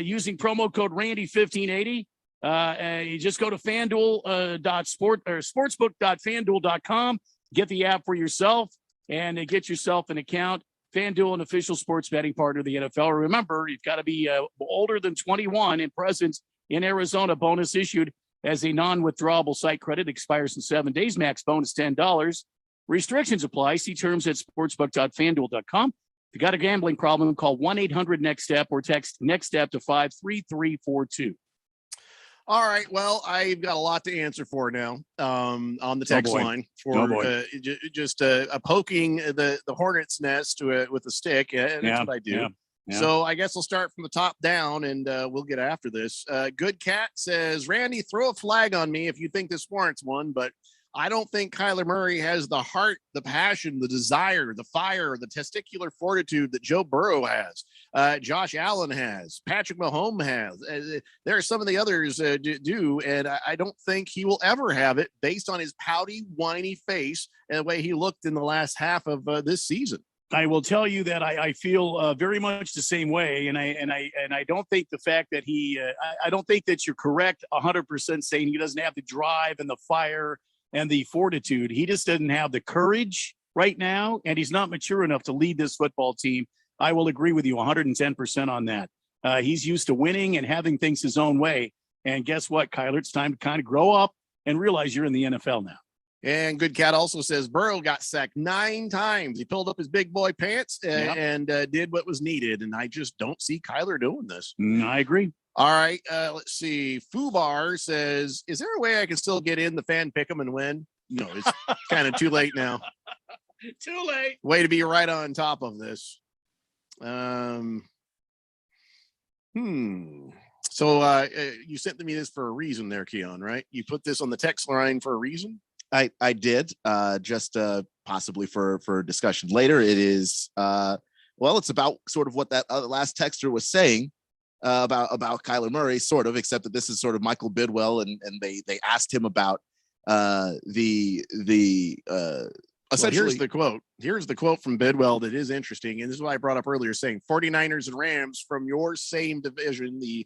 Using promo code Randy1580, you just go to FanDuel sportsbook.fanduel.com, get the app for yourself, and get yourself an account. FanDuel, an official sports betting partner of the NFL. Remember, you've got to be older than 21 and present in Arizona. Bonus issued as a non-withdrawable site credit, expires in 7 days. Max bonus $10. Restrictions apply. See terms at sportsbook.fanduel.com. If you got a gambling problem, call 1-800-NEXT-STEP or text NEXT STEP to 53342. All right. Well, I've got a lot to answer for now on the text line for just poking the hornet's nest with a stick. That's what I do. Yeah. So I guess I'll start from the top down, and we'll get after this. Good Cat says, Randy, throw a flag on me if you think this warrants one, but I don't think Kyler Murray has the heart, the passion, the desire, the fire, the testicular fortitude that Joe Burrow has, Josh Allen has, Patrick Mahomes has. There are some of the others do, and I don't think he will ever have it based on his pouty, whiny face and the way he looked in the last half of this season. I will tell you that I feel very much the same way, and I don't think the fact that I don't think that you're correct 100% saying he doesn't have the drive and the fire and the fortitude. He just doesn't have the courage right now, and he's not mature enough to lead this football team. I will agree with you 110% on that. He's used to winning and having things his own way. And guess what, Kyler? It's time to kind of grow up and realize you're in the NFL now. And Good Cat also says Burrow got sacked 9 times. He pulled up his big boy pants and did what was needed. And I just don't see Kyler doing this. I agree. All right. Let's see. Fubar says, is there a way I can still get in the fan pick 'em and win? No, it's kind of too late now. Too late. Way to be right on top of this. So you sent me this for a reason there, Keon, right? You put this on the text line for a reason? I did, just possibly for discussion later. It is it's about sort of what that last texter was saying about Kyler Murray, sort of, except that this is sort of Michael Bidwell, and they asked him about essentially. Here's the quote. Here's the quote from Bidwell that is interesting, and this is what I brought up earlier, saying 49ers and Rams from your same division, the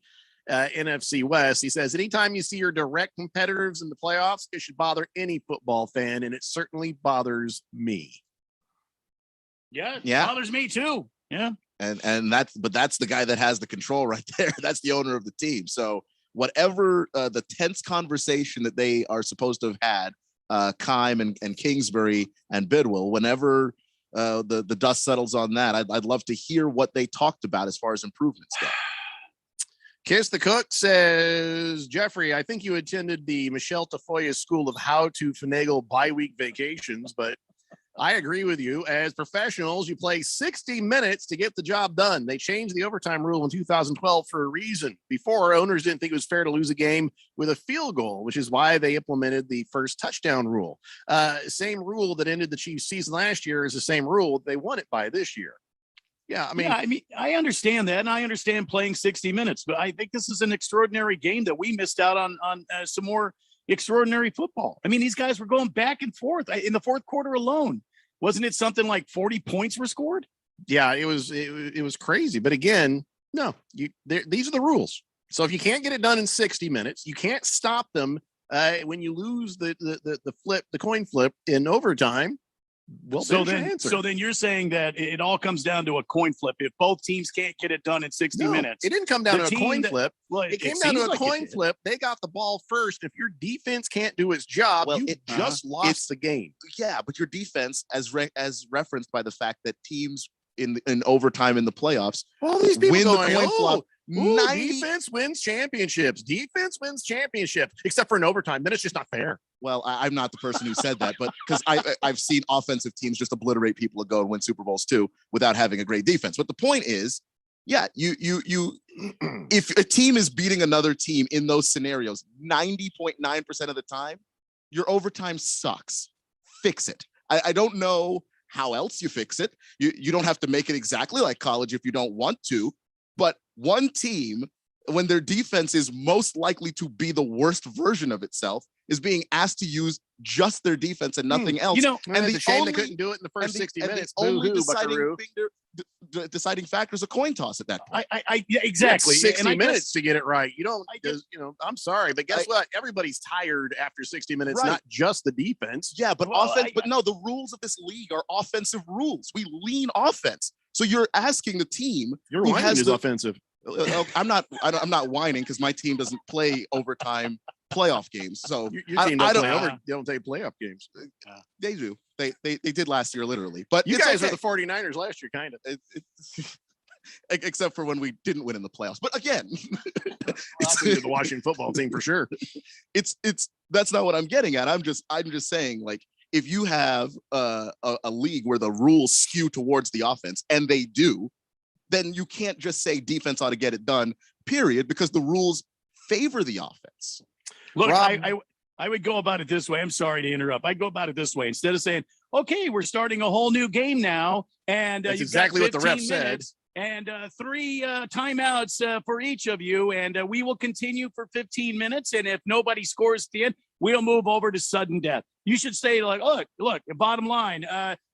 NFC West. He says, anytime you see your direct competitors in the playoffs, it should bother any football fan, and it certainly bothers me. Yeah, it bothers me too. Yeah. And that's the guy that has the control right there. That's the owner of the team. So whatever the tense conversation that they are supposed to have had, Keim and Kingsbury and Bidwell, whenever the dust settles on that, I'd love to hear what they talked about as far as improvements go. Kiss the Cook says, Jeffrey, I think you attended the Michelle Tafoya School of How to Finagle Bi-Week Vacations, but I agree with you. As professionals, you play 60 minutes to get the job done. They changed the overtime rule in 2012 for a reason. Before, owners didn't think it was fair to lose a game with a field goal, which is why they implemented the first touchdown rule. Same rule that ended the Chiefs season last year is the same rule they won it by this year. Yeah, I mean, I understand that, and I understand playing 60 minutes, but I think this is an extraordinary game that we missed out on some more extraordinary football. I mean, these guys were going back and forth in the fourth quarter alone. Wasn't it something like 40 points were scored? Yeah, it was crazy. But again, no, these are the rules. So if you can't get it done in 60 minutes, you can't stop them when you lose the coin flip in overtime. Well, so then you're saying that it all comes down to a coin flip. If both teams can't get it done in 60 minutes, it didn't come down to a coin flip. Well, it came down to a coin flip. They got the ball first. If your defense can't do its job, you just lost the game. Yeah, but your defense, as referenced by the fact that teams in overtime in the playoffs, all these people win going, the coin flop. Defense wins championships. Defense wins championships, except for in overtime. Then it's just not fair. Well, I'm not the person who said that, but because I've seen offensive teams just obliterate people and go and win Super Bowls too without having a great defense. But the point is, yeah, you if a team is beating another team in those scenarios 90.9% of the time, your overtime sucks. Fix it. I don't know how else you fix it. You don't have to make it exactly like college if you don't want to, but one team, when their defense is most likely to be the worst version of itself, is being asked to use just their defense and nothing else. And the shame they couldn't do it in the first 60 minutes. The only deciding factor is a coin toss at that point. Yeah, exactly. 60 minutes to get it right. You don't, I'm sorry, but guess what? Everybody's tired after 60 minutes, not just the defense. Yeah, but the rules of this league are offensive rules. We lean offense. So you're asking the team who has offensive. I'm not whining because my team doesn't play overtime playoff games. So your team they don't take playoff games. They do. They did last year, literally. But you guys are the 49ers last year, kind of. Except for when we didn't win in the playoffs. But again, it's the Washington football team for sure. It's that's not what I'm getting at. I'm just saying, like, if you have a league where the rules skew towards the offense, and they do, then you can't just say defense ought to get it done, period, because the rules favor the offense. Look, I would go about it this way. I'm sorry to interrupt. I'd go about it this way. Instead of saying, okay, we're starting a whole new game now, and that's you've exactly got what the ref 15 said. minutes and 3 timeouts for each of you, and we will continue for 15 minutes, and if nobody scores at the end, we'll move over to sudden death. You should say, like, look, bottom line,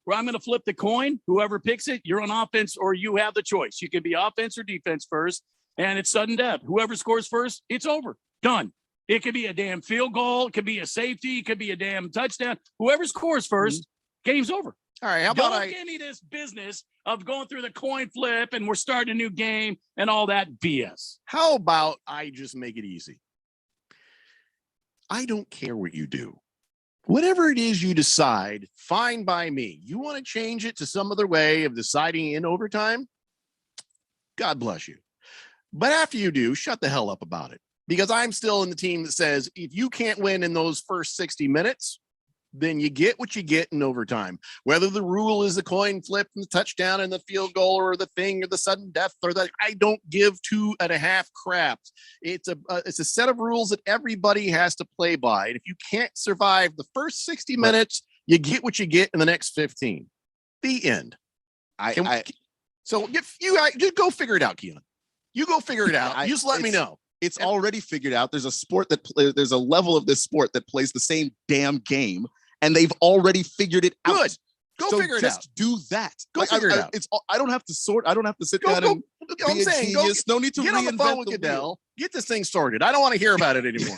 where I'm going to flip the coin. Whoever picks it, you're on offense, or you have the choice. You can be offense or defense first, and it's sudden death. Whoever scores first, it's over. Done. It could be a damn field goal. It could be a safety. It could be a damn touchdown. Whoever scores first, game's over. All right, how about Don't give me this business of going through the coin flip and we're starting a new game and all that BS. How about I just make it easy? I don't care what you do. Whatever it is you decide, fine by me. You want to change it to some other way of deciding in overtime? God bless you. But after you do, shut the hell up about it. Because I'm still in the team that says if you can't win in those first 60 minutes, then you get what you get in overtime. Whether the rule is the coin flip and the touchdown and the field goal or the thing or the sudden death or that, I don't give 2.5 craps. It's a set of rules that everybody has to play by. And if you can't survive the first 60 minutes, you get what you get in the next 15. The end. So you go figure it out, Keelan. You go figure it out. You just let me know. It's already figured out. There's a sport there's a level of this sport that plays the same damn game, and they've already figured it out. Good. Go figure it out. Just do that. Go figure it out. I don't have to sort. I don't have to sit down and be a genius. No need to get on the phone with Goodell. Get this thing sorted. I don't want to hear about it anymore.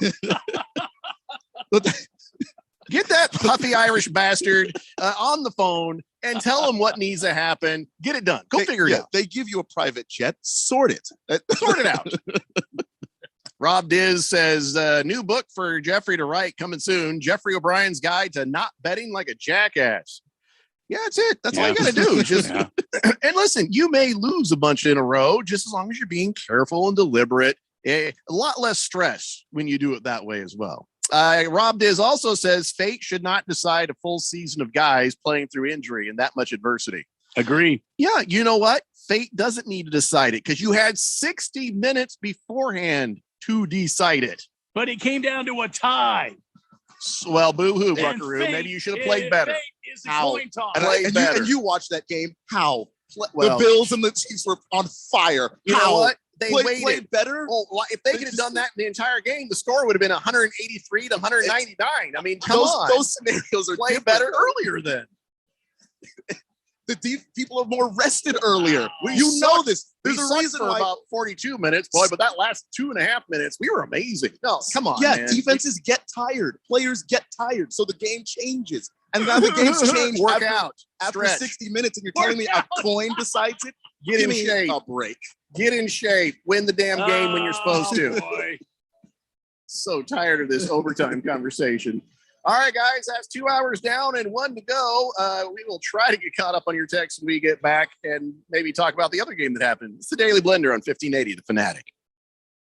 Get that puffy Irish bastard on the phone and tell him what needs to happen. Get it done. Go figure it out. They give you a private jet. Sort it. Sort it out. Rob Diz says, new book for Jeffrey to write coming soon. Jeffrey O'Brien's Guide to Not Betting Like a Jackass. Yeah, that's it. That's all you got to do. Just and listen, you may lose a bunch in a row just as long as you're being careful and deliberate. A lot less stress when you do it that way as well. Rob Diz also says fate should not decide a full season of guys playing through injury and that much adversity. Agree. Yeah, you know what? Fate doesn't need to decide it because you had 60 minutes beforehand to decide it. But it came down to a tie. Well, boo-hoo, And Buckaroo. fate Maybe you should have played better. Fate is the How? coin toss. And you watched that game. How? Well- The Bills and the Chiefs were on fire. You How? know what? They Played waited better. Oh, well, if they could have done that in the entire game, the score would have been 183 to 199. I mean, come on. Those scenarios are Play different. better earlier then. People are more rested earlier. We You know sucked. this. There's We a sucked reason for why. about 42 minutes, boy, but that last 2.5 minutes, we were amazing. No, come on, Yeah, man. defenses get tired. Players get tired. So the game changes. And now the game's changed. Work after, out. after Stretch. 60 minutes, and you're telling me a coin decides it? Get Give in me shape. a break. Get in shape. Win the damn game when you're supposed to. Boy. So tired of this overtime conversation. All right, guys, that's 2 hours down and 1 to go. We will try to get caught up on your text when we get back and maybe talk about the other game that happened. It's the Daily Blender on 1580, The Fanatic.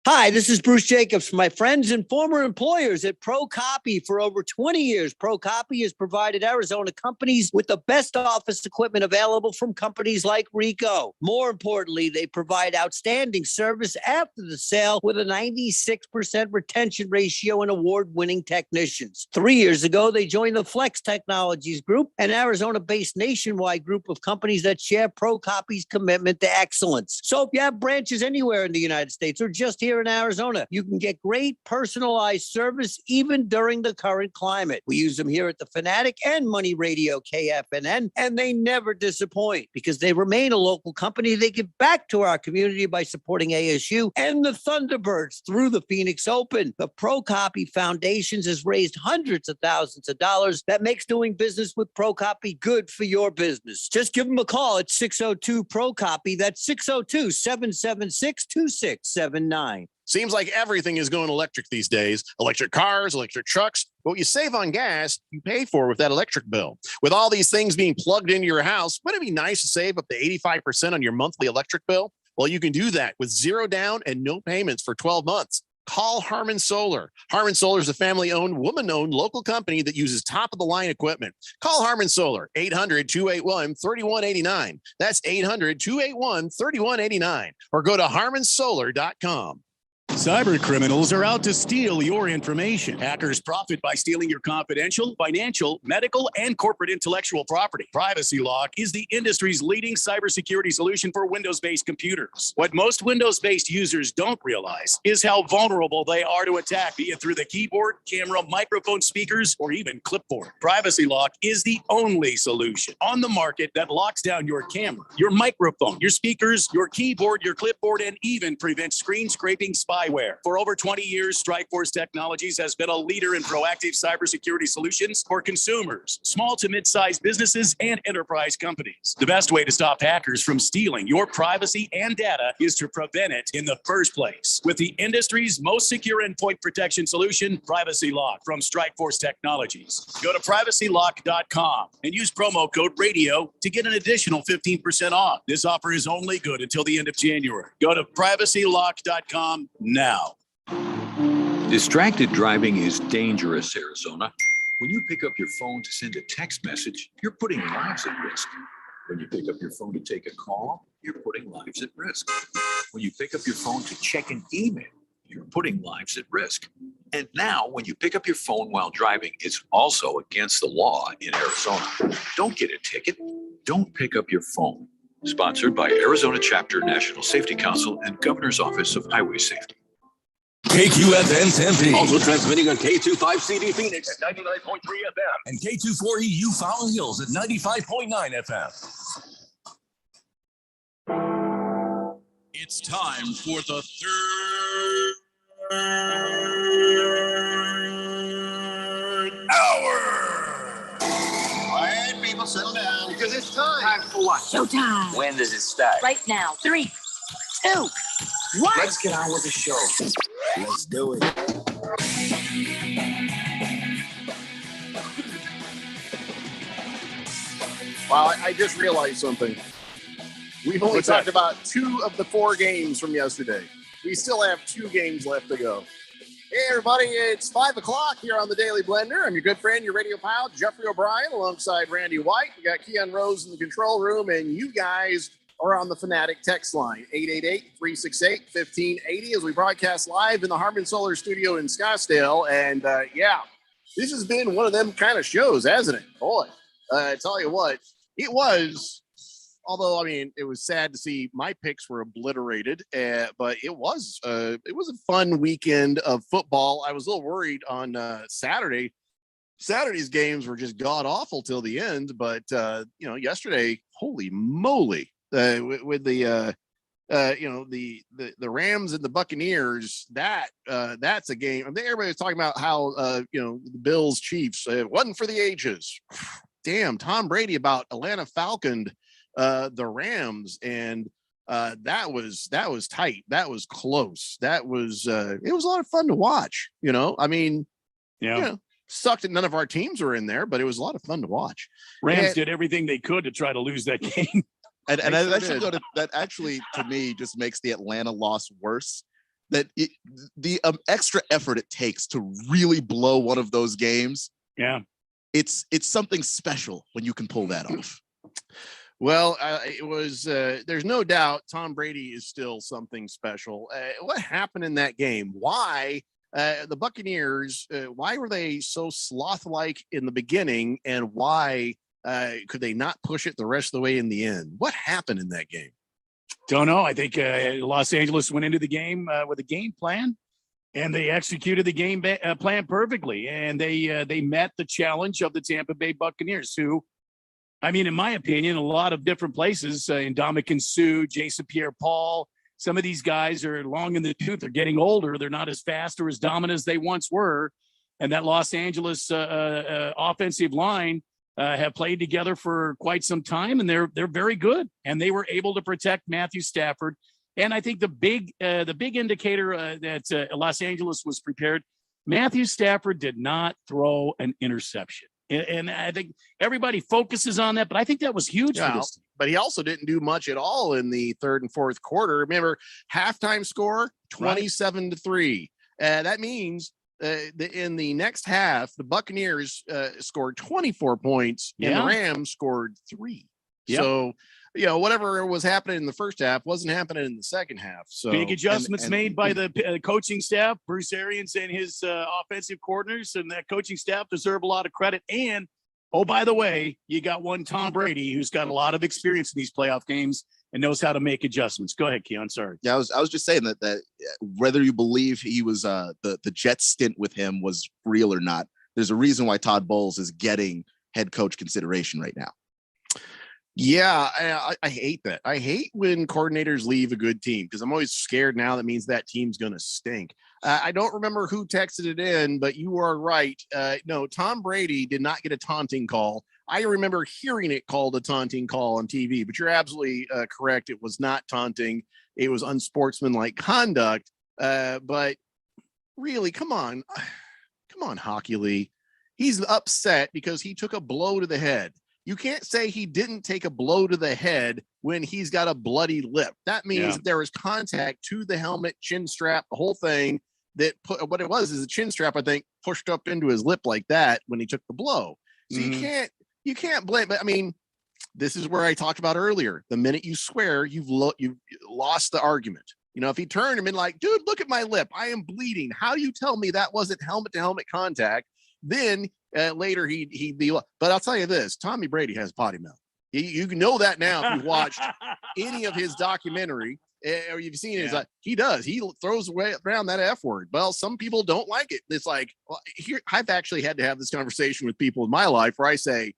Hi, this is Bruce Jacobs from my friends and former employers at ProCopy. For over 20 years, ProCopy has provided Arizona companies with the best office equipment available from companies like Ricoh. More importantly, they provide outstanding service after the sale with a 96% retention ratio and award-winning technicians. 3 years ago, they joined the Flex Technologies Group, an Arizona-based nationwide group of companies that share ProCopy's commitment to excellence. So if you have branches anywhere in the United States or just here in Arizona, you can get great personalized service even during the current climate. We use them here at the Fanatic and Money Radio KFNN, and they never disappoint because they remain a local company. They give back to our community by supporting ASU and the Thunderbirds through the Phoenix Open. The ProCopy Foundations has raised hundreds of thousands of dollars. That makes doing business with ProCopy good for your business. Just give them a call at 602-ProCopy. That's 602-776-2679. Seems like everything is going electric these days. Electric cars, electric trucks. But what you save on gas, you pay for with that electric bill. With all these things being plugged into your house, wouldn't it be nice to save up to 85% on your monthly electric bill? Well, you can do that with zero down and no payments for 12 months. Call Harmon Solar. Harmon Solar is a family-owned, woman-owned local company that uses top-of-the-line equipment. Call Harmon Solar, 800-281-3189. That's 800-281-3189. Or go to harmonsolar.com. Cyber criminals are out to steal your information. Hackers profit by stealing your confidential, financial, medical, and corporate intellectual property. Privacy Lock is the industry's leading cybersecurity solution for Windows-based computers. What most Windows-based users don't realize is how vulnerable they are to attack, be it through the keyboard, camera, microphone, speakers, or even clipboard. Privacy Lock is the only solution on the market that locks down your camera, your microphone, your speakers, your keyboard, your clipboard, and even prevents screen scraping spyware. For over 20 years, Strikeforce Technologies has been a leader in proactive cybersecurity solutions for consumers, small to mid-sized businesses, and enterprise companies. The best way to stop hackers from stealing your privacy and data is to prevent it in the first place with the industry's most secure endpoint protection solution, Privacy Lock from Strikeforce Technologies. Go to privacylock.com and use promo code RADIO to get an additional 15% off. This offer is only good until the end of January. Go to privacylock.com now. Distracted driving is dangerous, Arizona. When you pick up your phone to send a text message, you're putting lives at risk. When you pick up your phone to take a call, you're putting lives at risk. When you pick up your phone to check an email, you're putting lives at risk. And now, when you pick up your phone while driving, it's also against the law in Arizona. Don't get a ticket. Don't pick up your phone. Sponsored by Arizona Chapter National Safety Council and Governor's Office of Highway Safety. KQFN Tempe. Also transmitting on K25CD Phoenix at 99.3 FM. And K24EU Fountain Hills at 95.9 FM. It's time for the third hour. All right, people, settle down because it's time. Time for what? Showtime. When does it start? Right now. 3, 2, 1. Let's get on with the show. Let's do it. Wow, I just realized something. We've only What's talked that? about 2 of the 4 games from yesterday. We still have 2 games left to go. Hey, everybody, it's 5 o'clock here on the Daily Blender. I'm your good friend, your radio pal, Jeffrey O'Brien, alongside Randy White. We got Keon Rose in the control room, and you guys are on the Fanatic text line, 888-368-1580, as we broadcast live in the Harman Solar Studio in Scottsdale. And, this has been one of them kind of shows, hasn't it? Boy, I tell you what, it was... Although, I mean, it was sad to see my picks were obliterated, but it was a fun weekend of football. I was a little worried on Saturday. Saturday's games were just god awful till the end, but yesterday, holy moly, with the Rams and the Buccaneers, that's a game. I think everybody was talking about how the Bills Chiefs, it wasn't for the ages. Damn, Tom Brady about Atlanta Falconed the Rams, and that was tight. That was close. That was it was a lot of fun to watch. Sucked that none of our teams were in there, but it was a lot of fun to watch. Rams did everything they could to try to lose that game. And that actually, to me, just makes the Atlanta loss worse. That the extra effort it takes to really blow one of those games. Yeah, it's something special when you can pull that off. Well, it was. There's no doubt Tom Brady is still something special. What happened in that game? Why the Buccaneers? Why were they so sloth-like in the beginning, and why could they not push it the rest of the way in the end? What happened in that game? Don't know. I think Los Angeles went into the game with a game plan, and they executed the game plan perfectly, and they met the challenge of the Tampa Bay Buccaneers, who. I mean, in my opinion, a lot of different places, Ndamukong Suh, Jason Pierre-Paul, some of these guys are long in the tooth. They're getting older. They're not as fast or as dominant as they once were. And that Los Angeles offensive line have played together for quite some time, and they're very good. And they were able to protect Matthew Stafford. And I think the big indicator that Los Angeles was prepared, Matthew Stafford did not throw an interception. And I think everybody focuses on that, but I think that was huge for this team. But he also didn't do much at all in the third and fourth quarter. Remember, halftime score, 27-3. That means in the next half, the Buccaneers scored 24 points and the Rams scored 3. Yep. So, whatever was happening in the first half wasn't happening in the second half. So big adjustments made by the coaching staff, Bruce Arians and his offensive coordinators, and that coaching staff deserve a lot of credit. And, oh, by the way, you got one Tom Brady who's got a lot of experience in these playoff games and knows how to make adjustments. Go ahead, Keon. Sorry. Yeah, I was just saying that whether you believe he was the Jets stint with him was real or not, there's a reason why Todd Bowles is getting head coach consideration right now. Yeah, I hate that. I hate when coordinators leave a good team because I'm always scared now. That means that team's going to stink. I don't remember who texted it in, but you are right. No, Tom Brady did not get a taunting call. I remember hearing it called a taunting call on TV, but you're absolutely correct. It was not taunting. It was unsportsmanlike conduct. But really, come on, Hockey Lee. He's upset because he took a blow to the head. You can't say he didn't take a blow to the head when he's got a bloody lip. That means that there was contact to the helmet, chin strap, the whole thing. That what it was is a chin strap, I think, pushed up into his lip like that when he took the blow. So you can't blame. But I mean, this is where I talked about earlier. The minute you swear, you've lost the argument. If he turned and been like, dude, look at my lip, I am bleeding. How do you tell me that wasn't helmet to helmet contact? Then later he'd be, but I'll tell you this, Tommy Brady has potty mouth. You know that now if you've watched any of his documentary or you've seen it. Like, he does. He throws around that F word. Well, some people don't like it. It's like, well, here, I've actually had to have this conversation with people in my life where I say,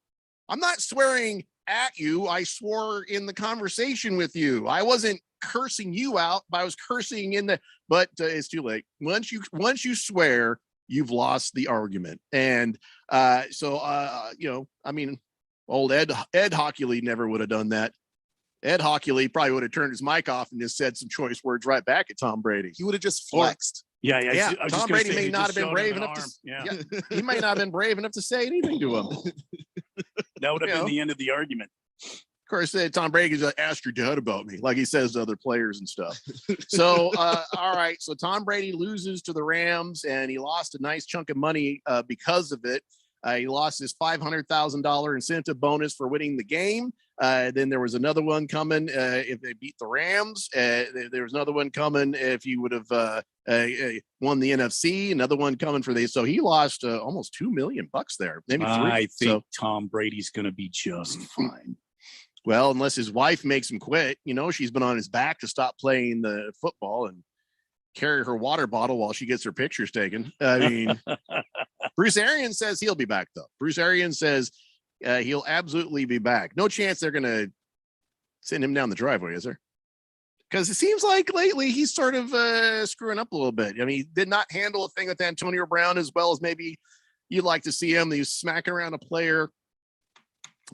I'm not swearing at you. I swore in the conversation with you. I wasn't cursing you out, but I was cursing but it's too late. Once you swear, you've lost the argument. And I mean, old Ed Hockey Lee never would have done that. Ed Hockey Lee probably would have turned his mic off and just said some choice words right back at Tom Brady. He would have just flexed. Yeah. Tom Brady may not have been brave enough he may not have been brave enough to say anything to him. That would have been the end of the argument. course, Tom Brady asked your dad about me, like he says to other players and stuff. So, all right. So Tom Brady loses to the Rams, and he lost a nice chunk of money because of it. He lost his $500,000 incentive bonus for winning the game. Then there was another one coming if they beat the Rams. There was another one coming if he would have won the NFC. Another one coming for so he lost almost $2 million there. Maybe 3. I think Tom Brady's going to be just fine. Well, unless his wife makes him quit. You know, she's been on his back to stop playing the football and carry her water bottle while she gets her pictures taken. I mean, Bruce Arians says he'll be back, though. Bruce Arians says he'll absolutely be back. No chance they're going to send him down the driveway, is there? Because it seems like lately he's sort of screwing up a little bit. I mean, he did not handle a thing with Antonio Brown as well as maybe you'd like to see him. He's smacking around a player.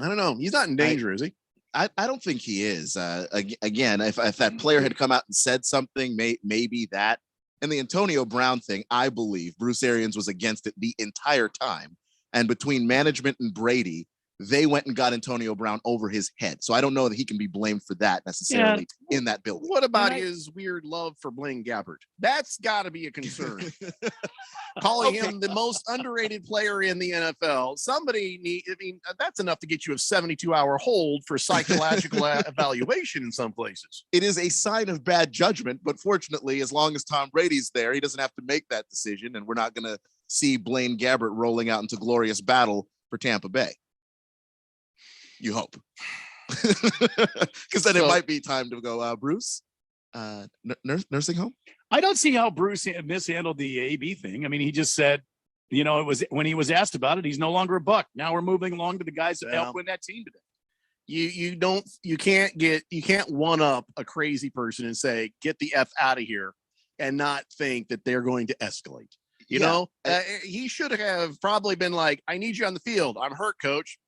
I don't know. He's not in danger, is he? I don't think he is. Again, if that player had come out and said something, maybe that. And the Antonio Brown thing, I believe Bruce Arians was against it the entire time. And between management and Brady, they went and got Antonio Brown over his head. So I don't know that he can be blamed for that necessarily in that building. What about his weird love for Blaine Gabbert? That's got to be a concern. Calling him the most underrated player in the NFL. That's enough to get you a 72-hour hold for psychological evaluation in some places. It is a sign of bad judgment, but fortunately, as long as Tom Brady's there, he doesn't have to make that decision, and we're not going to see Blaine Gabbert rolling out into glorious battle for Tampa Bay. You hope. Because then it might be time to go, Bruce, nursing home? I don't see how Bruce mishandled the AB thing. I mean, he just said, you know, it was when he was asked about it, he's no longer a Buck. Now we're moving along to the guys that helped win that team today. You can't one up a crazy person and say, get the F out of here and not think that they're going to escalate. You know, he should have probably been like, I need you on the field. I'm hurt, coach.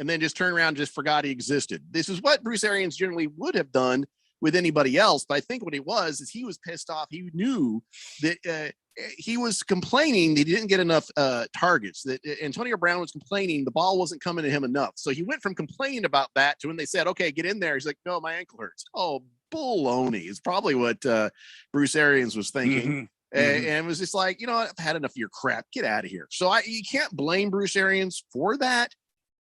And then just turn around and just forgot he existed. This is what Bruce Arians generally would have done with anybody else. But I think what it was is he was pissed off. He knew that he was complaining that he didn't get enough targets, that Antonio Brown was complaining the ball wasn't coming to him enough. So he went from complaining about that to when they said, okay, get in there. He's like, no, my ankle hurts. Oh, baloney. It's probably what Bruce Arians was thinking. And it was just like, you know what? I've had enough of your crap. Get out of here. So you can't blame Bruce Arians for that.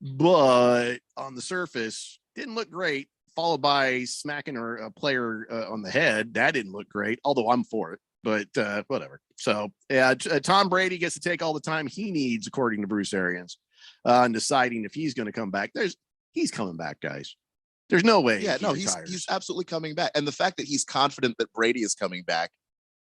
But on the surface, didn't look great, followed by smacking a player on the head. That didn't look great, although I'm for it, but whatever. So, yeah, Tom Brady gets to take all the time he needs, according to Bruce Arians, in deciding if he's going to come back. He's coming back, guys. There's no way. Yeah, no, he's absolutely coming back. And the fact that he's confident that Brady is coming back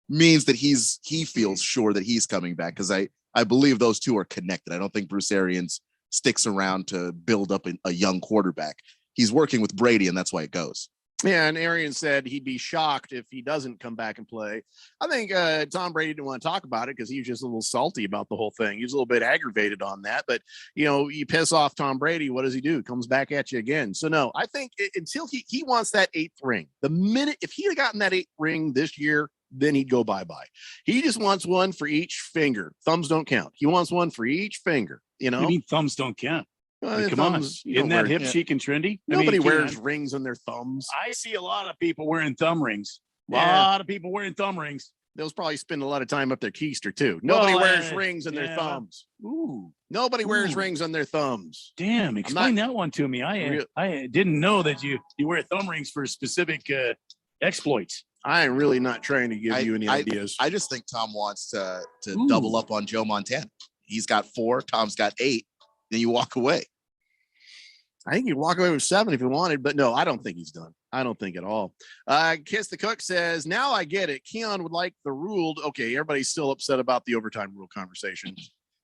means that he feels sure that he's coming back, because I believe those two are connected. I don't think Bruce Arians sticks around to build up a young quarterback. He's working with Brady, and that's why it goes. Yeah, and Arians said he'd be shocked if he doesn't come back and play. I think Tom Brady didn't want to talk about it because he was just a little salty about the whole thing. He was a little bit aggravated on that. But, you know, you piss off Tom Brady, what does he do? Comes back at you again. So, no, I think until he wants that 8th ring. The minute, if he had gotten that 8th ring this year, then he'd go bye-bye. He just wants one for each finger. Thumbs don't count. He wants one for each finger. You know, I mean, thumbs don't count. Well, come on, isn't that hip chic and trendy? Nobody wears rings on their thumbs. I see a lot of people wearing thumb rings. A lot of people wearing thumb rings. They'll probably spend a lot of time up their keister too. Nobody wears rings on their thumbs. Ooh, nobody wears rings on their thumbs. Damn, explain that one to me. I didn't know that you wear thumb rings for specific exploits. I am really not trying to give you any ideas. I just think Tom wants to double up on Joe Montana. He's got 4, Tom's got 8. Then you walk away. I think you'd walk away with 7 if you wanted, but no, I don't think he's done. I don't think at all. Kiss the Cook says, now I get it. Keon would like the rule. Okay, everybody's still upset about the overtime rule conversation.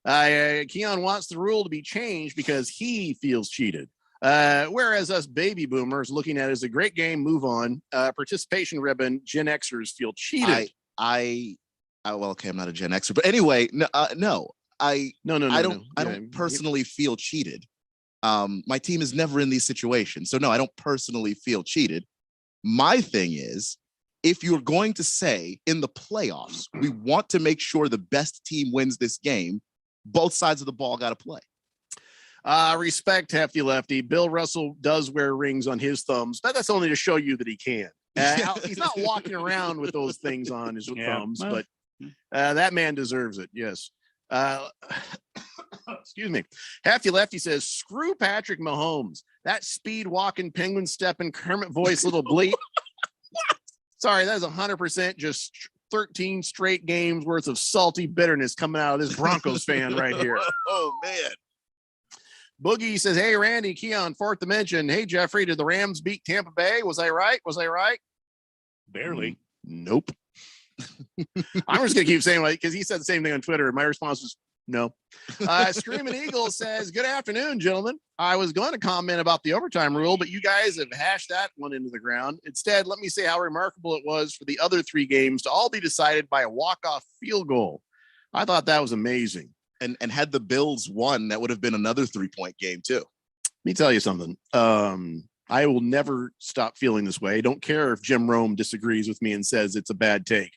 Keon wants the rule to be changed because he feels cheated. Whereas us baby boomers looking at it as a great game, move on. Participation ribbon, Gen Xers feel cheated. Well, okay, I'm not a Gen Xer, but anyway, no. I don't personally feel cheated. My team is never in these situations. So no, I don't personally feel cheated. My thing is, if you're going to say in the playoffs, we want to make sure the best team wins this game, both sides of the ball got to play. Respect, Hefty Lefty. Bill Russell does wear rings on his thumbs, but that's only to show you that he can. He's not walking around with those things on his thumbs, but that man deserves it. Yes. Excuse me. Hefty Lefty says, screw Patrick Mahomes. That speed walking, penguin stepping, Kermit voice little bleep. Sorry, that is 100% just 13 straight games worth of salty bitterness coming out of this Broncos fan right here. Oh, man. Boogie says, hey, Randy, Keon, fourth dimension. Hey, Jeffrey, did the Rams beat Tampa Bay? Was I right? Barely. Nope. I'm just going to keep saying like, because he said the same thing on Twitter. And my response was no. Screaming Eagle says, good afternoon, gentlemen. I was going to comment about the overtime rule, but you guys have hashed that one into the ground. Instead, let me say how remarkable it was for the other 3 games to all be decided by a walk-off field goal. I thought that was amazing. And had the Bills won, that would have been another 3-point game too. Let me tell you something. I will never stop feeling this way. I don't care if Jim Rome disagrees with me and says it's a bad take.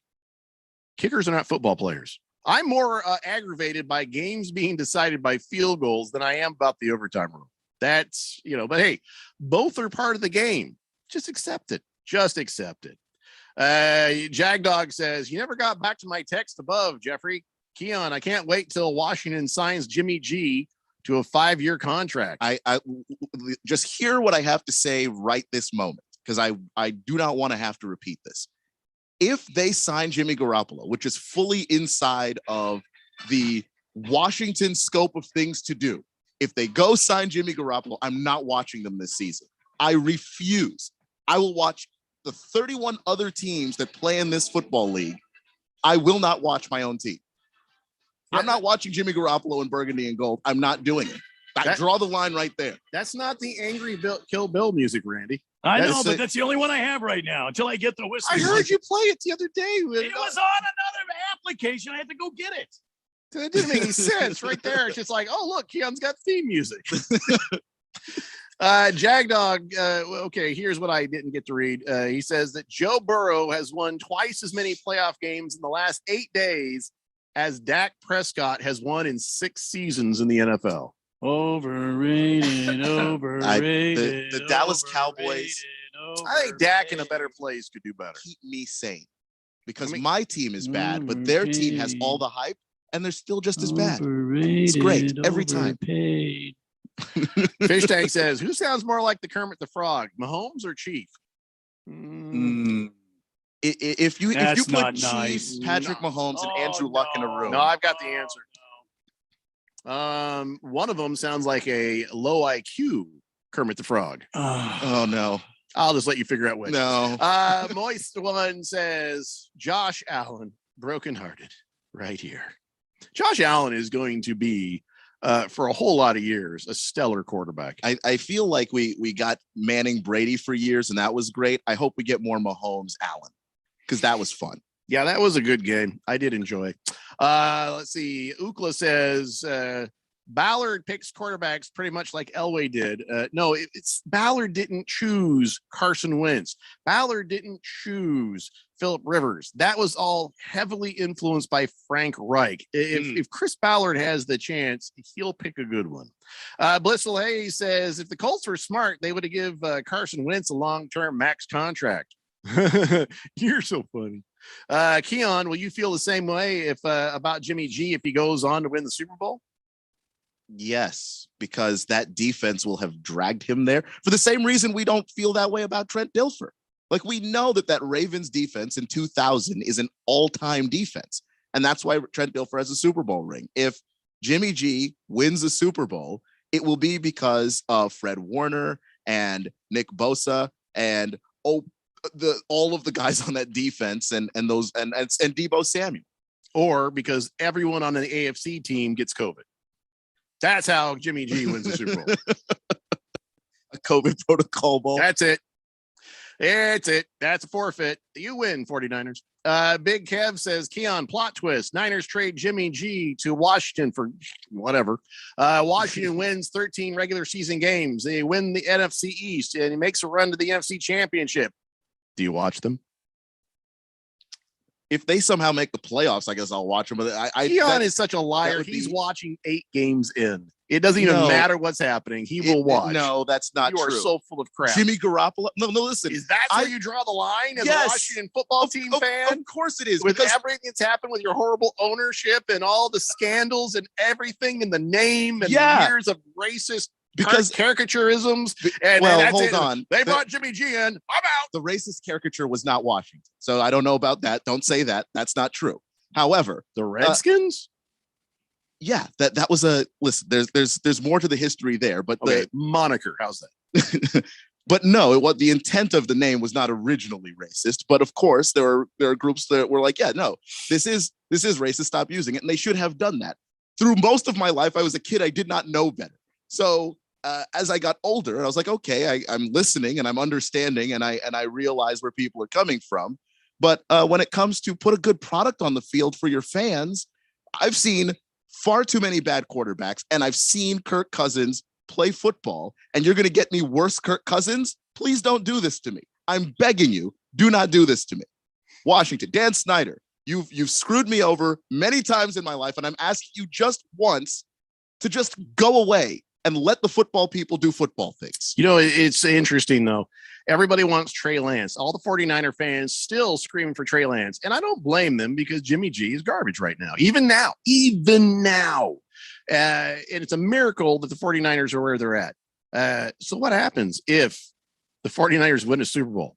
Kickers are not football players. I'm more aggravated by games being decided by field goals than I am about the overtime rule. That's, but hey, both are part of the game. Just accept it. Just accept it. Jagdog says, you never got back to my text above, Jeffrey. Keon, I can't wait till Washington signs Jimmy G to a 5-year contract. I just hear what I have to say right this moment, because I do not want to have to repeat this. If they sign Jimmy Garoppolo, which is fully inside of the Washington scope of things to do, if they go sign Jimmy Garoppolo, I'm not watching them this season. I refuse. I will watch the 31 other teams that play in this football league. I will not watch my own team. I'm not watching Jimmy Garoppolo in burgundy and gold. I'm not doing it. I draw the line right there. That's not the angry Kill Bill music, Randy. I know, but that's the only one I have right now until I get the whiskey. I heard you play it the other day. It was on another application. I had to go get it. That didn't make any sense right there. It's just like, oh, look, Keon's got theme music. Jagdog, okay, here's what I didn't get to read. He says that Joe Burrow has won twice as many playoff games in the last 8 days as Dak Prescott has won in 6 seasons in the NFL. Overrated. The Dallas Cowboys. I think Dak in a better place could do better. Keep me sane, because my team is bad, but their team has all the hype, and they're still just as bad. It's great every time. Fish Tank says, who sounds more like the Kermit the Frog, Mahomes or Chief? If you put not Chief, nice. Patrick Mahomes, and Andrew Luck in a room, No, I've got the answer. One of them sounds like a low IQ Kermit the Frog. Oh no. I'll just let you figure out which. No. Moist One says Josh Allen, brokenhearted, right here. Josh Allen is going to be for a whole lot of years a stellar quarterback. I feel like we got Manning Brady for years, and that was great. I hope we get more Mahomes Allen, because that was fun. Yeah, that was a good game. I did enjoy. Let's see. Ukla says Ballard picks quarterbacks pretty much like Elway did. No, it's Ballard didn't choose Carson Wentz. Ballard didn't choose Phillip Rivers. That was all heavily influenced by Frank Reich. If Chris Ballard has the chance, he'll pick a good one. Blissful Hayes says if the Colts were smart, they would have give Carson Wentz a long-term max contract. You're so funny. Keon, will you feel the same way if about Jimmy G if he goes on to win the Super Bowl? Yes, because that defense will have dragged him there for the same reason we don't feel that way about Trent Dilfer. Like, we know that Ravens defense in 2000 is an all-time defense, and that's why Trent Dilfer has a Super Bowl ring. If Jimmy G wins the Super Bowl, it will be because of Fred Warner and Nick Bosa and all of the guys on that defense and Deebo Samuel, or because everyone on the AFC team gets COVID. That's how Jimmy G wins the Super Bowl. A COVID protocol ball. That's it. That's it. That's a forfeit. You win, 49ers. Big Kev says, Keon, plot twist. Niners trade Jimmy G to Washington for whatever. Washington wins 13 regular season games. They win the NFC East, and he makes a run to the NFC Championship. Do you watch them? If they somehow make the playoffs, I guess I'll watch them. But Keon is such a liar. He's watching 8 games in. It doesn't even No. matter what's happening. He will watch. No, that's not You true. are so full of crap. Jimmy Garoppolo. No, listen. Is that where you draw the line as Yes. a Washington football team fan? Of course it is. With because everything that's happened with your horrible ownership and all the scandals and everything in the name and Yeah. years of racist Because- caricaturisms. And well, that's hold it. on. They The- brought Jimmy G in. I'm out. The racist caricature was not Washington. So I don't know about that. Don't say that. That's not true. However, The Redskins? yeah, that was a listen. There's more to the history there, but Okay, moniker. How's that? but no, what the intent of the name was not originally racist. But of course, there are groups that were like, yeah, no, this is racist. Stop using it, and they should have done that. Through most of my life, I was a kid. I did not know better. So as I got older, I was like, okay, I'm listening and I'm understanding, and I realize where people are coming from. But when it comes to put a good product on the field for your fans, I've seen far too many bad quarterbacks, and I've seen Kirk Cousins play football, and you're going to get me worse Kirk Cousins? Please don't do this to me. I'm begging you, do not do this to me. Washington, Dan Snyder, you've screwed me over many times in my life, and I'm asking you just once to just go away and let the football people do football things. You know, it's interesting, though. Everybody wants Trey Lance. All the 49er fans still screaming for Trey Lance. And I don't blame them because Jimmy G is garbage right now. Even now. And it's a miracle that the 49ers are where they're at. So what happens if the 49ers win a Super Bowl?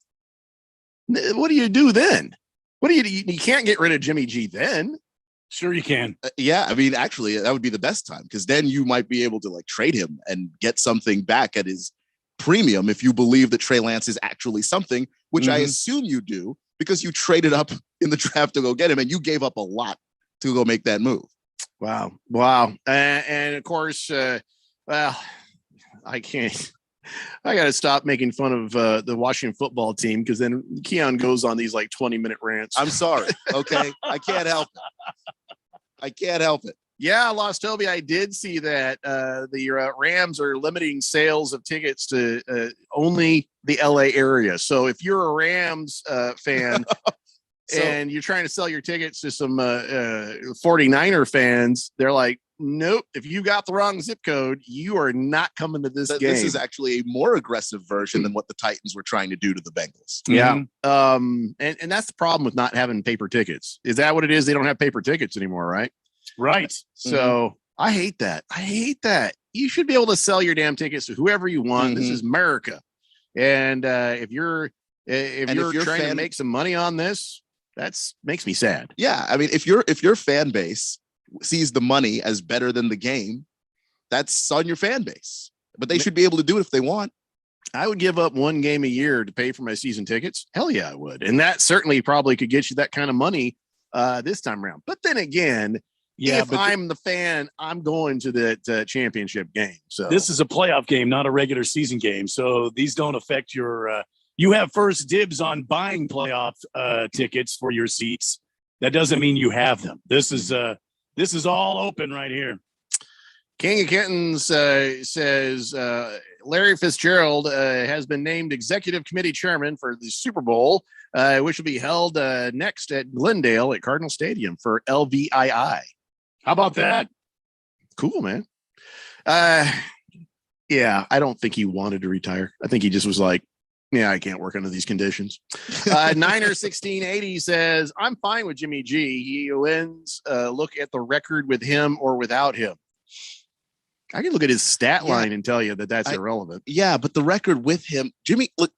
What do you do then? You can't get rid of Jimmy G then. Sure you can. Yeah, I mean, actually, that would be the best time because then you might be able to like trade him and get something back at his premium if you believe that Trey Lance is actually something, which I assume you do because you traded up in the draft to go get him and you gave up a lot to go make that move. Wow. And of course, well, I can't. I got to stop making fun of the Washington football team because then Keon goes on these like 20-minute rants. I'm sorry. Okay. I can't help it. Yeah, Lost Toby, I did see that the Rams are limiting sales of tickets to only the LA area. So if you're a Rams fan and you're trying to sell your tickets to some 49er fans, they're like, nope, if you got the wrong zip code, you are not coming to this game. This is actually a more aggressive version than what the Titans were trying to do to the Bengals. Yeah. And that's the problem with not having paper tickets. Is that what it is? They don't have paper tickets anymore, right? Right. So I hate that. You should be able to sell your damn tickets to whoever you want. This is America. And if you're trying to make some money on this, that's makes me sad. Yeah. I mean, if your fan base sees the money as better than the game, that's on your fan base. But they should be able to do it if they want. I would give up one game a year to pay for my season tickets. Hell yeah, I would. And that certainly probably could get you that kind of money this time around. But then again, if I'm the fan, I'm going to that championship game. So this is a playoff game, not a regular season game. So these don't affect your you have first dibs on buying playoff tickets for your seats. That doesn't mean you have them. This is all open right here. King of Kittens says Larry Fitzgerald has been named executive committee chairman for the Super Bowl, which will be held next at Glendale at Cardinal Stadium for LVII. How about that? Cool, man. Yeah, I don't think he wanted to retire. I think he just was like, yeah, I can't work under these conditions. Niner 1680 says, I'm fine with Jimmy G. He wins. Look at the record with him or without him. I can look at his stat line and tell you that that's irrelevant. Yeah, but the record with him, Jimmy, look,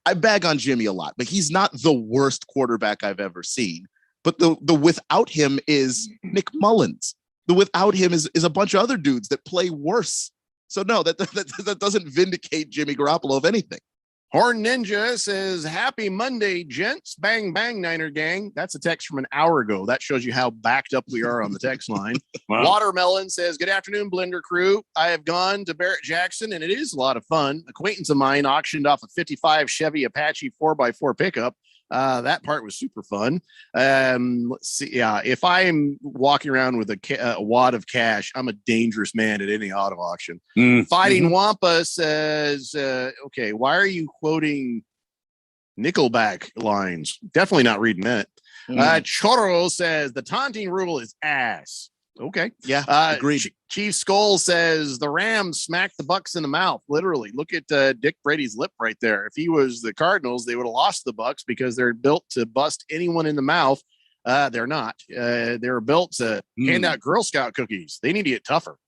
I bag on Jimmy a lot, but he's not the worst quarterback I've ever seen. But the without him is Nick Mullins. The without him is a bunch of other dudes that play worse. So no, that doesn't vindicate Jimmy Garoppolo of anything. Horn Ninja says, happy Monday, gents. Bang, bang, Niner gang. That's a text from an hour ago. That shows you how backed up we are on the text line. Wow. Watermelon says, good afternoon, Blender crew. I have gone to Barrett Jackson, and it is a lot of fun. Acquaintance of mine auctioned off a 55 Chevy Apache 4x4 pickup. That part was super fun. Let's see. Yeah, if I'm walking around with a wad of cash, I'm a dangerous man at any auto auction. Fighting Wampa says, okay, why are you quoting Nickelback lines? Definitely not reading that. Choro says the taunting rule is ass. Okay. Yeah, agreed. Chief Skull says the Rams smacked the Bucks in the mouth. Literally, look at Dick Brady's lip right there. If he was the Cardinals, they would have lost the Bucks because they're built to bust anyone in the mouth. They're not. They're built to hand out Girl Scout cookies. They need to get tougher.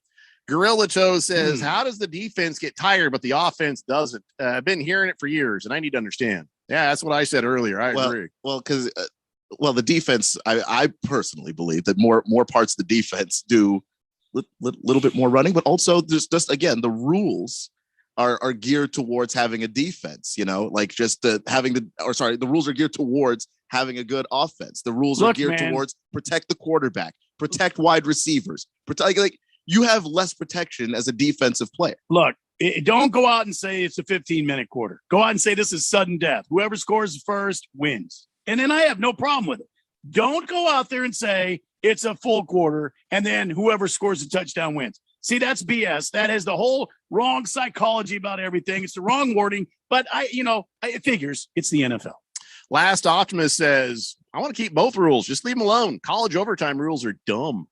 Gorilla Toe says, how does the defense get tired, but the offense doesn't? I've been hearing it for years, and I need to understand. Yeah, that's what I said earlier. I agree. Well, because the defense, I personally believe that more parts of the defense do little bit more running, but also there's just, again, the rules are geared towards having a defense, like just the rules are geared towards having a good offense. The rules are geared towards protect the quarterback, protect wide receivers, protect, like you have less protection as a defensive player. Look, don't go out and say it's a 15-minute quarter. Go out and say this is sudden death. Whoever scores first wins. And then I have no problem with it. Don't go out there and say it's a full quarter and then whoever scores a touchdown wins. See, that's BS. That has the whole wrong psychology about everything. It's the wrong wording, but it figures. It's the NFL. Last Optimist says, I want to keep both rules. Just leave them alone. College overtime rules are dumb.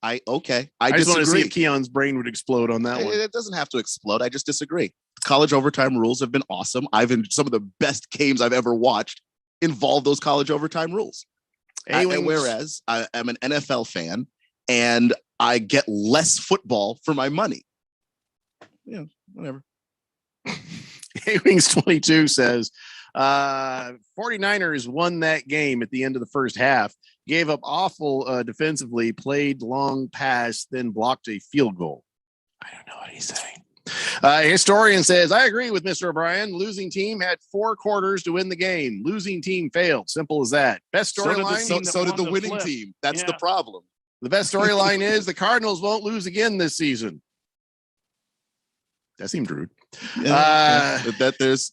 I just want to see if Keon's brain would explode on that one. It doesn't have to explode. I just disagree. College overtime rules have been awesome. Some of the best games I've ever watched involve those college overtime rules. Whereas I am an NFL fan and I get less football for my money. Yeah, whatever. A-Wings 22 says, 49ers won that game at the end of the first half, gave up awful defensively, played long pass, then blocked a field goal. I don't know what he's saying. Historian says, I agree with Mr. O'Brien. Losing team had 4 quarters to win the game. Losing team failed. Simple as that. Best storyline. So did the winning team. That's the problem. The best storyline is the Cardinals won't lose again this season. That seemed rude. That there's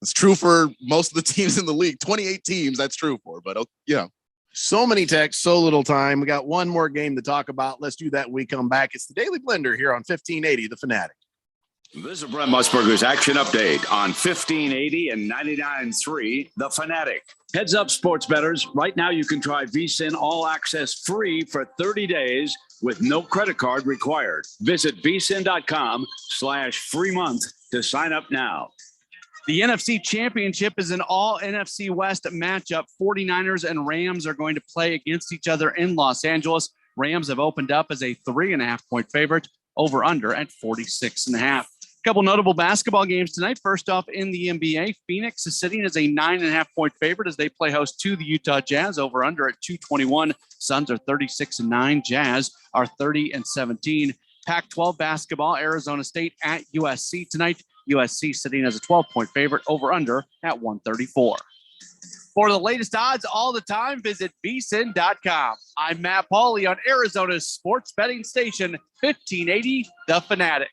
it's true for most of the teams in the league. 28 teams, that's true for. But so many texts, so little time. We got one more game to talk about. Let's do that when we come back. It's the Daily Blender here on 1580 The Fanatic. This is Brent Musburger's Action Update on 1580 and 99.3 The Fanatic. Heads up, sports bettors. Right now, you can try VSiN All Access free for 30 days with no credit card required. Visit vsin.com/free month to sign up now. The NFC Championship is an all NFC West matchup. 49ers and Rams are going to play against each other in Los Angeles. Rams have opened up as a 3.5-point favorite, over under at 46.5. A couple notable basketball games tonight. First off, in the NBA, Phoenix is sitting as a 9.5-point favorite as they play host to the Utah Jazz, over under at 221. Suns are 36-9. Jazz are 30-17. Pac-12 basketball, Arizona State at USC tonight. USC sitting as a 12-point favorite, over under at 134. For the latest odds all the time, visit vsin.com. I'm Matt Pauley on Arizona's sports betting station, 1580 The Fanatic.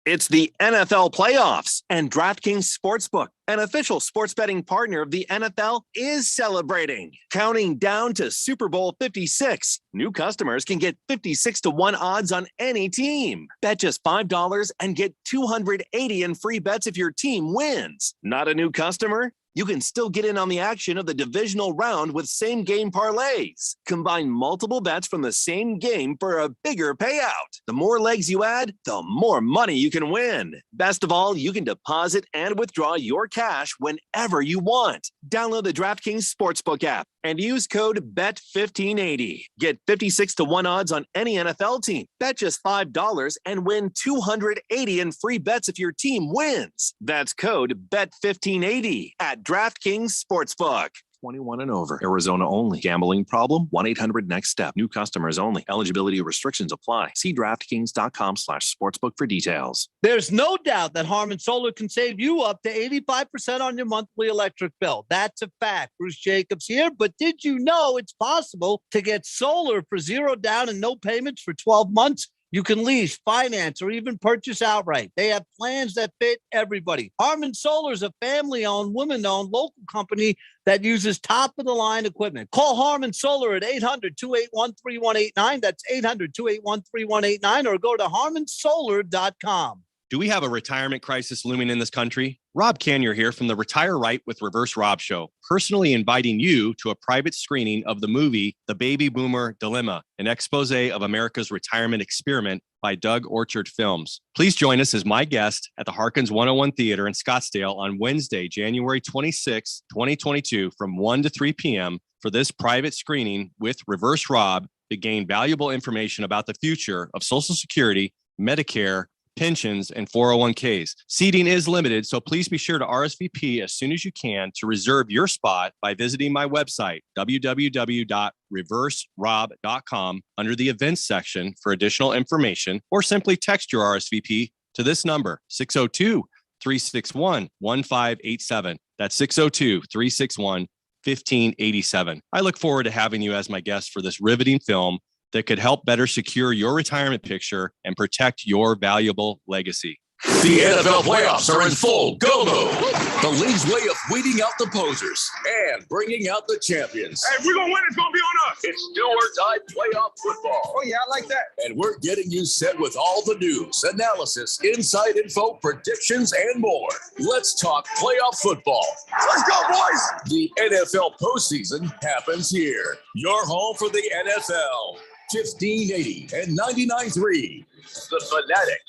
It's the NFL playoffs, and DraftKings Sportsbook, an official sports betting partner of the NFL, is celebrating. Counting down to Super Bowl 56, new customers can get 56-1 odds on any team. Bet just $5 and get $280 in free bets if your team wins. Not a new customer? You can still get in on the action of the divisional round with same-game parlays. Combine multiple bets from the same game for a bigger payout. The more legs you add, the more money you can win. Best of all, you can deposit and withdraw your cash whenever you want. Download the DraftKings Sportsbook app and use code BET1580. Get 56-1 odds on any NFL team. Bet just $5 and win $280 in free bets if your team wins. That's code BET1580 at DraftKings Sportsbook. 21 and over. Arizona only. Gambling problem? 1-800-NEXT-STEP. New customers only. Eligibility restrictions apply. See DraftKings.com/sportsbook for details. There's no doubt that Harman Solar can save you up to 85% on your monthly electric bill. That's a fact. Bruce Jacobs here. But did you know it's possible to get solar for $0 down and no payments for 12 months? You can lease, finance, or even purchase outright. They have plans that fit everybody. Harman Solar is a family-owned, woman-owned local company that uses top-of-the-line equipment. Call Harman Solar at 800-281-3189. That's 800-281-3189, or go to harmansolar.com. Do we have a retirement crisis looming in this country? Rob Canyor here from the Retire Right with Reverse Rob show, personally inviting you to a private screening of the movie The Baby Boomer Dilemma, an expose of America's retirement experiment by Doug Orchard Films. Please join us as my guest at the Harkins 101 Theater in Scottsdale on Wednesday, January 26, 2022 from 1 to 3 p.m. for this private screening with Reverse Rob to gain valuable information about the future of Social Security, Medicare, pensions, and 401ks. Seating is limited, so please be sure to RSVP as soon as you can to reserve your spot by visiting my website, www.reverserob.com, under the events section for additional information, or simply text your RSVP to this number, 602-361-1587. That's 602-361-1587. I look forward to having you as my guest for this riveting film that could help better secure your retirement picture and protect your valuable legacy. The NFL playoffs are in full go mode. The league's way of weeding out the posers and bringing out the champions. Hey, we're going to win. It's going to be on us. It's do or die playoff football. Oh, yeah, I like that. And we're getting you set with all the news, analysis, inside info, predictions, and more. Let's talk playoff football. Let's go, boys. The NFL postseason happens here. Your home for the NFL. 1580 and 99.3. The Fanatic.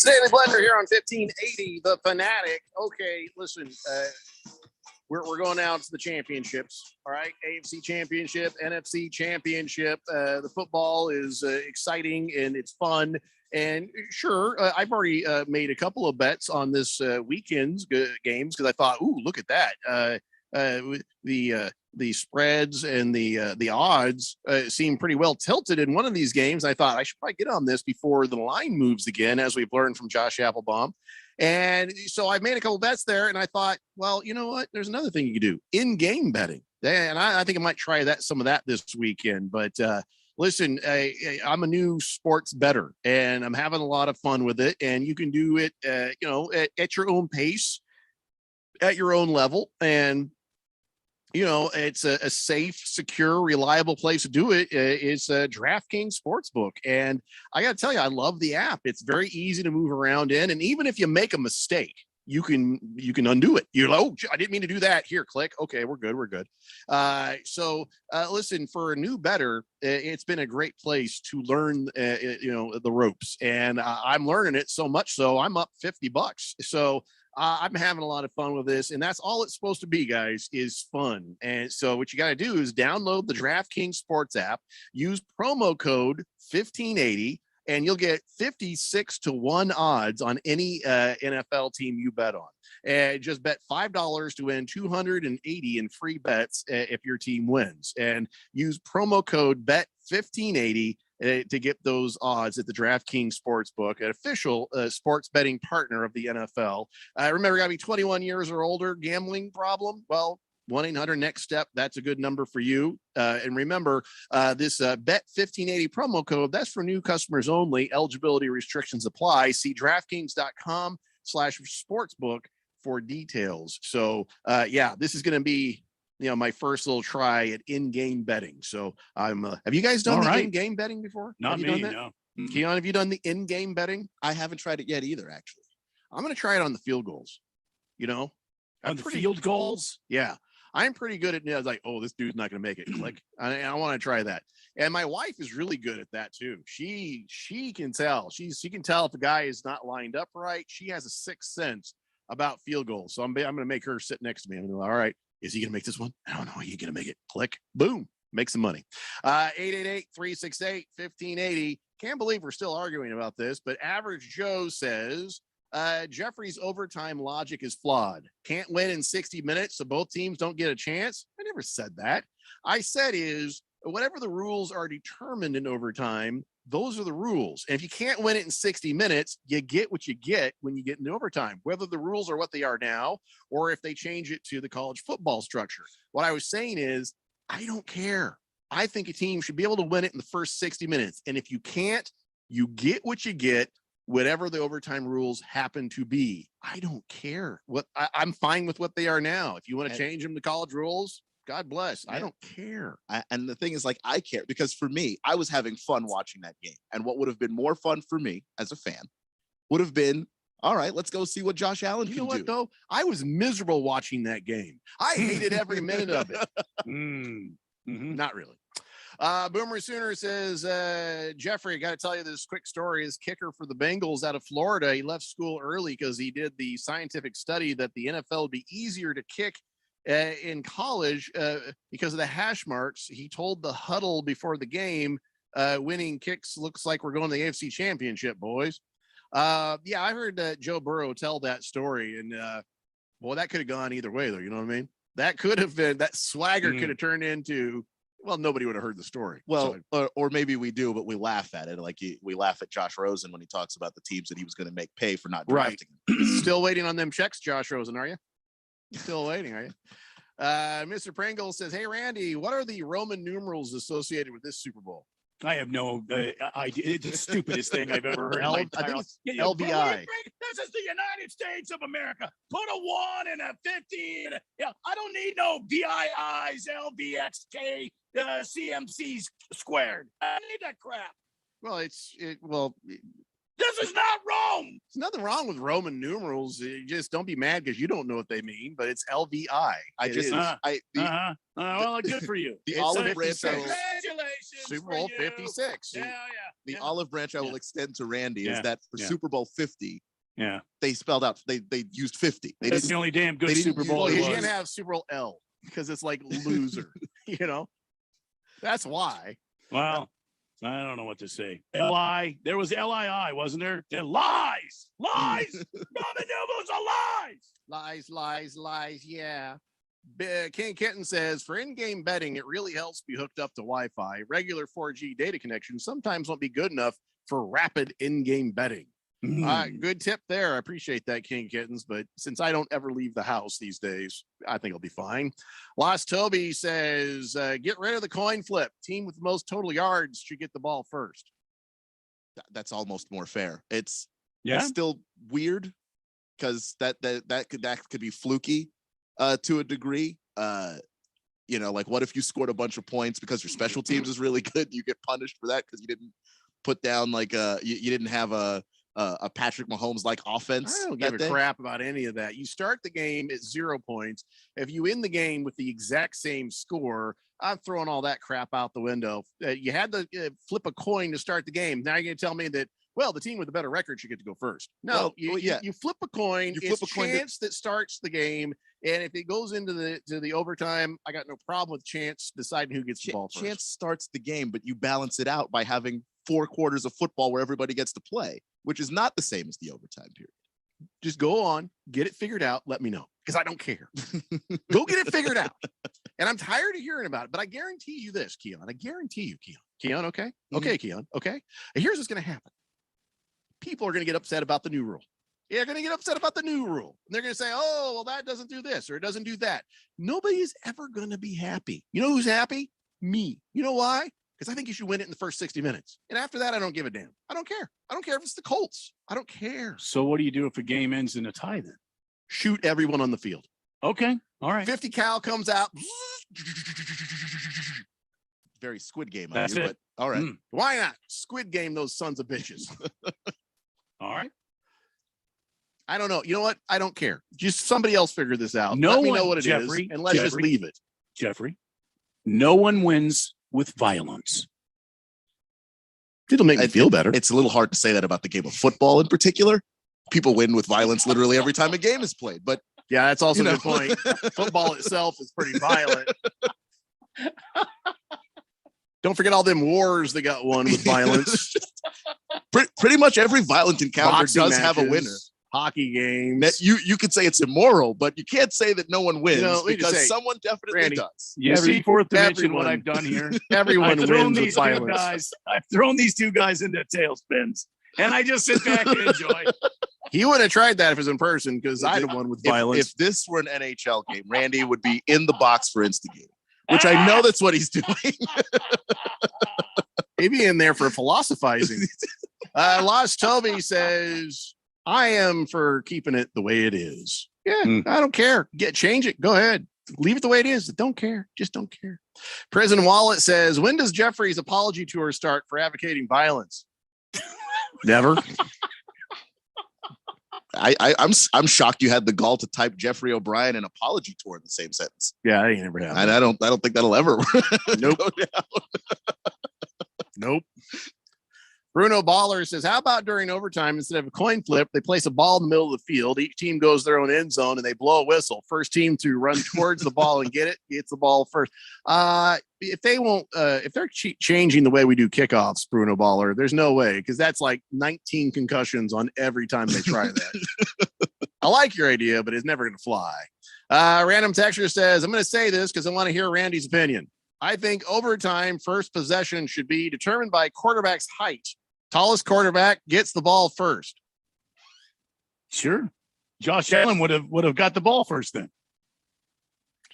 Daily Blender here on 1580, The Fanatic. Okay, listen, we're going out to the championships. All right, AFC Championship, NFC Championship. The football is exciting and it's fun. And sure, I've already made a couple of bets on this weekend's games because I thought, ooh, look at that. The spreads and the odds seem pretty well tilted in one of these games. I thought I should probably get on this before the line moves again, as we've learned from Josh Applebaum. And so I made a couple bets there, and I thought, well, you know what? There's another thing you could do: in-game betting. And I think I might try some of that this weekend. But listen, I'm a new sports bettor, and I'm having a lot of fun with it. And you can do it, at your own pace, at your own level. And, it's a safe, secure, reliable place to do it. It's a DraftKings Sportsbook. And I got to tell you, I love the app. It's very easy to move around in. And even if you make a mistake, you can undo it. You're like, oh, I didn't mean to do that. Here, click. Okay, we're good. So listen, for a new bettor, it's been a great place to learn, the ropes. And I'm learning it so much so I'm up $50. So I'm having a lot of fun with this, and that's all it's supposed to be, guys, is fun. And so what you got to do is download the DraftKings Sports app, use promo code 1580, and you'll get 56-1 odds on any NFL team you bet on. And just bet $5 to win $280 in free bets if your team wins. And use promo code BET1580 to get those odds at the DraftKings Sportsbook, an official sports betting partner of the NFL. Remember, got to be 21 years or older. Gambling problem? Well, 1-800-NEXT-STEP. That's a good number for you. And remember, this Bet1580 promo code, that's for new customers only. Eligibility restrictions apply. See DraftKings.com/sportsbook for details. So, this is going to be my first little try at in-game betting. So have you guys done in-game betting before? Not me, no. Keon, have you done the in-game betting? I haven't tried it yet either, actually. I'm going to try it on the field goals. On the field goals? Yeah. I'm pretty good at I was like, oh, this dude's not going to make it. Click. I want to try that. And my wife is really good at that too. She can tell. She can tell if a guy is not lined up right. She has a sixth sense about field goals. So I'm going to make her sit next to me. I'm going to go, all right, is he going to make this one? I don't know. He's going to make it. Click. Boom. Make some money. 888-368-1580. Can't believe we're still arguing about this, but Average Joe says Jeffrey's overtime logic is flawed. Can't win in 60 minutes, so both teams don't get a chance. I never said that. I said is whatever the rules are determined in overtime, those are the rules. And if you can't win it in 60 minutes, you get what you get when you get into overtime, whether the rules are what they are now or if they change it to the college football structure. What I was saying is, I don't care. I think a team should be able to win it in the first 60 minutes. And if you can't, you get what you get. whatever the overtime rules happen to be. I don't care. I'm fine with what they are now. If you want to change them to college rules, God bless. I don't care. And the thing is, like, I care because for me, I was having fun watching that game. And what would have been more fun for me as a fan would have been, all right, let's go see what Josh Allen can do. You know what, though? I was miserable watching that game. I hated every minute of it. Not really. Boomer Sooner says, Jeffrey, I got to tell you this quick story. His kicker for the Bengals out of Florida, he left school early because he did the scientific study that the NFL would be easier to kick in college because of the hash marks. He told the huddle before the game, winning kicks looks like we're going to the AFC Championship, boys. Yeah, I heard Joe Burrow tell that story, and boy, that could have gone either way, though. You know what I mean? That could have been, that swagger could have turned into, well, nobody would have heard the story. Well, or maybe we do, but we laugh at it. Like we laugh at Josh Rosen when he talks about the teams that he was going to make pay for not drafting him. Still waiting on them checks, Josh Rosen, are you? Still waiting, are you? Mr. Pringle says, hey, Randy, what are the Roman numerals associated with this Super Bowl? I have no idea. It's the stupidest thing I've ever heard. I think it's LVI. This is the United States of America. Put a 1 and a 50. Yeah, I don't need no VIIs, LVXK, CMCs squared. I need that crap. Well, this is not Rome. There's nothing wrong with Roman numerals. You just don't be mad because you don't know what they mean, but it's LVI. Well, good for you. The olive branch. Congratulations. Super Bowl 56. Yeah. The olive branch I will extend to Randy is that for Super Bowl 50, they spelled out, they used 50. That's the only damn good Super Bowl. You can't have Super Bowl L because it's like loser, That's why. Well, I don't know what to say. LI, there was LII, wasn't there? Lies. Roman numerals are Lies. Yeah. King Kitten says, for in-game betting, it really helps be hooked up to Wi-Fi. Regular 4G data connection sometimes won't be good enough for rapid in-game betting. Good tip there. I appreciate that, King Kittens. But since I don't ever leave the house these days, I think I'll be fine. Lost Toby says, get rid of the coin flip. Team with the most total yards should get the ball first. That's almost more fair. It's still weird because that could be fluky to a degree. Like what if you scored a bunch of points because your special teams is really good? You get punished for that because you didn't put down like you didn't have a Patrick Mahomes like offense. I don't give a crap about any of that. You start the game at 0 points. If you end the game with the exact same score, I'm throwing all that crap out the window. You had to flip a coin to start the game. Now you're going to tell me that, well, the team with the better record should get to go first. No, you flip a coin. It's a chance that starts the game. And if it goes into the overtime, I got no problem with chance deciding who gets the ball first. Chance starts the game, but you balance it out by having 4 quarters of football where everybody gets to play, which is not the same as the overtime period. Just go on, get it figured out. Let me know because I don't care. Go get it figured out. And I'm tired of hearing about it. But I guarantee you this, Keon. I guarantee you, Keon. Keon, okay? Mm-hmm. Okay, Keon. Okay. And here's what's going to happen. People are going to get upset about the new rule. They're going to get upset about the new rule. And they're going to say, oh, well, that doesn't do this or it doesn't do that. Nobody is ever going to be happy. You know who's happy? Me. You know why? Because I think you should win it in the first 60 minutes. And after that, I don't give a damn. I don't care. I don't care if it's the Colts. I don't care. So what do you do if a game ends in a tie then? Shoot everyone on the field. Okay. All right. 50 cal comes out. Very Squid Game. That's it. But all right. Why not? Squid Game those sons of bitches. All right. I don't know. You know what? I don't care. Just somebody else figure this out. No Let me one, know what it Jeffrey, is, and let's just leave it. Jeffrey, no one wins with violence. It'll make me feel better. It's a little hard to say that about the game of football in particular. People win with violence literally every time a game is played. But yeah, that's also a good point. Football itself is pretty violent. Don't forget all them wars that got won with violence. Pretty much every violent encounter Boxing does have a matches, winner. Hockey games. That you could say it's immoral, but you can't say that no one wins let me just because say, someone definitely Randy, does. You see fourth dimension what I've done here? Everyone wins with these violence. guys. I've thrown these two guys into tailspins, and I just sit back and enjoy. He would have tried that if it was in person because I'd have won with violence. If this were an NHL game, Randy would be in the box for instigating, which I know that's what he's doing. Maybe in there for philosophizing. Lost Toby says, I am for keeping it the way it is. Yeah, I don't care. Change it. Go ahead. Leave it the way it is. Don't care. Just don't care. Prison Wallet says, when does Jeffrey's apology tour start for advocating violence? Never. I'm shocked you had the gall to type Jeffrey O'Brien and apology tour in the same sentence. Yeah, I ain't never had. And I don't think that'll ever. Nope. Nope. Bruno Baller says, how about during overtime, instead of a coin flip, they place a ball in the middle of the field. Each team goes their own end zone and they blow a whistle. First team to run towards the ball and get it gets the ball first. If they won't, if they're changing the way we do kickoffs, Bruno Baller, there's no way, because that's like 19 concussions on every time they try that. I like your idea, but it's never going to fly. Random Texture says, I'm going to say this because I want to hear Randy's opinion. I think overtime first possession should be determined by quarterback's height. Tallest quarterback gets the ball first. Sure. Josh Allen would have got the ball first then.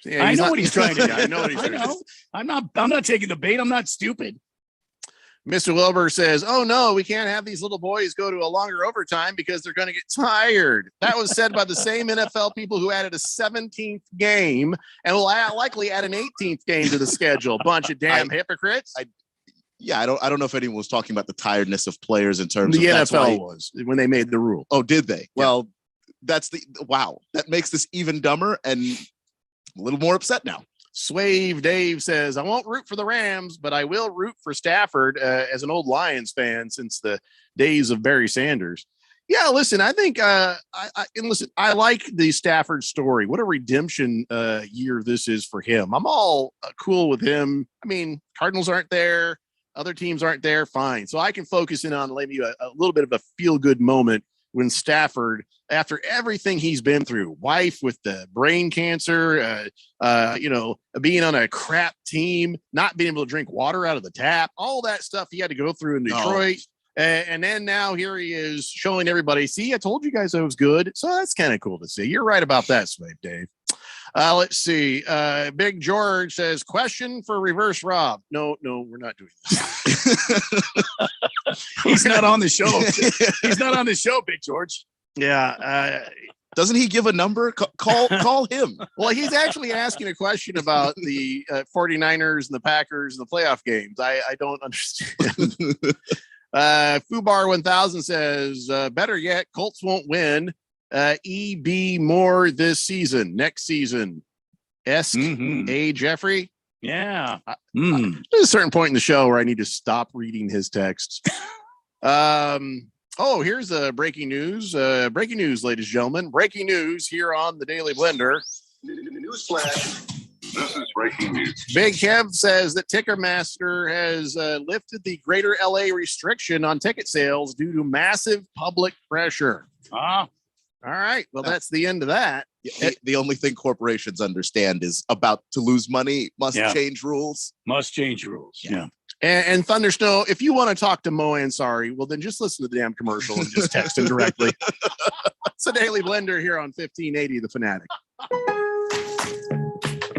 Yeah, I know what he's trying to do. I know what he's trying to do. I'm not taking the bait. I'm not stupid. Mr. Wilbur says, oh no, we can't have these little boys go to a longer overtime because they're going to get tired. That was said by the same NFL people who added a 17th game and will likely add an 18th game to the schedule. Bunch of damn hypocrites. I don't know if anyone was talking about the tiredness of players in terms the of NFL was when they made the rule. Oh, did they? Yeah. Well, that makes this even dumber and a little more upset now. Swave Dave says, I won't root for the Rams, but I will root for Stafford as an old Lions fan since the days of Barry Sanders. Yeah, listen, I think I like the Stafford story. What a redemption year this is for him. I'm all cool with him. I mean, Cardinals aren't there. Other teams aren't there. Fine. So I can focus in on maybe a little bit of a feel-good moment when Stafford, after everything he's been through, wife with the brain cancer, being on a crap team, not being able to drink water out of the tap, all that stuff he had to go through in Detroit. And then now here he is showing everybody, see, I told you guys I was good. So that's kind of cool to see. You're right about that, Swave Dave. Let's see. Big George says, question for Reverse Rob. No, we're not doing this. He's not on the show. He's not on the show, Big George. Yeah. Doesn't he give a number? Call him. Well, he's actually asking a question about the 49ers and the Packers and the playoff games. I don't understand. Fubar 1000 says, better yet, Colts won't win. EB more this season, next season. A Jeffrey. Yeah. There's a certain point in the show where I need to stop reading his texts. Here's breaking news. Breaking news, ladies and gentlemen. Breaking news here on the Daily Blender. Newsflash. This is breaking news. Big Kev says that Ticketmaster has lifted the greater LA restriction on ticket sales due to massive public pressure. All right. Well, that's the end of that. The only thing corporations understand is about to lose money, must change rules. Must change rules. Yeah. And Thunder Snow, if you want to talk to Mo Ansari, well, then just listen to the damn commercial and just text him directly. It's the Daily Blender here on 1580 The Fanatic.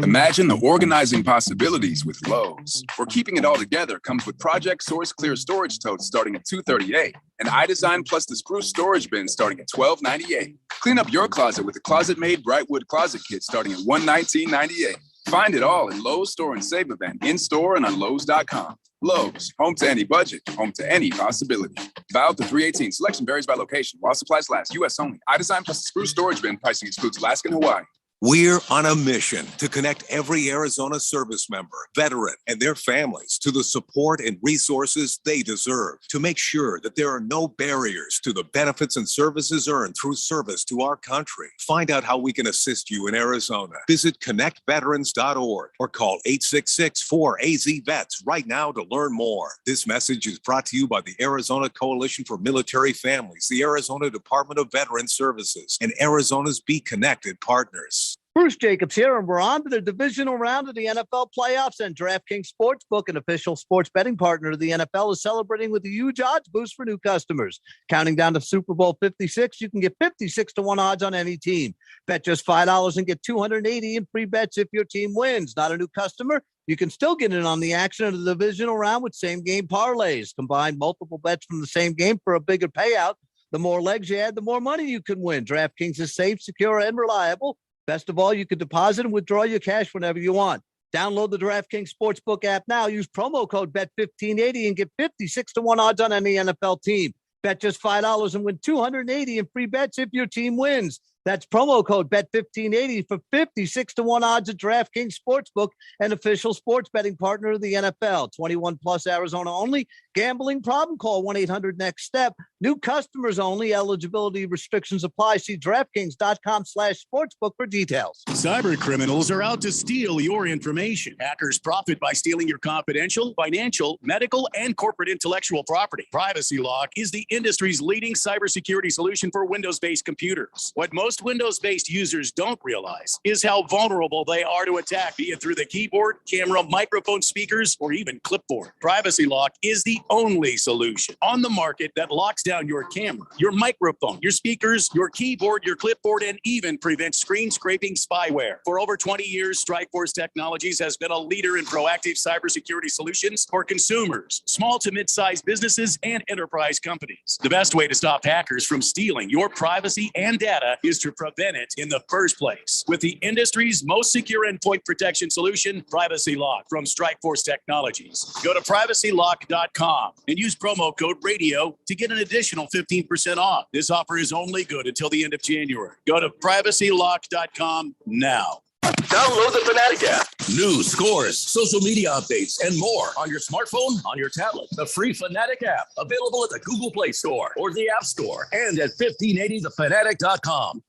Imagine the organizing possibilities with Lowe's. Where keeping it all together comes with Project Source Clear Storage Totes starting at $238, and iDesign plus the Spruce Storage Bin starting at $1298. Clean up your closet with the Closet-Made Brightwood Closet Kit starting at $119.98. Find it all at Lowe's Store and Save event, in-store and on Lowe's.com. Lowe's, home to any budget, home to any possibility. Valid to 318. Selection varies by location. While supplies last. U.S. only. iDesign plus the Spruce Storage Bin. Pricing excludes Alaska and Hawaii. We're on a mission to connect every Arizona service member, veteran, and their families to the support and resources they deserve to make sure that there are no barriers to the benefits and services earned through service to our country. Find out how we can assist you in Arizona. Visit connectveterans.org or call 866-4AZ-VETS right now to learn more. This message is brought to you by the Arizona Coalition for Military Families, the Arizona Department of Veteran Services, and Arizona's Be Connected partners. Bruce Jacobs here, and we're on to the divisional round of the NFL playoffs, and DraftKings Sportsbook, an official sports betting partner of the NFL, is celebrating with a huge odds boost for new customers. Counting down to Super Bowl 56, you can get 56-1 odds on any team. Bet just $5 and get $280 in free bets if your team wins. Not a new customer? You can still get in on the action of the divisional round with same game parlays. Combine multiple bets from the same game for a bigger payout. The more legs you add, the more money you can win. DraftKings is safe, secure, and reliable. Best of all, you can deposit and withdraw your cash whenever you want. Download the DraftKings Sportsbook app now. Use promo code BET1580 and get 56-1 odds on any NFL team. Bet just $5 and win $280 in free bets if your team wins. That's promo code BET1580 for 56-1 odds at DraftKings Sportsbook, an official sports betting partner of the NFL. 21 plus, Arizona only. Gambling problem? Call 1-800-NEXT-STEP. New customers only. Eligibility restrictions apply. See DraftKings.com/sportsbook for details. Cyber criminals are out to steal your information. Hackers profit by stealing your confidential, financial, medical, and corporate intellectual property. Privacy Lock is the industry's leading cybersecurity solution for Windows-based computers. What most Windows-based users don't realize is how vulnerable they are to attack, be it through the keyboard, camera, microphone, speakers, or even clipboard. Privacy Lock is the only solution on the market that locks down your camera, your microphone, your speakers, your keyboard, your clipboard, and even prevents screen scraping spyware. For over 20 years, Strikeforce Technologies has been a leader in proactive cybersecurity solutions for consumers, small to mid-sized businesses, and enterprise companies. The best way to stop hackers from stealing your privacy and data is to prevent it in the first place with the industry's most secure endpoint protection solution, Privacy Lock from Strikeforce Technologies. Go to privacylock.com and use promo code radio to get an additional 15% off. This offer is only good until the end of January. Go to privacylock.com now. Download the Fanatic app. News, scores, social media updates, and more on your smartphone, on your tablet. The free Fanatic app, available at the Google Play Store or the App Store and at 1580thefanatic.com.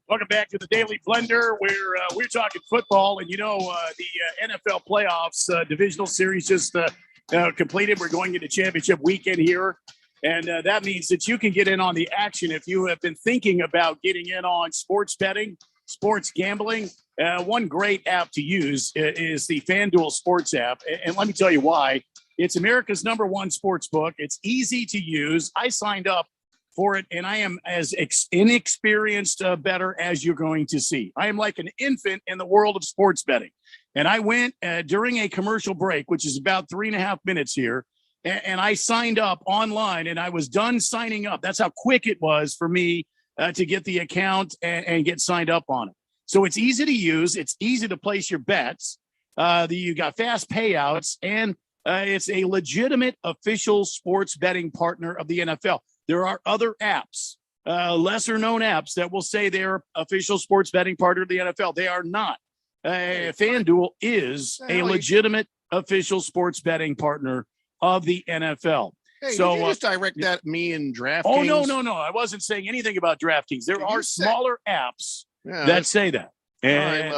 Welcome back to the Daily Blender, where we're talking football. And, the NFL playoffs divisional series just completed. We're going into championship weekend here. And that means that you can get in on the action if you have been thinking about getting in on sports betting, sports gambling. One great app to use is the FanDuel Sports app. And let me tell you why. It's America's #1 sports book. It's easy to use. I signed up for it, and I am as inexperienced bettor as you're going to see. I am like an infant in the world of sports betting. And I went during a commercial break, which is about 3.5 minutes here, and I signed up online, and I was done signing up. That's how quick it was for me to get the account and get signed up on it. So it's easy to use. It's easy to place your bets. You got fast payouts, and it's a legitimate official sports betting partner of the NFL. There are other apps, lesser known apps that will say they're official sports betting partner of the NFL. They are not. FanDuel is a legitimate official sports betting partner of the NFL. Hey, so did you just direct that me and DraftKings? Oh, no. I wasn't saying anything about DraftKings. There are smaller apps that say that. And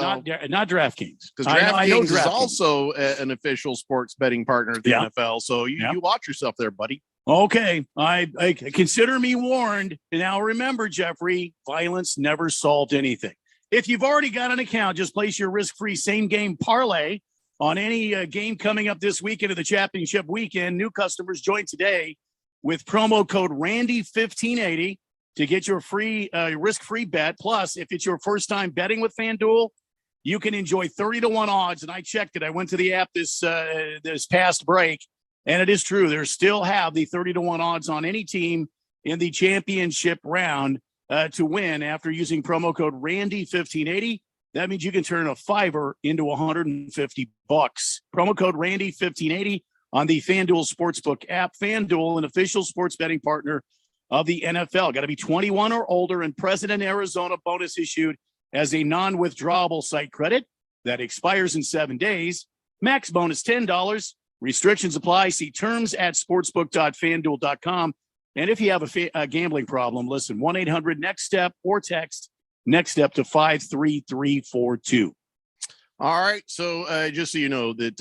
not DraftKings. Because DraftKings is also an official sports betting partner of the NFL. So you watch yourself there, buddy. Okay. I consider me warned. Now remember, Jeffrey, violence never solved anything. If you've already got an account, just place your risk-free same-game parlay on any game coming up this weekend of the championship weekend. New customers join today with promo code Randy1580 to get your free risk-free bet. Plus, if it's your first time betting with FanDuel, you can enjoy 30-1 odds. And I checked it. I went to the app this past break, and it is true. They still have the 30-1 odds on any team in the championship round to win after using promo code Randy1580. That means you can turn a $5 into $150. Promo code Randy1580 on the FanDuel Sportsbook app. FanDuel, an official sports betting partner of the NFL. Got to be 21 or older and present in Arizona. Bonus issued as a non-withdrawable site credit that expires in 7 days. Max bonus $10. Restrictions apply. See terms at sportsbook.fanduel.com. And if you have a gambling problem, listen, 1-800-NEXT-STEP or text next step to 53342. All right. So just so you know that,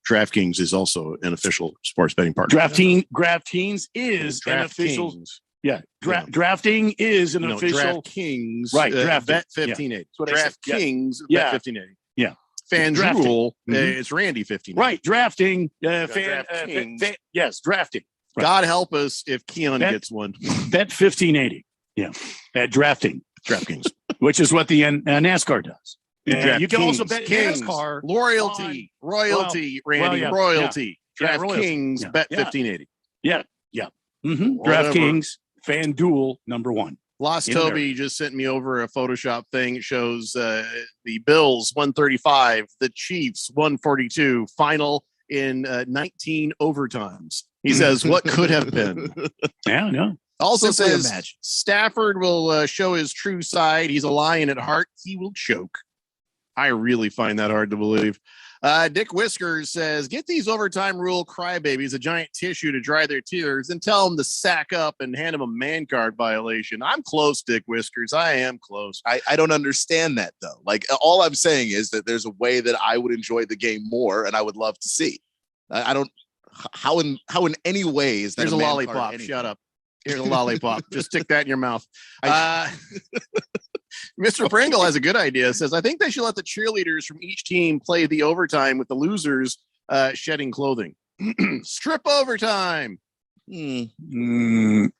DraftKings is also an official sports betting partner. DraftKings is an official. Yeah. Drafting is an official. DraftKings. Right. Bet 1580. DraftKings. Bet 1580. Yeah. FanDuel. It's Randy 1580. Right. Drafting. DraftKings. Yes. Drafting. Right. God help us if Keon gets one. Bet 1580. Yeah. At drafting. DraftKings. which is what the NASCAR does. And you can also DraftKings, bet Kings, NASCAR. royalty, Randy, yeah, royalty. yeah, royalty. DraftKings, Yeah, bet yeah. 1580. Yeah. Whatever. DraftKings, FanDuel, #1. Lost In Toby just sent me over a Photoshop thing. It shows the Bills 135, the Chiefs 142, final in 19 overtimes. He says, what could have been? Yeah, no. Also Simply says imagine. Stafford will show his true side. He's a lion at heart. He will choke. I really find that hard to believe. Dick Whiskers says, get these overtime rule crybabies a giant tissue to dry their tears and tell them to sack up and hand them a man card violation. I'm close, Dick Whiskers. I am close. I don't understand that though. Like all I'm saying is that there's a way that I would enjoy the game more and I would love to see. I don't how in any way is that Here's a man card lollipop. anything? Shut up. Here's a lollipop. Just stick that in your mouth. Mr. Pringle has a good idea. Says, I think they should let the cheerleaders from each team play the overtime with the losers shedding clothing. Strip overtime. No.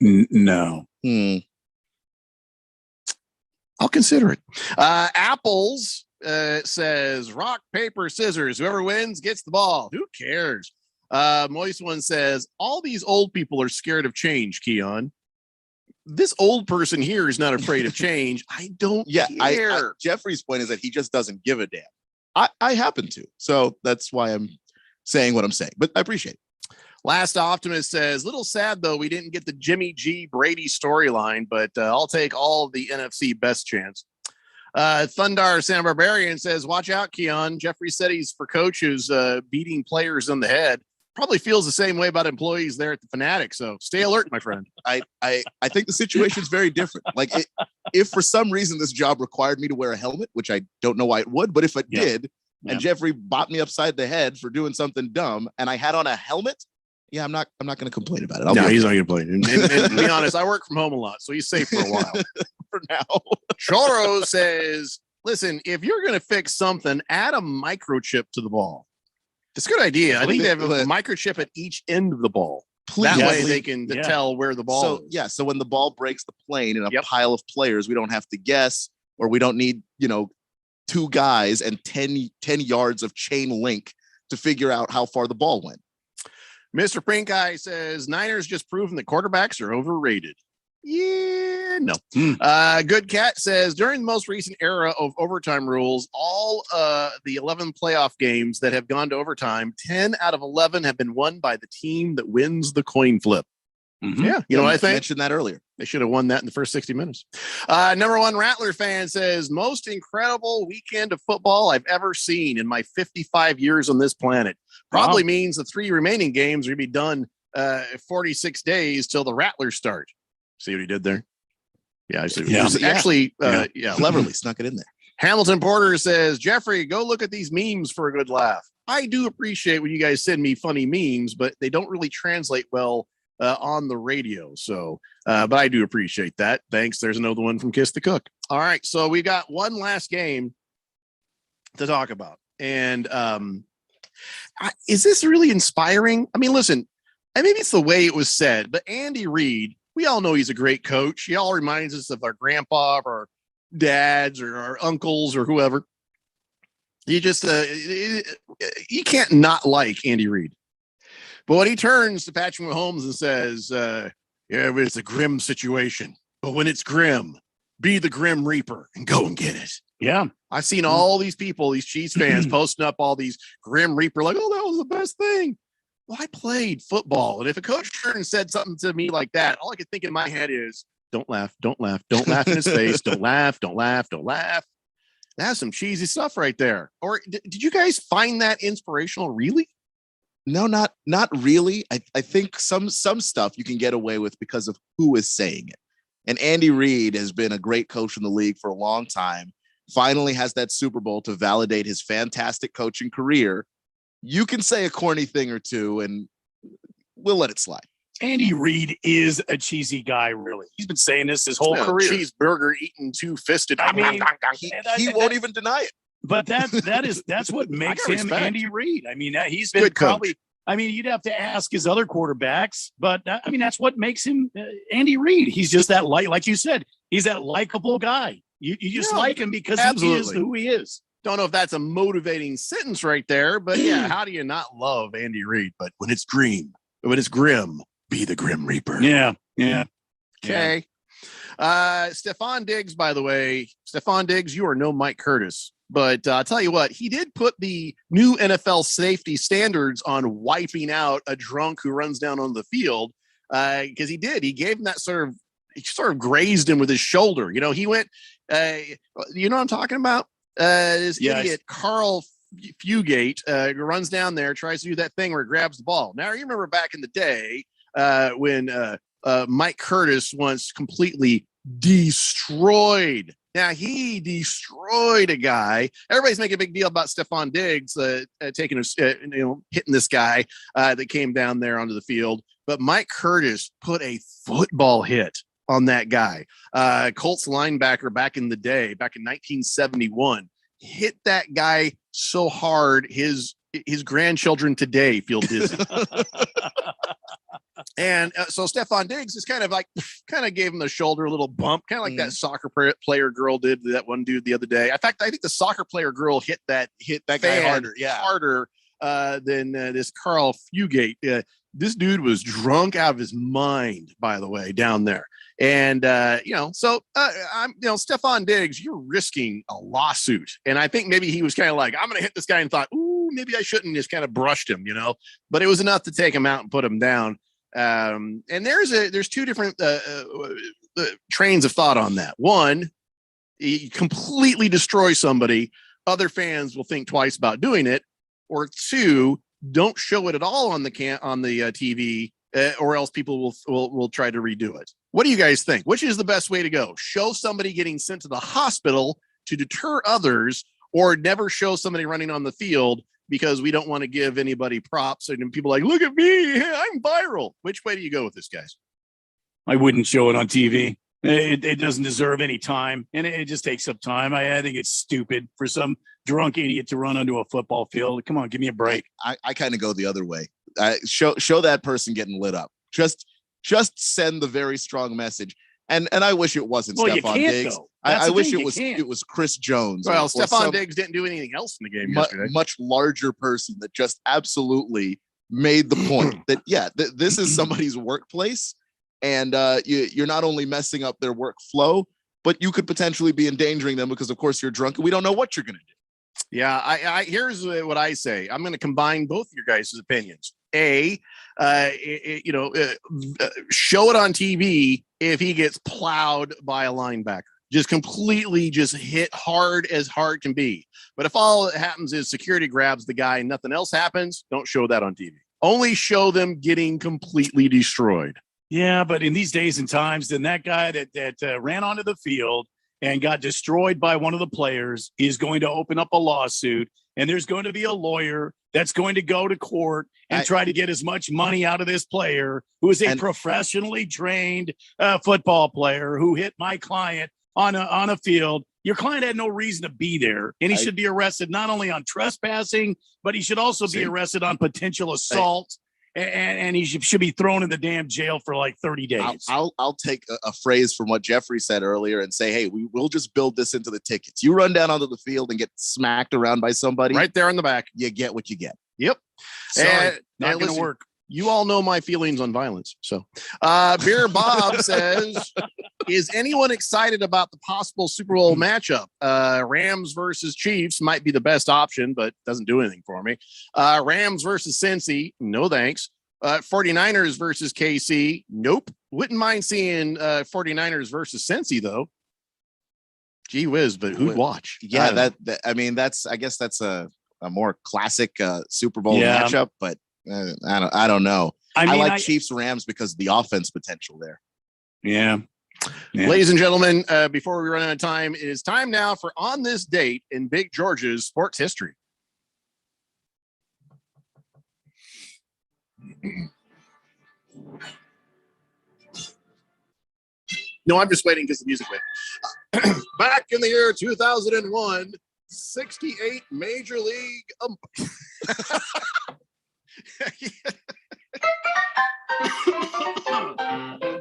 I'll consider it. Apples says, rock, paper, scissors. Whoever wins gets the ball. Who cares? Moist One says, all these old people are scared of change, Keon. This old person here is not afraid of change. I don't care. Jeffrey's point is that he just doesn't give a damn. I happen to. So that's why I'm saying what I'm saying. But I appreciate it. Last Optimist says, little sad, though, we didn't get the Jimmy G Brady storyline, but I'll take all of the NFC best chance. Thundar San Barbarian says, watch out, Keon. Jeffrey said he's for coaches beating players on the head. Probably feels the same way about employees there at the Fanatic. So stay alert, my friend. I think the situation is very different. Like if for some reason this job required me to wear a helmet, which I don't know why it would, but if it did, and Jeffrey bopped me upside the head for doing something dumb and I had on a helmet, I'm not going to complain about it. No, he's not going to complain. And to be honest, I work from home a lot, so he's safe for a while. For now. Choro says, listen, if you're going to fix something, add a microchip to the ball. It's a good idea. I think they have a microchip at each end of the ball. That way they can tell where the ball is. So when the ball breaks the plane in a pile of players, we don't have to guess, or we don't need, two guys and 10 yards of chain link to figure out how far the ball went. Mr. Pink Eye says, Niners just proven that quarterbacks are overrated. Yeah, no. Good Cat says, during the most recent era of overtime rules, all the 11 playoff games that have gone to overtime, 10 out of 11 have been won by the team that wins the coin flip. Yeah, you know what I think? I mentioned that earlier. They should have won that in the first 60 minutes. Number one Rattler fan says, most incredible weekend of football I've ever seen in my 55 years on this planet. Probably means the 3 remaining games are going to be done 46 days till the Rattlers start. See what he did there? Yeah, I see. Actually, cleverly snuck it in there. Hamilton Porter says, Jeffrey, go look at these memes for a good laugh. I do appreciate when you guys send me funny memes, but they don't really translate well on the radio. So, but I do appreciate that. Thanks. There's another one from Kiss the Cook. All right. So we got one last game to talk about. And is this really inspiring? I mean, listen, and maybe it's the way it was said, but Andy Reid, we all know he's a great coach. He all reminds us of our grandpa or our dads or our uncles or whoever. You just, you can't not like Andy Reid. But when he turns to Patrick Mahomes and says, it's a grim situation, but when it's grim, be the Grim Reaper and go and get it. Yeah. I've seen all these people, these Chiefs fans posting up all these Grim Reaper, like, oh, that was the best thing. Well, I played football. And if a coach turned and said something to me like that, all I could think in my head is, don't laugh, don't laugh, don't laugh in his face. Don't laugh, don't laugh, don't laugh. That's some cheesy stuff right there. Or did you guys find that inspirational? Really? No, not really. I think some stuff you can get away with because of who is saying it. And Andy Reid has been a great coach in the league for a long time. Finally has that Super Bowl to validate his fantastic coaching career. You can say a corny thing or two and we'll let it slide. Andy Reid is a cheesy guy, really. He's been saying this his whole career. Cheeseburger eating two-fisted. I mean, he won't even deny it. But that's what makes him respect. Andy Reid. I mean, he's been Good coach. probably. I mean, you'd have to ask his other quarterbacks, but I mean, that's what makes him Andy Reid. He's just that light, like you said. He's that likable guy. You just Yeah, like him because he is absolutely. who he is. Don't know if that's a motivating sentence right there, but yeah, how do you not love Andy Reid? But when it's grim, be the Grim Reaper. Yeah. Okay. Stephon Diggs, by the way, Stephon Diggs, you are no Mike Curtis. But I'll tell you what, he did put the new NFL safety standards on wiping out a drunk who runs down on the field. Because he did. He gave him that he sort of grazed him with his shoulder. You know, he went, you know what I'm talking about? This idiot, Carl Fugate, runs down there, tries to do that thing where he grabs the ball. Now, you remember back in the day when Mike Curtis once completely destroyed. Now, he destroyed a guy. Everybody's making a big deal about Stephon Diggs hitting this guy that came down there onto the field. But Mike Curtis put a football hit on that guy. Colts linebacker back in the day, back in 1971, hit that guy so hard his grandchildren today feel dizzy. And so Stephon Diggs is kind of gave him the shoulder a little bump, kind of like that soccer player girl did to that one dude the other day. In fact, I think the soccer player girl hit that guy harder than this Carl Fugate. This dude was drunk out of his mind, by the way, down there. And, Stephon Diggs, you're risking a lawsuit. And I think maybe he was kind of like, I'm going to hit this guy and thought, ooh, maybe I shouldn't, just kind of brushed him, but it was enough to take him out and put him down. And there's two different trains of thought on that. One, you completely destroy somebody. Other fans will think twice about doing it. Or two, don't show it at all on the TV, or else people will try to redo it. What do you guys think? Which is the best way to go? Show somebody getting sent to the hospital to deter others, or never show somebody running on the field because we don't want to give anybody props and people like, look at me, I'm viral. Which way do you go with this, guys? I wouldn't show it on TV. It doesn't deserve any time, and it just takes up time. I think it's stupid for some drunk idiot to run onto a football field. Come on, give me a break. I kind of go the other way. Show that person getting lit up. Just send the very strong message. And I wish it wasn't Stephon Diggs. I wish it was Chris Jones. Well, Stephon Diggs didn't do anything else in the game yesterday. Much larger person that just absolutely made the point that this is somebody's workplace, and you're not only messing up their workflow, but you could potentially be endangering them because, of course, you're drunk and we don't know what you're going to do. Yeah, I here's what I say. I'm going to combine both your guys' opinions. Show it on TV if he gets plowed by a linebacker. Just completely hit hard as hard can be. But if all that happens is security grabs the guy and nothing else happens, don't show that on TV. Only show them getting completely destroyed. Yeah, but in these days and times, then that guy that ran onto the field and got destroyed by one of the players is going to open up a lawsuit, and there's going to be a lawyer that's going to go to court and try to get as much money out of this player who is a professionally trained football player who hit my client on a field. Your client had no reason to be there, and he should be arrested not only on trespassing, but he should also be arrested on potential assault. And he should be thrown in the damn jail for like 30 days. I'll take a phrase from what Jeffrey said earlier and say, hey, we'll just build this into the tickets. You run down onto the field and get smacked around by somebody right there in the back. You get what you get. Yep. Sorry, not going to work. You all know my feelings on violence. So Beer Bob says, is anyone excited about the possible Super Bowl matchup? Rams versus Chiefs might be the best option, but doesn't do anything for me. Rams versus Cincy, no thanks. 49ers versus KC, nope. Wouldn't mind seeing 49ers versus Cincy, though. Gee whiz, but who'd watch? Yeah, I guess that's a more classic Super Bowl matchup, but I don't know. I like Chiefs Rams because of the offense potential there. Yeah. Ladies and gentlemen, before we run out of time, it is time now for On This Date in Big George's sports history. No, I'm just waiting because the music went. Back in the year 2001, 68 Major League.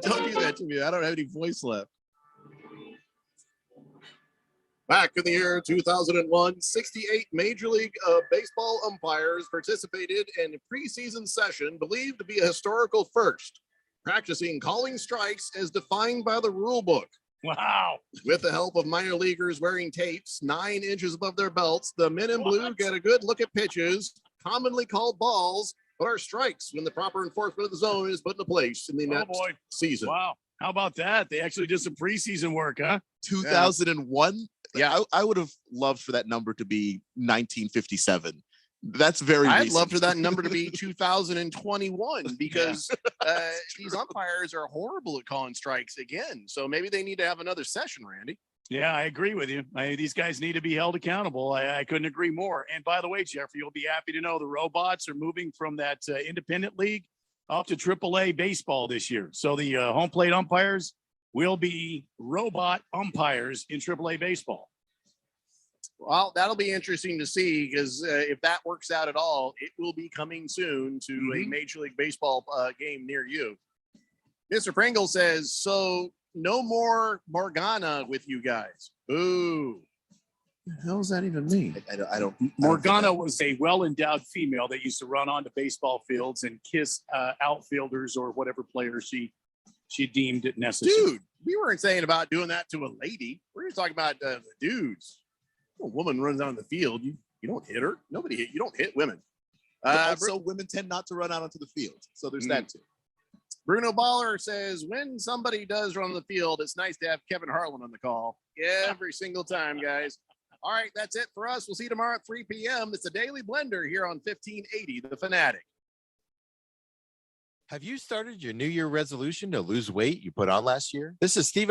Don't do that to me. I don't have any voice left. Back in the year 2001, 68 Major League Baseball umpires participated in a preseason session believed to be a historical first, practicing calling strikes as defined by the rule book. Wow. With the help of minor leaguers wearing tapes 9 inches above their belts, the men in blue get a good look at pitches, commonly called balls, but are strikes when the proper enforcement of the zone is put into place in the next season. Wow. How about that? They actually did some preseason work, huh? 2001. Yeah, I would have loved for that number to be 1957. That's very. I'd recent. love for that number to be 2021 because these umpires are horrible at calling strikes again. So maybe they need to have another session, Randy. Yeah, I agree with you. These guys need to be held accountable. I couldn't agree more. And by the way, Jeffrey, you'll be happy to know the Robots are moving from that independent league up to AAA baseball this year. So the home plate umpires will be robot umpires in AAA baseball. Well, that'll be interesting to see because if that works out at all, it will be coming soon to a Major League Baseball game near you. Mr. Pringle says, so no more Morgana with you guys. Ooh. What the hell does that even mean? I don't. Morgana was a well-endowed female that used to run onto baseball fields and kiss outfielders or whatever player she deemed it necessary. Dude, we weren't saying about doing that to a lady. We're just talking about the dudes. A woman runs out on the field, you don't hit her. You don't hit women. Also, women tend not to run out onto the field, so there's that too. Bruno Baller says, when somebody does run on the field, it's nice to have Kevin Harlan on the call. Every single time, guys. All right, that's it for us. We'll see you tomorrow at 3 p.m. It's a Daily Blender here on 1580 The Fanatic. Have you started your New Year resolution to lose weight you put on last year? This is Stephen